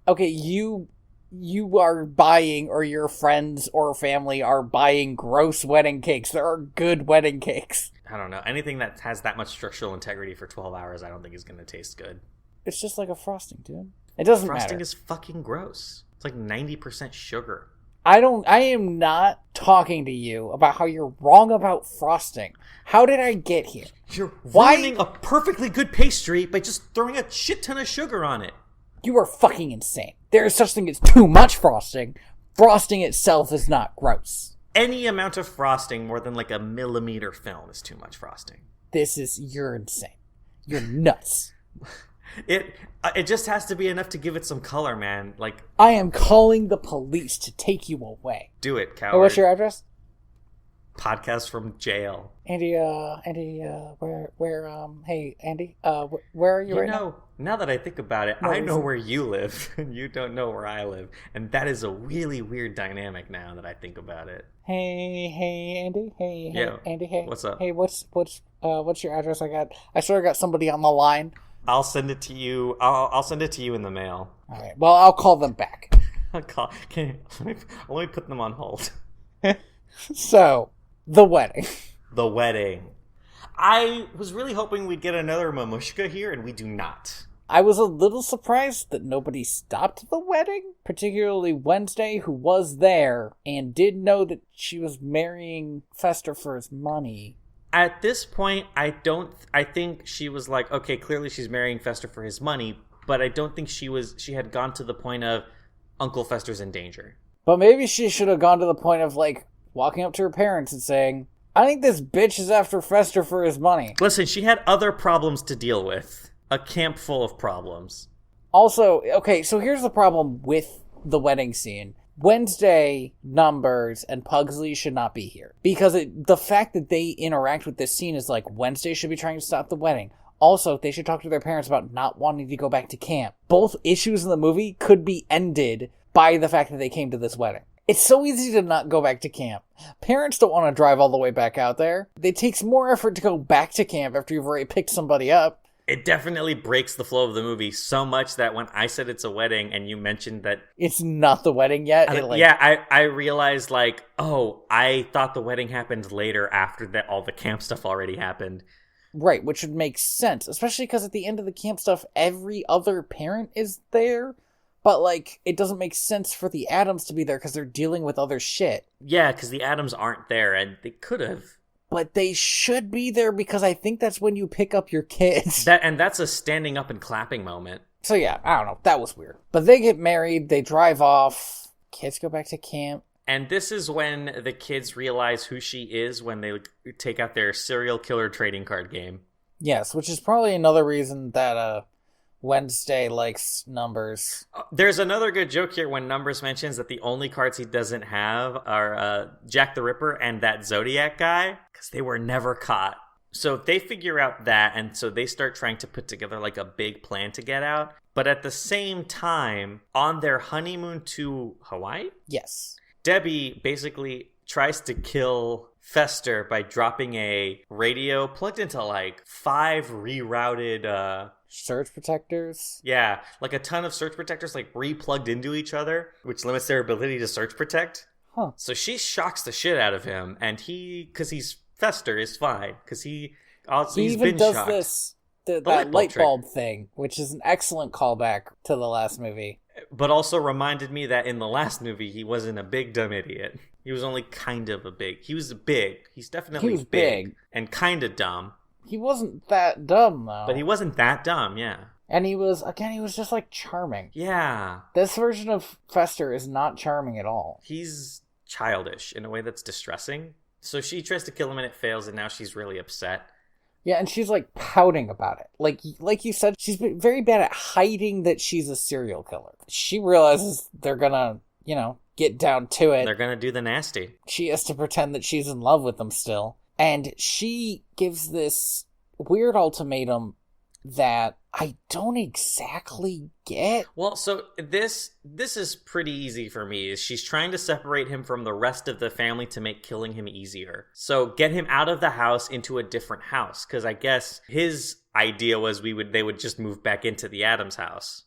Okay, you you are buying, or your friends or family are buying gross wedding cakes. There are good wedding cakes. I don't know. Anything that has that much structural integrity for 12 hours, I don't think is going to taste good. It's just like a frosting, dude. It doesn't matter. Frosting is fucking gross. It's like 90% sugar. I am not talking to you about how you're wrong about frosting. How did I get here? You're ruining a perfectly good pastry by just throwing a shit ton of sugar on it. You are fucking insane. There is such thing as too much frosting. Frosting itself is not gross. Any amount of frosting more than like a millimeter film is too much frosting. You're insane. You're nuts. It just has to be enough to give it some color, man. Like, I am calling the police to take you away. Do it, coward. Oh, what's your address? Podcast from jail. Andy, hey, Andy, where are you right now? Now that I think about it, I know where you live, and you don't know where I live. And that is a really weird dynamic now that I think about it. Hey, Andy. Hey, Andy. Hey, what's up? Hey, what's your address? I sort of got somebody on the line. I'll send it to you. I'll send it to you in the mail. All right. Well, I'll call them back. Let me put them on hold. So, the wedding. The wedding. I was really hoping we'd get another Mamushka here, and we do not. I was a little surprised that nobody stopped the wedding, particularly Wednesday, who was there and did know that she was marrying Fester for his money. At this point, I think she was like, okay, clearly she's marrying Fester for his money, but I don't think she had gone to the point of Uncle Fester's in danger. But maybe she should have gone to the point of, like, walking up to her parents and saying, I think this bitch is after Fester for his money. Listen, she had other problems to deal with. A camp full of problems. Also, okay, so here's the problem with the wedding scene. Wednesday, Numbers, and Pugsley should not be here. Because the fact that they interact with this scene is like, Wednesday should be trying to stop the wedding. Also, they should talk to their parents about not wanting to go back to camp. Both issues in the movie could be ended by the fact that they came to this wedding. It's so easy to not go back to camp. Parents don't want to drive all the way back out there. It takes more effort to go back to camp after you've already picked somebody up. It definitely breaks the flow of the movie so much that when I said it's a wedding and you mentioned that it's not the wedding yet. I realized like, oh, I thought the wedding happened later after that all the camp stuff already happened. Right, which would make sense, especially because at the end of the camp stuff, every other parent is there. But, like, it doesn't make sense for the Addams to be there because they're dealing with other shit. Yeah, because the Addams aren't there, and they could have. But they should be there because I think that's when you pick up your kids. That's a standing up and clapping moment. So yeah, I don't know. That was weird. But they get married, they drive off, kids go back to camp. And this is when the kids realize who she is when they take out their serial killer trading card game. Yes, which is probably another reason that Wednesday likes Numbers. There's another good joke here when Numbers mentions that the only cards he doesn't have are Jack the Ripper and that Zodiac guy, because they were never caught. So they figure out that, and so they start trying to put together like a big plan to get out. But at the same time, on their honeymoon to Hawaii? Yes. Debbie basically tries to kill Fester by dropping a radio plugged into like 5 rerouted surge protectors. Yeah, like a ton of surge protectors like re-plugged into each other, which limits their ability to surge protect. Huh. So she shocks the shit out of him, and because he's Fester, is fine because he's even been does shocked. this that light bulb thing, which is an excellent callback to the last movie. But also reminded me that in the last movie, he wasn't a big dumb idiot. He was only kind of a big. He was big. He's definitely big and kind of dumb. He wasn't that dumb, though. But he wasn't that dumb, yeah. And he was just, like, charming. Yeah. This version of Fester is not charming at all. He's childish in a way that's distressing. So she tries to kill him and it fails, and now she's really upset. Yeah, and she's, like, pouting about it. Like you said, she's been very bad at hiding that she's a serial killer. She realizes they're gonna, get down to it. They're gonna do the nasty. She has to pretend that she's in love with them still. And she gives this weird ultimatum that I don't exactly get. Well, so this is pretty easy for me. She's trying to separate him from the rest of the family to make killing him easier. So get him out of the house into a different house, because I guess his idea was they would just move back into the Addams house.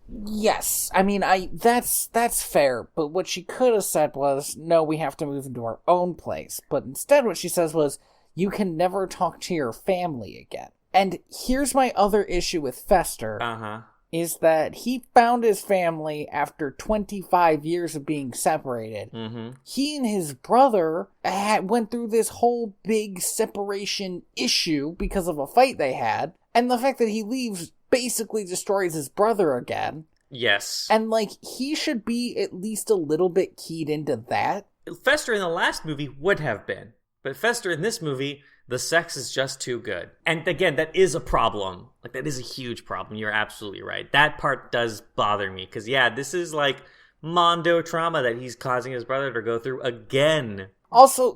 Yes, I mean, that's fair, but what she could have said was, no, we have to move into our own place. But instead what she says was, you can never talk to your family again. And here's my other issue with Fester. Uh-huh. Is that he found his family after 25 years of being separated. Mm-hmm. He and his brother went through this whole big separation issue because of a fight they had, and the fact that he leaves basically destroys his brother again. Yes. And, like, he should be at least a little bit keyed into that. Fester in the last movie would have been, but Fester in this movie, the sex is just too good. And again, that is a problem. Like, that is a huge problem. You're absolutely right. That part does bother me. Because, yeah, this is like Mondo trauma that he's causing his brother to go through again. Also,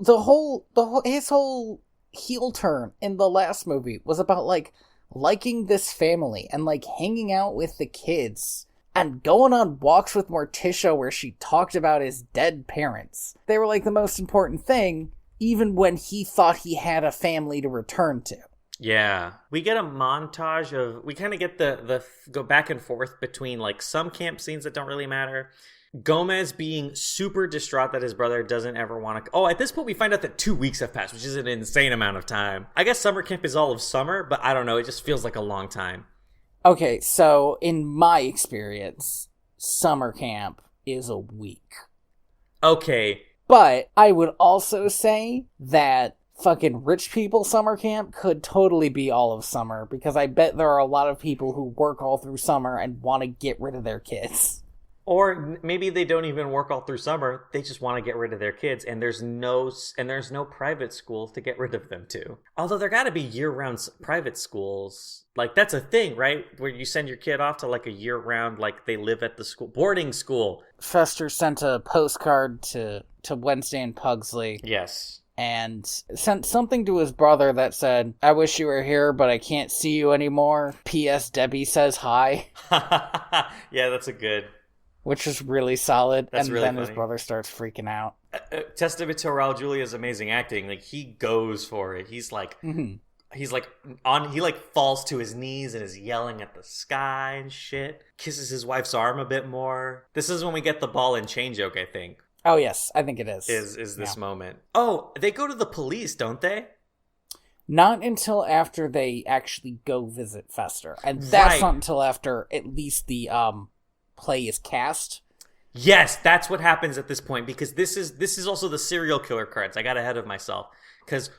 his whole heel turn in the last movie was about, like, liking this family and, like, hanging out with the kids and going on walks with Morticia where she talked about his dead parents. They were, like, the most important thing, even when he thought he had a family to return to. Yeah. We get a montage of, we kind of get the go back and forth between, like, some camp scenes that don't really matter. Gomez being super distraught that his brother doesn't ever want to... Oh, at this point we find out that 2 weeks have passed, which is an insane amount of time. I guess summer camp is all of summer, but I don't know, it just feels like a long time. Okay, so in my experience, summer camp is a week. Okay. But I would also say that fucking rich people summer camp could totally be all of summer, because I bet there are a lot of people who work all through summer and want to get rid of their kids. Or maybe they don't even work all through summer. They just want to get rid of their kids, and there's no private schools to get rid of them to. Although there got to be year-round private schools. Like, that's a thing, right? Where you send your kid off to, like, a year-round, like, they live at the school, boarding school. Fester sent a postcard to Wednesday and Pugsley. Yes. And sent something to his brother that said, I wish you were here, but I can't see you anymore. P.S. Debbie says hi. Yeah, that's a good... Which is really solid. That's and really then funny. His brother starts freaking out. Testament to Raul Julia's amazing acting. Like, he goes for it. He's like... Mm-hmm. He's like he like falls to his knees and is yelling at the sky and shit. Kisses his wife's arm a bit more. This is when we get the ball and chain joke, I think. Oh yes, I think it is. Is this moment. Oh, they go to the police, don't they? Not until after they actually go visit Fester. And that's Right. not until after at least the play is cast. Yes, that's what happens at this point, because this is also the serial killer cards. I got ahead of myself. Because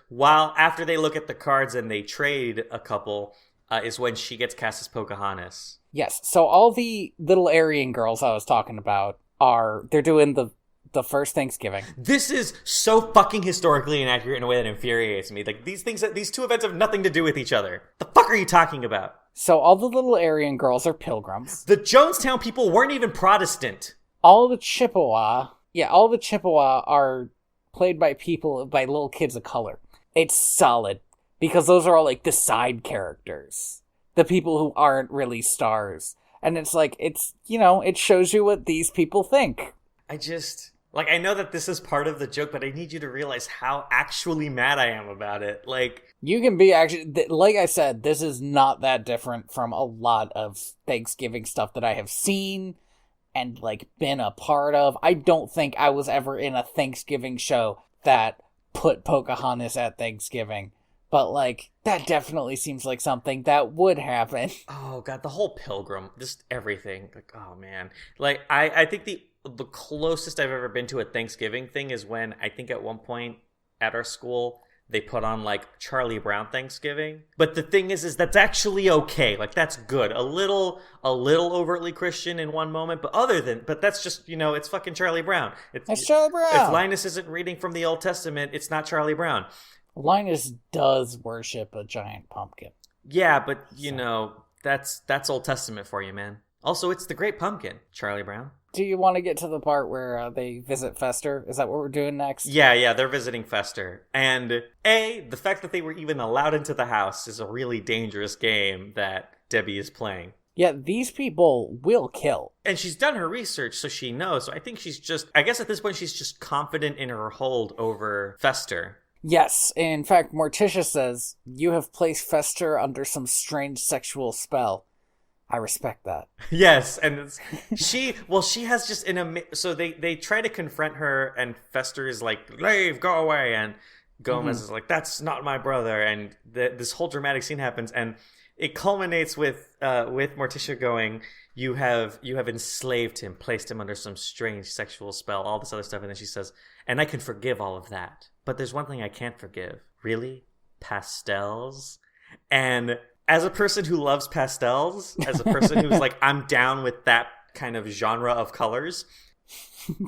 after they look at the cards and they trade a couple, is when she gets cast as Pocahontas. Yes, so all the little Aryan girls I was talking about they're doing the first Thanksgiving. This is so fucking historically inaccurate in a way that infuriates me. Like, these two events have nothing to do with each other. The fuck are you talking about? So all the little Aryan girls are pilgrims. The Jonestown people weren't even Protestant. All the Chippewa are played by little kids of color. It's solid, because those are all, like, the side characters. The people who aren't really stars. And it's like, it shows you what these people think. I know that this is part of the joke, but I need you to realize how actually mad I am about it. Like, you can be like I said, this is not that different from a lot of Thanksgiving stuff that I have seen and, like, been a part of. I don't think I was ever in a Thanksgiving show that put Pocahontas at Thanksgiving. But, like, that definitely seems like something that would happen. oh god, the whole pilgrim, just everything. Like, oh man. Like, I think the closest I've ever been to a Thanksgiving thing is when, I think at one point at our school, they put on, like, Charlie Brown Thanksgiving. But the thing is that's actually okay. Like, that's good. A little overtly Christian in one moment, but that's just, it's fucking Charlie Brown. It's Charlie Brown. If Linus isn't reading from the Old Testament, it's not Charlie Brown. Linus does worship a giant pumpkin. Yeah, but, that's Old Testament for you, man. Also, it's the Great Pumpkin, Charlie Brown. Do you want to get to the part where they visit Fester? Is that what we're doing next? Yeah, they're visiting Fester. And the fact that they were even allowed into the house is a really dangerous game that Debbie is playing. Yeah, these people will kill. And she's done her research, so she knows. So I think I guess at this point she's just confident in her hold over Fester. Yes, in fact, Morticia says, you have placed Fester under some strange sexual spell. I respect that. Yes, and she has just so they try to confront her, and Fester is like, leave, go away, and Gomez is like, that's not my brother, and this whole dramatic scene happens, and it culminates with Morticia going, you have enslaved him, placed him under some strange sexual spell, all this other stuff, and then she says, and I can forgive all of that, but there's one thing I can't forgive. Really? Pastels? And as a person who loves pastels, as a person who's like, I'm down with that kind of genre of colors,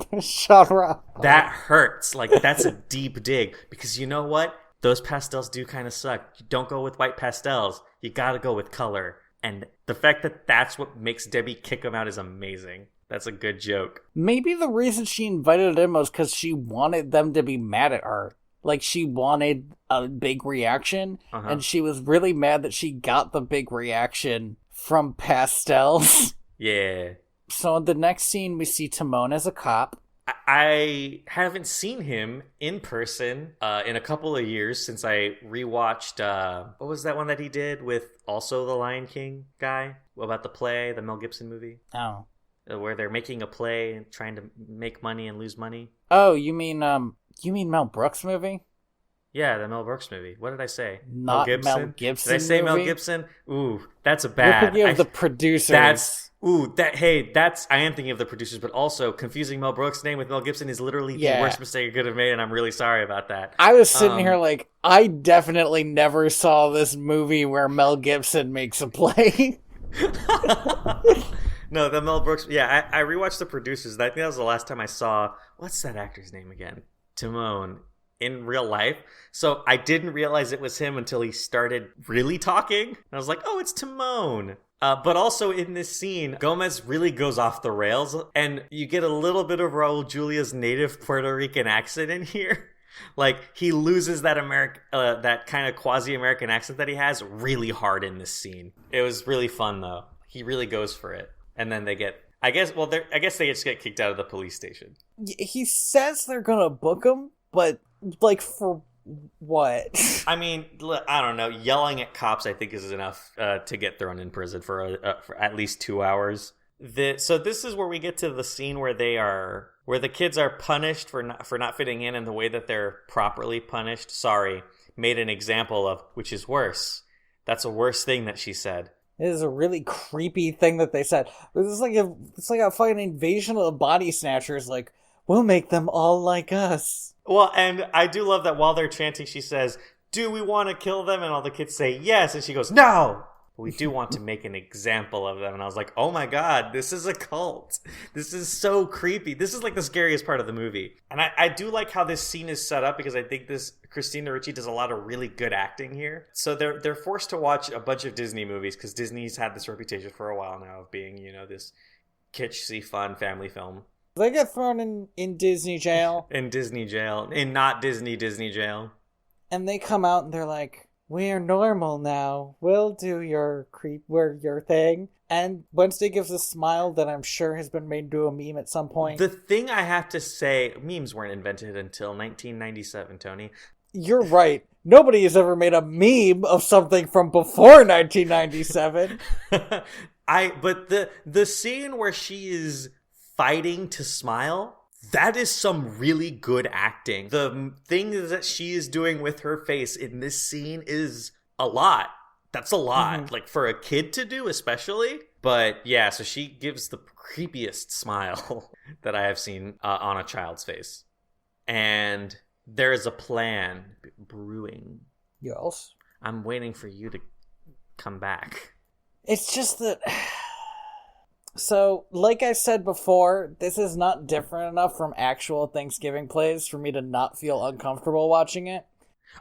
that hurts. Like, that's a deep dig, because you know what? Those pastels do kind of suck. You don't go with white pastels. You gotta go with color. And the fact that that's what makes Debbie kick him out is amazing. That's a good joke. Maybe the reason she invited him was because she wanted them to be mad at her. Like, she wanted a big reaction, and she was really mad that she got the big reaction from pastels. Yeah. So in the next scene, we see Timon as a cop. I haven't seen him in person in a couple of years since I rewatched, what was that one that he did with also the Lion King guy? About the play, the Mel Gibson movie? Oh. Where they're making a play and trying to make money and lose money? Oh, you mean Mel Brooks movie? Yeah, the Mel Brooks movie. What did I say? Not Mel Gibson. Did I say movie? Mel Gibson? Ooh, that's a bad. We're thinking of the producers. I am thinking of the producers, but also confusing Mel Brooks' name with Mel Gibson is literally the worst mistake I could have made, and I'm really sorry about that. I was sitting here like, I definitely never saw this movie where Mel Gibson makes a play. No, the Mel Brooks. Yeah, I rewatched The Producers. I think that was the last time I saw, what's that actor's name again? Timon. In real life. So I didn't realize it was him until he started really talking. And I was like, oh, it's Timon. But also in this scene, Gomez really goes off the rails, and you get a little bit of Raul Julia's native Puerto Rican accent in here. Like, he loses that that kind of quasi-American accent that he has really hard in this scene. It was really fun, though. He really goes for it. And then they get, I guess they just get kicked out of the police station. He says they're gonna book him, but, like, for what? I mean, I don't know. Yelling at cops, I think, is enough to get thrown in prison for at least 2 hours. So this is where we get to the scene where the kids are punished for not fitting in, and the way that they're properly punished. Made an example of, which is worse. That's a worse thing that she said. It is a really creepy thing that they said. It's like a fucking invasion of the body snatchers. Like, we'll make them all like us. Well, and I do love that while they're chanting, she says, do we want to kill them? And all the kids say yes. And she goes, no! We do want to make an example of them. And I was like, oh my god, this is a cult. This is so creepy. This is like the scariest part of the movie. And I do like how this scene is set up, because I think Christina Ricci does a lot of really good acting here. So they're forced to watch a bunch of Disney movies, because Disney's had this reputation for a while now of being, this kitschy, fun family film. They get thrown in Disney jail. In Disney jail. In not Disney jail. And they come out and they're like, we're normal now. We'll do your thing. And Wednesday gives a smile that I'm sure has been made into a meme at some point. The thing I have to say, memes weren't invented until 1997, Tony. You're right. Nobody has ever made a meme of something from before 1997. But the scene where she is fighting to smile, that is some really good acting. The thing that she is doing with her face in this scene is a lot. That's a lot. Mm-hmm. Like, for a kid to do, especially. But yeah, so she gives the creepiest smile that I have seen on a child's face. And there is a plan brewing. Yes. I'm waiting for you to come back. It's just that... So, like I said before, this is not different enough from actual Thanksgiving plays for me to not feel uncomfortable watching it.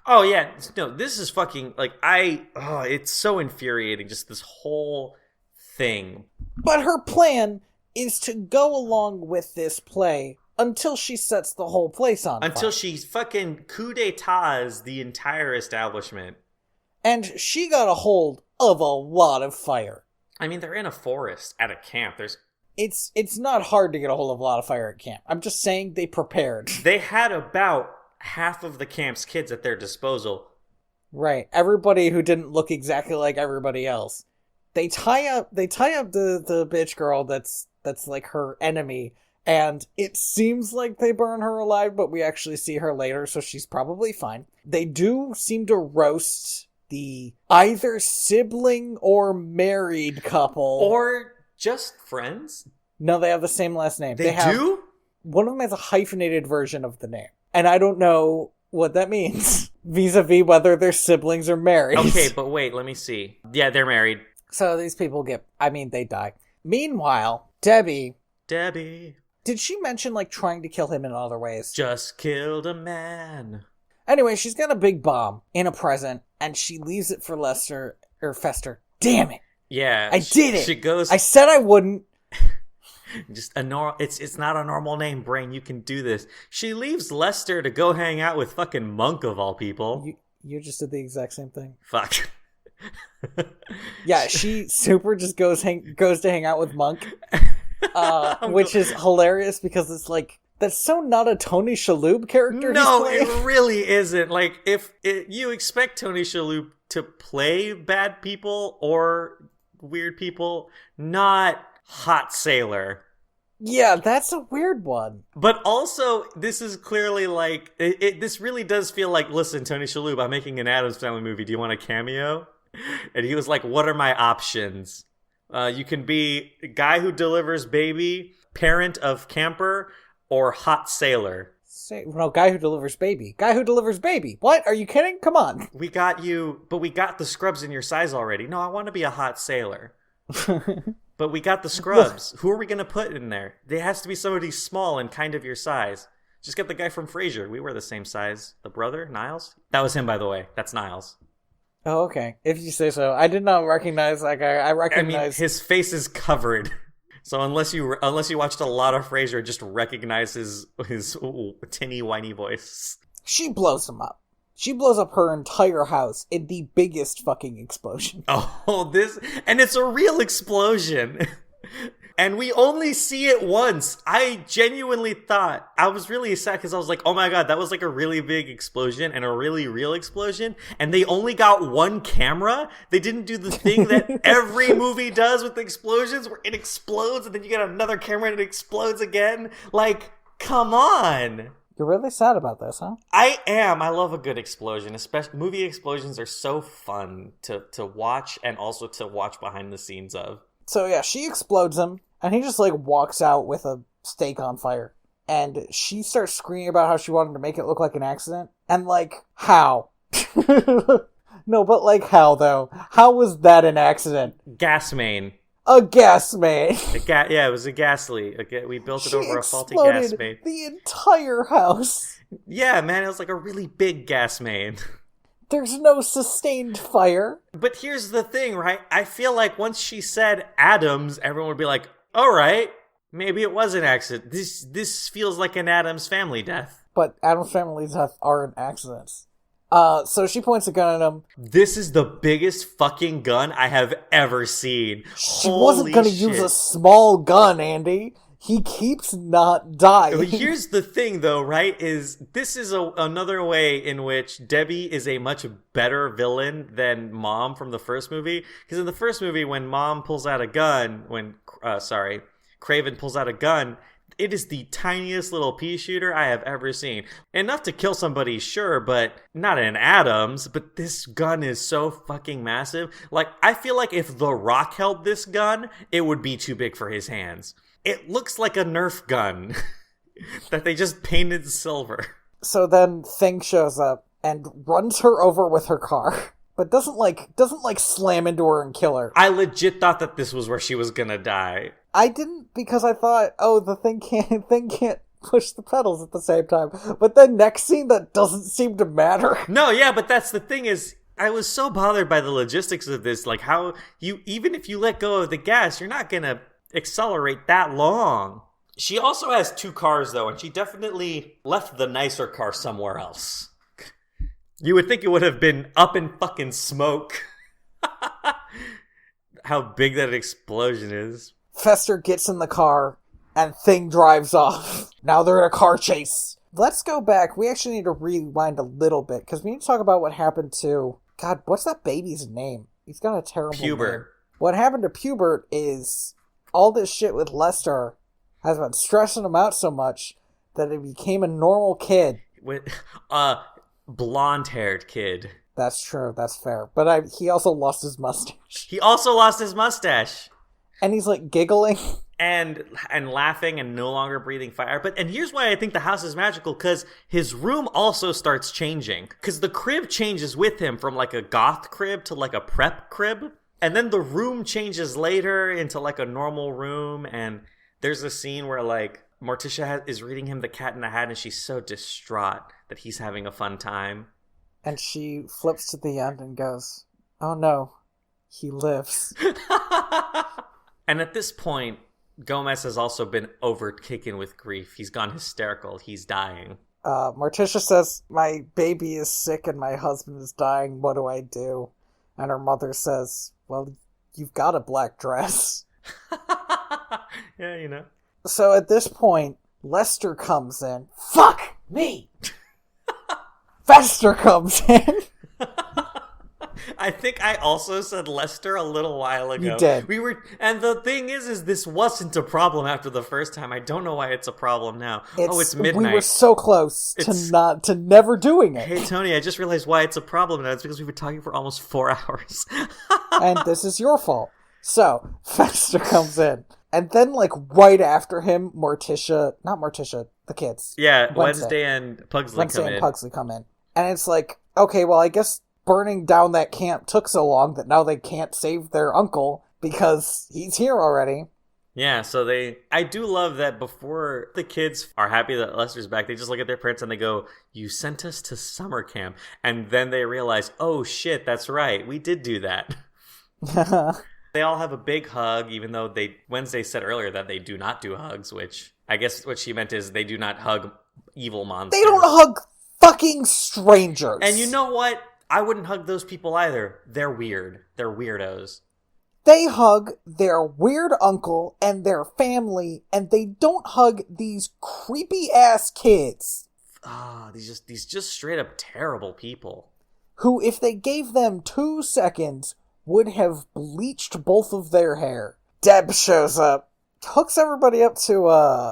Oh, yeah. No, this is fucking, like, it's so infuriating, just this whole thing. But her plan is to go along with this play until she sets the whole place on fire. Until she fucking coup d'etats the entire establishment. And she got a hold of a lot of fire. I mean, they're in a forest at a camp. It's not hard to get a hold of a lot of fire at camp. I'm just saying they prepared. They had about half of the camp's kids at their disposal. Right. Everybody who didn't look exactly like everybody else. they tie up the bitch girl that's like her enemy, and it seems like they burn her alive, but we actually see her later, so she's probably fine. They do seem to roast the either sibling or married couple. Or just friends? No, they have the same last name. They do? One of them has a hyphenated version of the name. And I don't know what that means vis-a-vis whether they're siblings or married. Okay, but wait, let me see. Yeah, they're married. So these people they die. Meanwhile, Debbie. Did she mention, like, trying to kill him in other ways? Just killed a man. Anyway, she's got a big bomb in a present, and she leaves it for Fester. Damn it! Yeah. I did it! She goes... I said I wouldn't. Just it's not a normal name, brain. You can do this. She leaves Lester to go hang out with fucking Monk of all people. You just did the exact same thing. Fuck. Yeah, she super just goes to hang out with Monk, which is hilarious because it's like, that's so not a Tony Shalhoub character. No, it really isn't. Like, you expect Tony Shalhoub to play bad people or weird people, not hot sailor. Yeah, that's a weird one. But also, this is clearly like, this really does feel like, listen, Tony Shalhoub, I'm making an Addams Family movie. Do you want a cameo? And he was like, what are my options? You can be a guy who delivers baby, parent of camper, or hot sailor. No, guy who delivers baby. Guy who delivers baby. What? Are you kidding? Come on. We got you, but we got the scrubs in your size already. No, I want to be a hot sailor. But we got the scrubs. Who are we going to put in there? There has to be somebody small and kind of your size. Just get the guy from Frasier. We were the same size. The brother, Niles? That was him, by the way. That's Niles. Oh, okay. If you say so. I did not recognize, like, I recognize... I mean, his face is covered. So unless you watched a lot of Frasier, just recognize his tinny, whiny voice. She blows him up. She blows up her entire house in the biggest fucking explosion. Oh, and it's a real explosion. And we only see it once. I genuinely thought, I was really sad because I was like, oh my god, that was like a really big explosion and a really real explosion. And they only got one camera. They didn't do the thing that every movie does with explosions where it explodes and then you get another camera and it explodes again. Like, come on. You're really sad about this, huh? I am. I love a good explosion. Especially movie explosions are so fun to watch and also to watch behind the scenes of. So yeah, she explodes him, and he just like walks out with a steak on fire. And she starts screaming about how she wanted to make it look like an accident. And like, how? No, but like, how though? How was that an accident? Gas main. A gas main. Yeah, it was a gas leak. We built it over a faulty gas main. The entire house. Yeah, man, it was like a really big gas main. There's no sustained fire. But here's the thing, right? I feel like once she said Addams, everyone would be like, all right, maybe it was an accident. This feels like an Addams Family death. But Addams Family deaths aren't accidents. So she points a gun at him. This is the biggest fucking gun I have ever seen. She wasn't going to use a small gun, Andy. He keeps not dying. Here's the thing, though, right? This is another way in which Debbie is a much better villain than Mom from the first movie. Because in the first movie, when Mom pulls out a gun, Craven pulls out a gun, it is the tiniest little pea shooter I have ever seen. Enough to kill somebody, sure, but not an Addams. But this gun is so fucking massive. Like, I feel like if The Rock held this gun, it would be too big for his hands. It looks like a Nerf gun that they just painted silver. So then Thing shows up and runs her over with her car, but doesn't slam into her and kill her. I legit thought that this was where she was gonna die. I didn't, because I thought, oh, the thing can't push the pedals at the same time. But then next scene, that doesn't seem to matter. No, yeah, but that's the thing is, I was so bothered by the logistics of this, like how even if you let go of the gas, you're not gonna accelerate that long. She also has 2 cars though, and she definitely left the nicer car somewhere else. You would think it would have been up in fucking smoke. How big that explosion is. Fester gets in the car and Thing drives off. Now they're in a car chase. Let's go back. We actually need to rewind a little bit because we need to talk about what happened to... God, what's that baby's name? He's got a terrible name. What happened to Pubert is all this shit with Lester has been stressing him out so much that he became a normal kid. With blonde-haired kid. That's true. That's fair. But he also lost his mustache. He also lost his mustache. And he's like giggling. And laughing and no longer breathing fire. And here's why I think the house is magical, because his room also starts changing. Because the crib changes with him from like a goth crib to like a prep crib. And then the room changes later into like a normal room. And there's a scene where like Morticia is reading him The Cat in the Hat, and she's so distraught that he's having a fun time. And she flips to the end and goes, "Oh no, he lives." And at this point, Gomez has also been overtaken with grief. He's gone hysterical. He's dying. Morticia says, "My baby is sick and my husband is dying. What do I do?" And her mother says, "Well, you've got a black dress." Yeah, you know. So at this point, Lester comes in. Fuck me! Fester comes in. I think I also said Lester a little while ago. You did. And the thing is this wasn't a problem after the first time. I don't know why it's a problem now. It's midnight. We were so close to never doing it. Hey, Tony, I just realized why it's a problem now. It's because we've been talking for almost 4 hours. And this is your fault. So, Fester comes in. And then, like, right after him, the kids. Yeah, Wednesday and Pugsley come in. And it's like, okay, well, I guess burning down that camp took so long that now they can't save their uncle because he's here already. Yeah, so I do love that before the kids are happy that Lester's back, they just look at their parents and they go, "You sent us to summer camp." And then they realize, oh shit, that's right, we did do that. They all have a big hug, even though Wednesday said earlier that they do not do hugs, which I guess what she meant is they do not hug evil monsters. They don't hug fucking strangers. And you know what? I wouldn't hug those people either. They're weird. They're weirdos. They hug their weird uncle and their family, and they don't hug these creepy-ass kids. These just straight up terrible people. Who, if they gave them 2 seconds, would have bleached both of their hair. Deb shows up, hooks everybody up to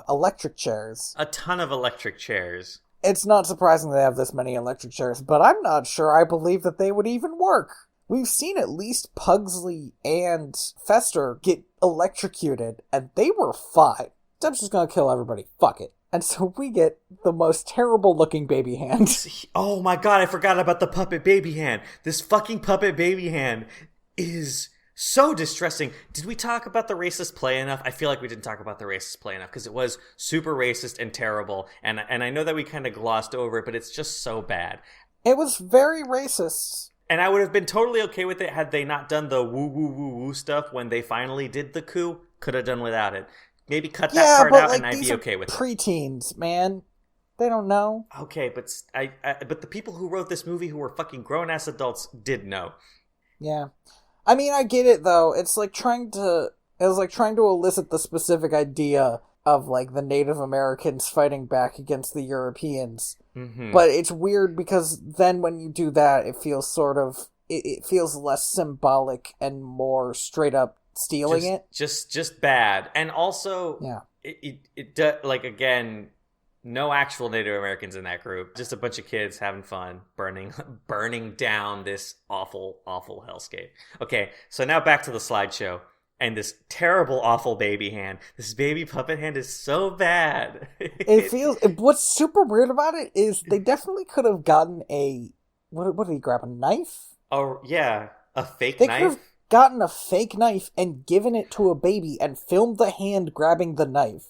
electric chairs. A ton of electric chairs. It's not surprising they have this many electric chairs, but I'm not sure I believe that they would even work. We've seen at least Pugsley and Fester get electrocuted, and they were fine. Deb's just gonna kill everybody. Fuck it. And so we get the most terrible looking baby hand. Oh my god, I forgot about the puppet baby hand. This fucking puppet baby hand is so distressing. Did we talk about the racist play enough? I feel like we didn't talk about the racist play enough because it was super racist and terrible. And I know that we kind of glossed over it, but it's just so bad. It was very racist. And I would have been totally okay with it had they not done the woo woo woo woo stuff when they finally did the coup. Could have done without it. Maybe cut that part out, and I'd be okay with it. Preteens, man. They don't know. Okay, but but the people who wrote this movie who were fucking grown-ass adults did know. Yeah. I mean, I get it, though. It was like trying to elicit the specific idea of, like, the Native Americans fighting back against the Europeans. Mm-hmm. But it's weird because then when you do that, it feels sort of... It feels less symbolic and more straight up stealing it. Just bad. And also... Yeah. It does, like, again... No actual Native Americans in that group. Just a bunch of kids having fun, burning down this awful, awful hellscape. Okay, so now back to the slideshow. And this terrible, awful baby hand. This baby puppet hand is so bad. What's super weird about it is they definitely could have gotten what did he grab, a knife? Oh, yeah, a fake knife? They could have gotten a fake knife and given it to a baby and filmed the hand grabbing the knife.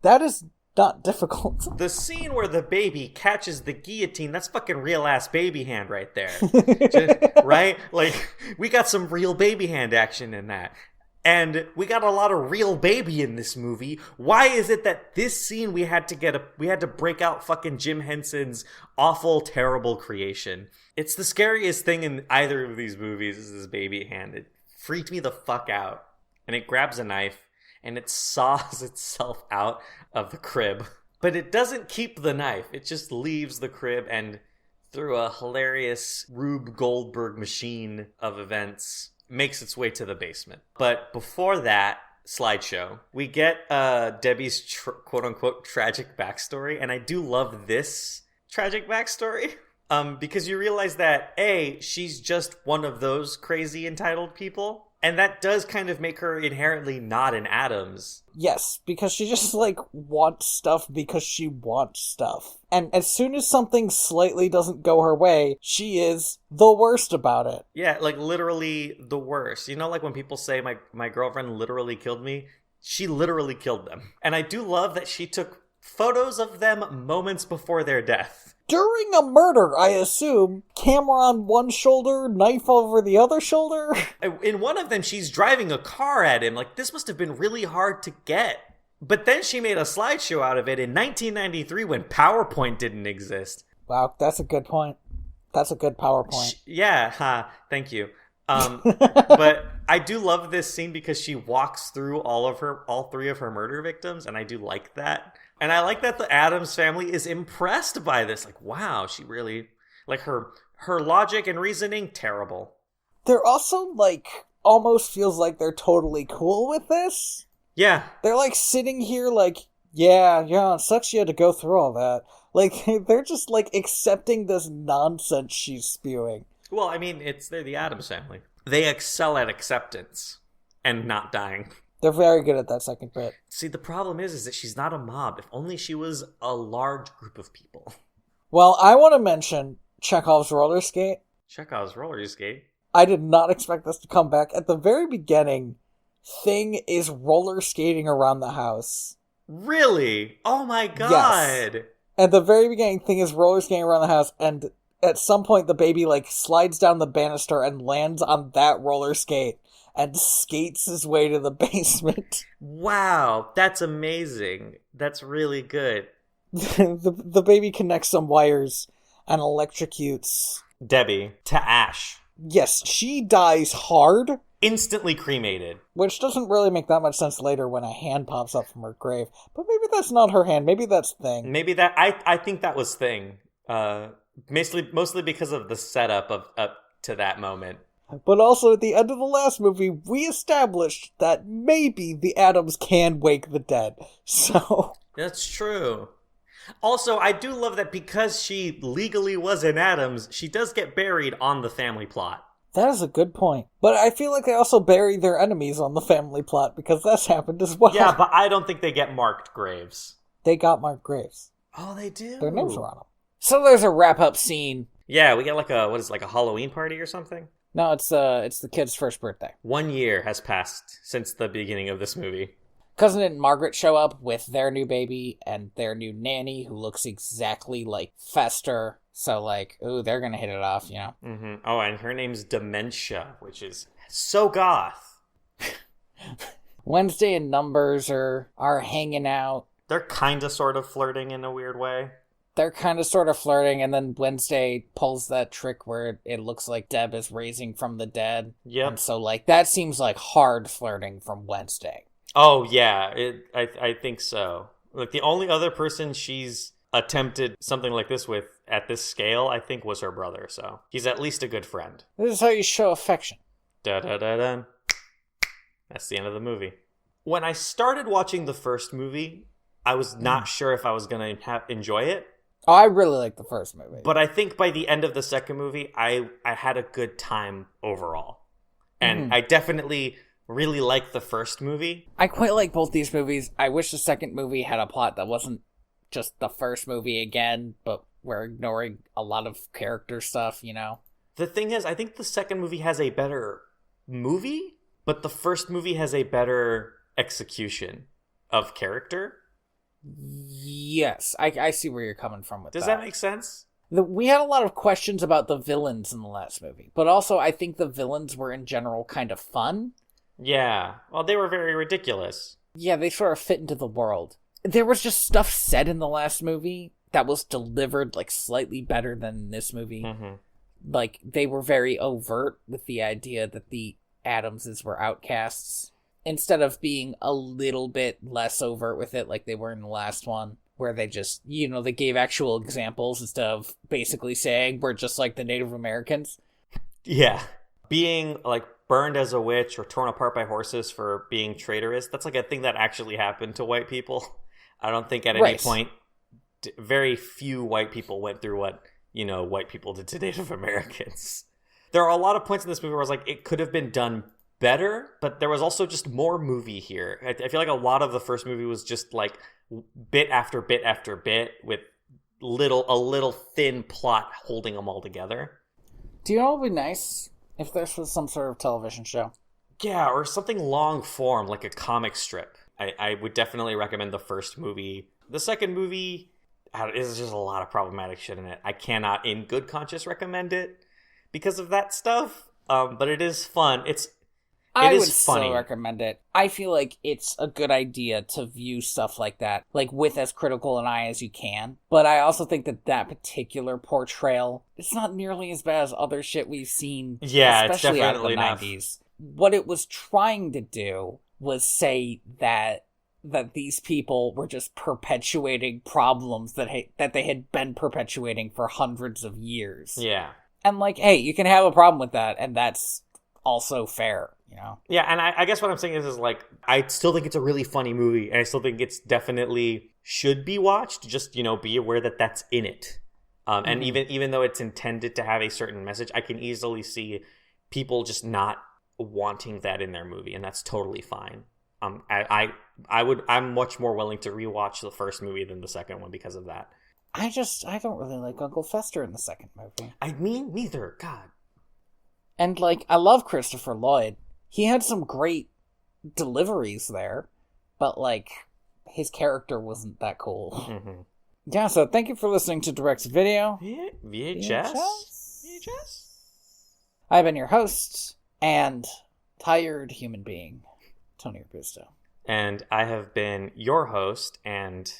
That is... not difficult. The scene where the baby catches the guillotine, that's fucking real ass baby hand right there. Right? Like, we got some real baby hand action in that. And we got a lot of real baby in this movie. Why is it that this scene we had to break out fucking Jim Henson's awful, terrible creation? It's the scariest thing in either of these movies is this baby hand. It freaked me the fuck out. And it grabs a knife and it saws itself out of the crib. But it doesn't keep the knife. It just leaves the crib, and through a hilarious Rube Goldberg machine of events, makes its way to the basement. But before that slideshow, we get Debbie's quote-unquote tragic backstory, and I do love this tragic backstory. Because you realize that, A, she's just one of those crazy entitled people, and that does kind of make her inherently not an Addams. Yes, because she just, like, wants stuff because she wants stuff. And as soon as something slightly doesn't go her way, she is the worst about it. Yeah, like, literally the worst. You know, like, when people say, my girlfriend literally killed me? She literally killed them. And I do love that she took photos of them moments before their death. During a murder, I assume. Camera on one shoulder, knife over the other shoulder. In one of them, she's driving a car at him. Like, this must have been really hard to get. But then she made a slideshow out of it in 1993 when PowerPoint didn't exist. Wow, that's a good point. That's a good PowerPoint. Thank you. But I do love this scene because she walks through all three of her murder victims, and I do like that. And I like that the Addams family is impressed by this. Like, wow, she really, like, her logic and reasoning, terrible. They're also, like, almost feels like they're totally cool with this. Yeah. They're, like, sitting here like, yeah, it sucks you had to go through all that. Like, they're just, like, accepting this nonsense she's spewing. Well, I mean, they're the Addams family. They excel at acceptance and not dying. They're very good at that second bit. See, the problem is that she's not a mob. If only she was a large group of people. Well, I want to mention Chekhov's roller skate. Chekhov's roller skate? I did not expect this to come back. At the very beginning, Thing is roller skating around the house. Really? Oh my god! Yes. At the very beginning, Thing is roller skating around the house, and at some point the baby, like, slides down the banister and lands on that roller skate. And skates his way to the basement. Wow, that's amazing. That's really good. the baby connects some wires and electrocutes Debbie to ash. Yes, she dies hard. Instantly cremated. Which doesn't really make that much sense later when a hand pops up from her grave. But maybe that's not her hand. Maybe that's Thing. Maybe that... I think that was Thing. Mostly because of the setup of up to that moment. But also, at the end of the last movie, we established that maybe the Addams can wake the dead. So... That's true. Also, I do love that because she legally was an Addams, she does get buried on the family plot. That is a good point. But I feel like they also bury their enemies on the family plot, because that's happened as well. Yeah, but I don't think they get marked graves. They got marked graves. Oh, they do? Their names are on them. So there's a wrap-up scene. Yeah, we get like a Halloween party or something? No, it's the kid's first birthday. 1 year has passed since the beginning of this movie. Cousin and Margaret show up with their new baby and their new nanny, who looks exactly like Fester. So, like, ooh, they're gonna hit it off, you know? Mm-hmm. Oh, and her name's Dementia, which is so goth. Wednesday and Numbers are hanging out. They're kind of sort of flirting in a weird way. They're kind of sort of flirting, and then Wednesday pulls that trick where it looks like Deb is raising from the dead. Yep. And so, like, that seems like hard flirting from Wednesday. Oh, yeah. I think so. Like, the only other person she's attempted something like this with at this scale, I think, was her brother, so he's at least a good friend. This is how you show affection. Da-da-da-da. That's the end of the movie. When I started watching the first movie, I was not sure if I was going to enjoy it. Oh, I really like the first movie. But I think by the end of the second movie, I had a good time overall. And I definitely really liked the first movie. I quite like both these movies. I wish the second movie had a plot that wasn't just the first movie again, but we're ignoring a lot of character stuff, you know? The thing is, I think the second movie has a better movie, but the first movie has a better execution of character. Yes, I see where you're coming from with that. Does that make sense? We had a lot of questions about the villains in the last movie, but also I think the villains were in general kind of fun. Yeah, well, they were very ridiculous. Yeah, they sort of fit into the world. There was just stuff said in the last movie that was delivered, like, slightly better than this movie. Mm-hmm. Like, they were very overt with the idea that the Addamses were outcasts, instead of being a little bit less overt with it like they were in the last one, where they just, you know, they gave actual examples instead of basically saying, we're just like the Native Americans. Yeah. being like burned as a witch or torn apart by horses for being traitorous, that's like a thing that actually happened to white people. I don't think at any point very few white people went through what, white people did to Native Americans. There are a lot of points in this movie where I was like, it could have been done better, but there was also just more movie here. I feel like a lot of the first movie was just like bit after bit after bit with a little thin plot holding them all together. Do you know what would be nice if this was some sort of television show? Yeah, or something long form, like a comic strip. I would definitely recommend the first movie. The second movie, there's just a lot of problematic shit in it. I cannot, in good conscience, recommend it because of that stuff. But it is fun. I would still recommend it. I feel like it's a good idea to view stuff like that, like with as critical an eye as you can. But I also think that particular portrayal, it's not nearly as bad as other shit we've seen, especially out of the 90s. What it was trying to do was say that these people were just perpetuating problems that they had been perpetuating for hundreds of years. Yeah. And like, hey, you can have a problem with that, and that's also fair. Yeah, and I guess what I'm saying is like, I still think it's a really funny movie, and I still think it's definitely should be watched. Just, be aware that that's in it. And even though it's intended to have a certain message, I can easily see people just not wanting that in their movie, and that's totally fine. I'm much more willing to rewatch the first movie than the second one because of that. I don't really like Uncle Fester in the second movie. I mean, neither. God. And like, I love Christopher Lloyd. He had some great deliveries there, but like, his character wasn't that cool. Mm-hmm. Yeah, so thank you for listening to Direct Video. VHS. I've been your host and tired human being, Tony Robusto. And I have been your host and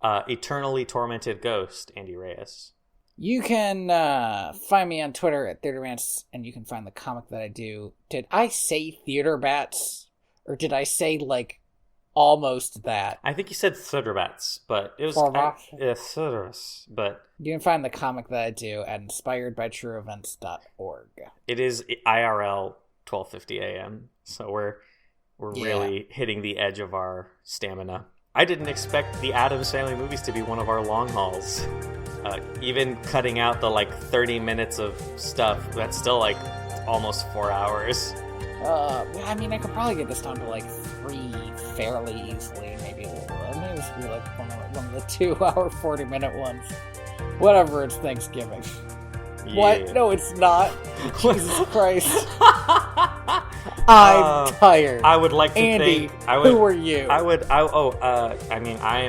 eternally tormented ghost, Andy Reyes. You can find me on Twitter at Theater Bats, and you can find the comic that I do. Did I say Theater Bats? Or did I say, like, almost that? I think you said Theater Bats, but it was... but... You can find the comic that I do at inspiredbytrueevents.org. It is IRL 12:50 a.m., so we're really hitting the edge of our stamina. I didn't expect the Addams Family movies to be one of our long hauls. Even cutting out the 30 minutes of stuff, that's still almost 4 hours. I mean, I could probably get this down to 3 fairly easily, maybe a little bit. Maybe this would be one of the 2-hour, 40-minute ones. Whatever, it's Thanksgiving. Yeah. What? No, it's not. Jesus Christ. I'm tired. I would like to Andy, thank... who are you? I am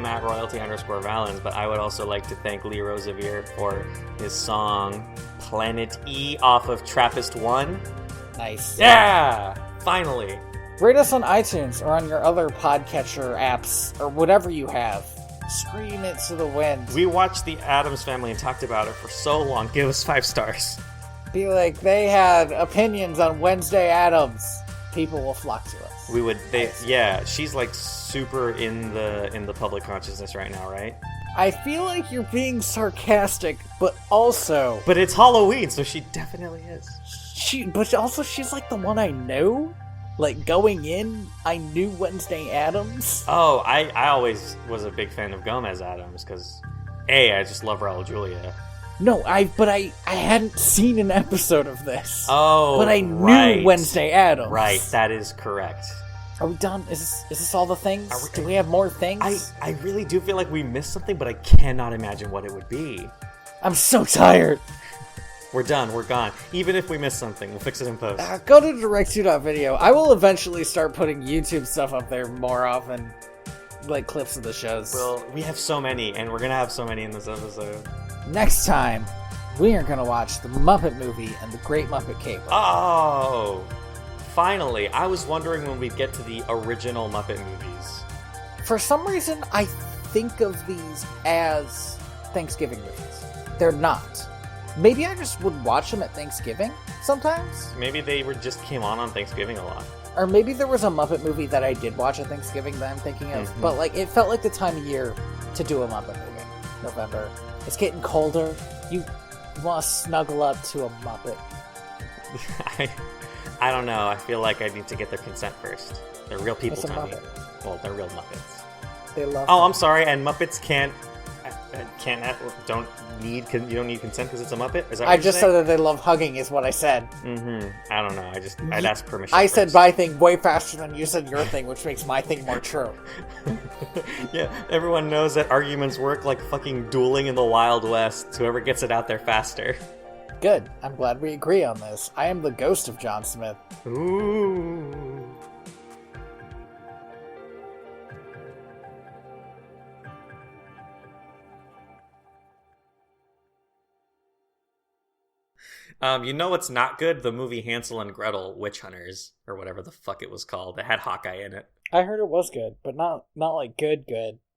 at royalty_valens, but I would also like to thank Lee Rosevere for his song Planet E off of Trappist 1. Nice. Yeah! Finally. Rate us on iTunes or on your other podcatcher apps or whatever you have. Scream it to the wind. We watched the Addams Family and talked about it for so long. Give us 5 stars. Be like, they had opinions on Wednesday Addams. People will flock to us. We would. Yeah, she's super in the public consciousness right now, right? I feel like you're being sarcastic, but also... But it's Halloween, so she definitely is. But also, she's the one I know. Going in, I knew Wednesday Addams. Oh, I always was a big fan of Gomez Addams, because, I just love Raul Julia. No, I hadn't seen an episode of this. Oh, but I knew Wednesday Addams. Right, that is correct. Are we done? Is this all the things? Do we have more things? I really do feel like we missed something, but I cannot imagine what it would be. I'm so tired. We're done. We're gone. Even if we miss something, we'll fix it in post. Go to direct2.video. I will eventually start putting YouTube stuff up there more often. Clips of the shows. Well, we have so many, and we're going to have so many in this episode. Next time, we are going to watch The Muppet Movie and The Great Muppet Caper. Oh! Finally. I was wondering when we'd get to the original Muppet movies. For some reason, I think of these as Thanksgiving movies. They're not. Maybe I just would watch them at Thanksgiving sometimes. Maybe they just came on Thanksgiving a lot. Or maybe there was a Muppet movie that I did watch at Thanksgiving that I'm thinking of. Mm-hmm. But it felt like the time of year to do a Muppet movie. November. It's getting colder. You want to snuggle up to a Muppet I, I don't know. I feel like I need to get their consent first. They're real people, It's a Tony. Muppet. Well, they're real Muppets. They love. Oh, them. I'm sorry. And Muppets don't need consent because it's a Muppet. Is that what I you're just saying? said that they love hugging. Is what I said. I don't know. I'd ask permission. I said first. my thing way faster than you said your thing, which makes my thing more true. Yeah, everyone knows that arguments work like fucking dueling in the Wild West. Whoever gets it out there faster. Good. I'm glad we agree on this. I am the ghost of John Smith. Ooh. You know what's not good? The movie Hansel and Gretel Witch Hunters, or whatever the fuck it was called. It had Hawkeye in it. I heard it was good, but not like good,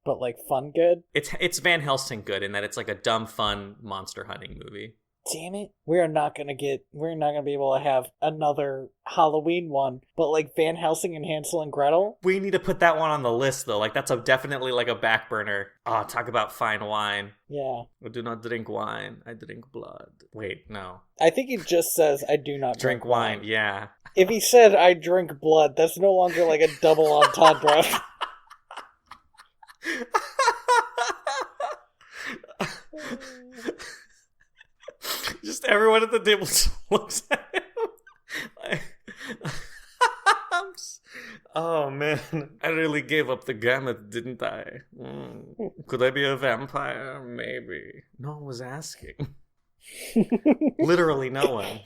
but like fun good. It's Van Helsing good in that it's like a dumb, fun monster hunting movie. Damn it. We're not gonna be able to have another Halloween one, but like Van Helsing and Hansel and Gretel? We need to put that one on the list, though. Like, that's definitely like a back burner. Oh, talk about fine wine. Yeah. I do not drink wine. I drink blood. Wait, no. I think he just says, I do not Drink wine, yeah. If he said, I drink blood, that's no longer like a double entendre. Just everyone at the table just looks at him. Oh man, I really gave up the gamut, didn't I? Could I be a vampire? Maybe. No one was asking. Literally no one.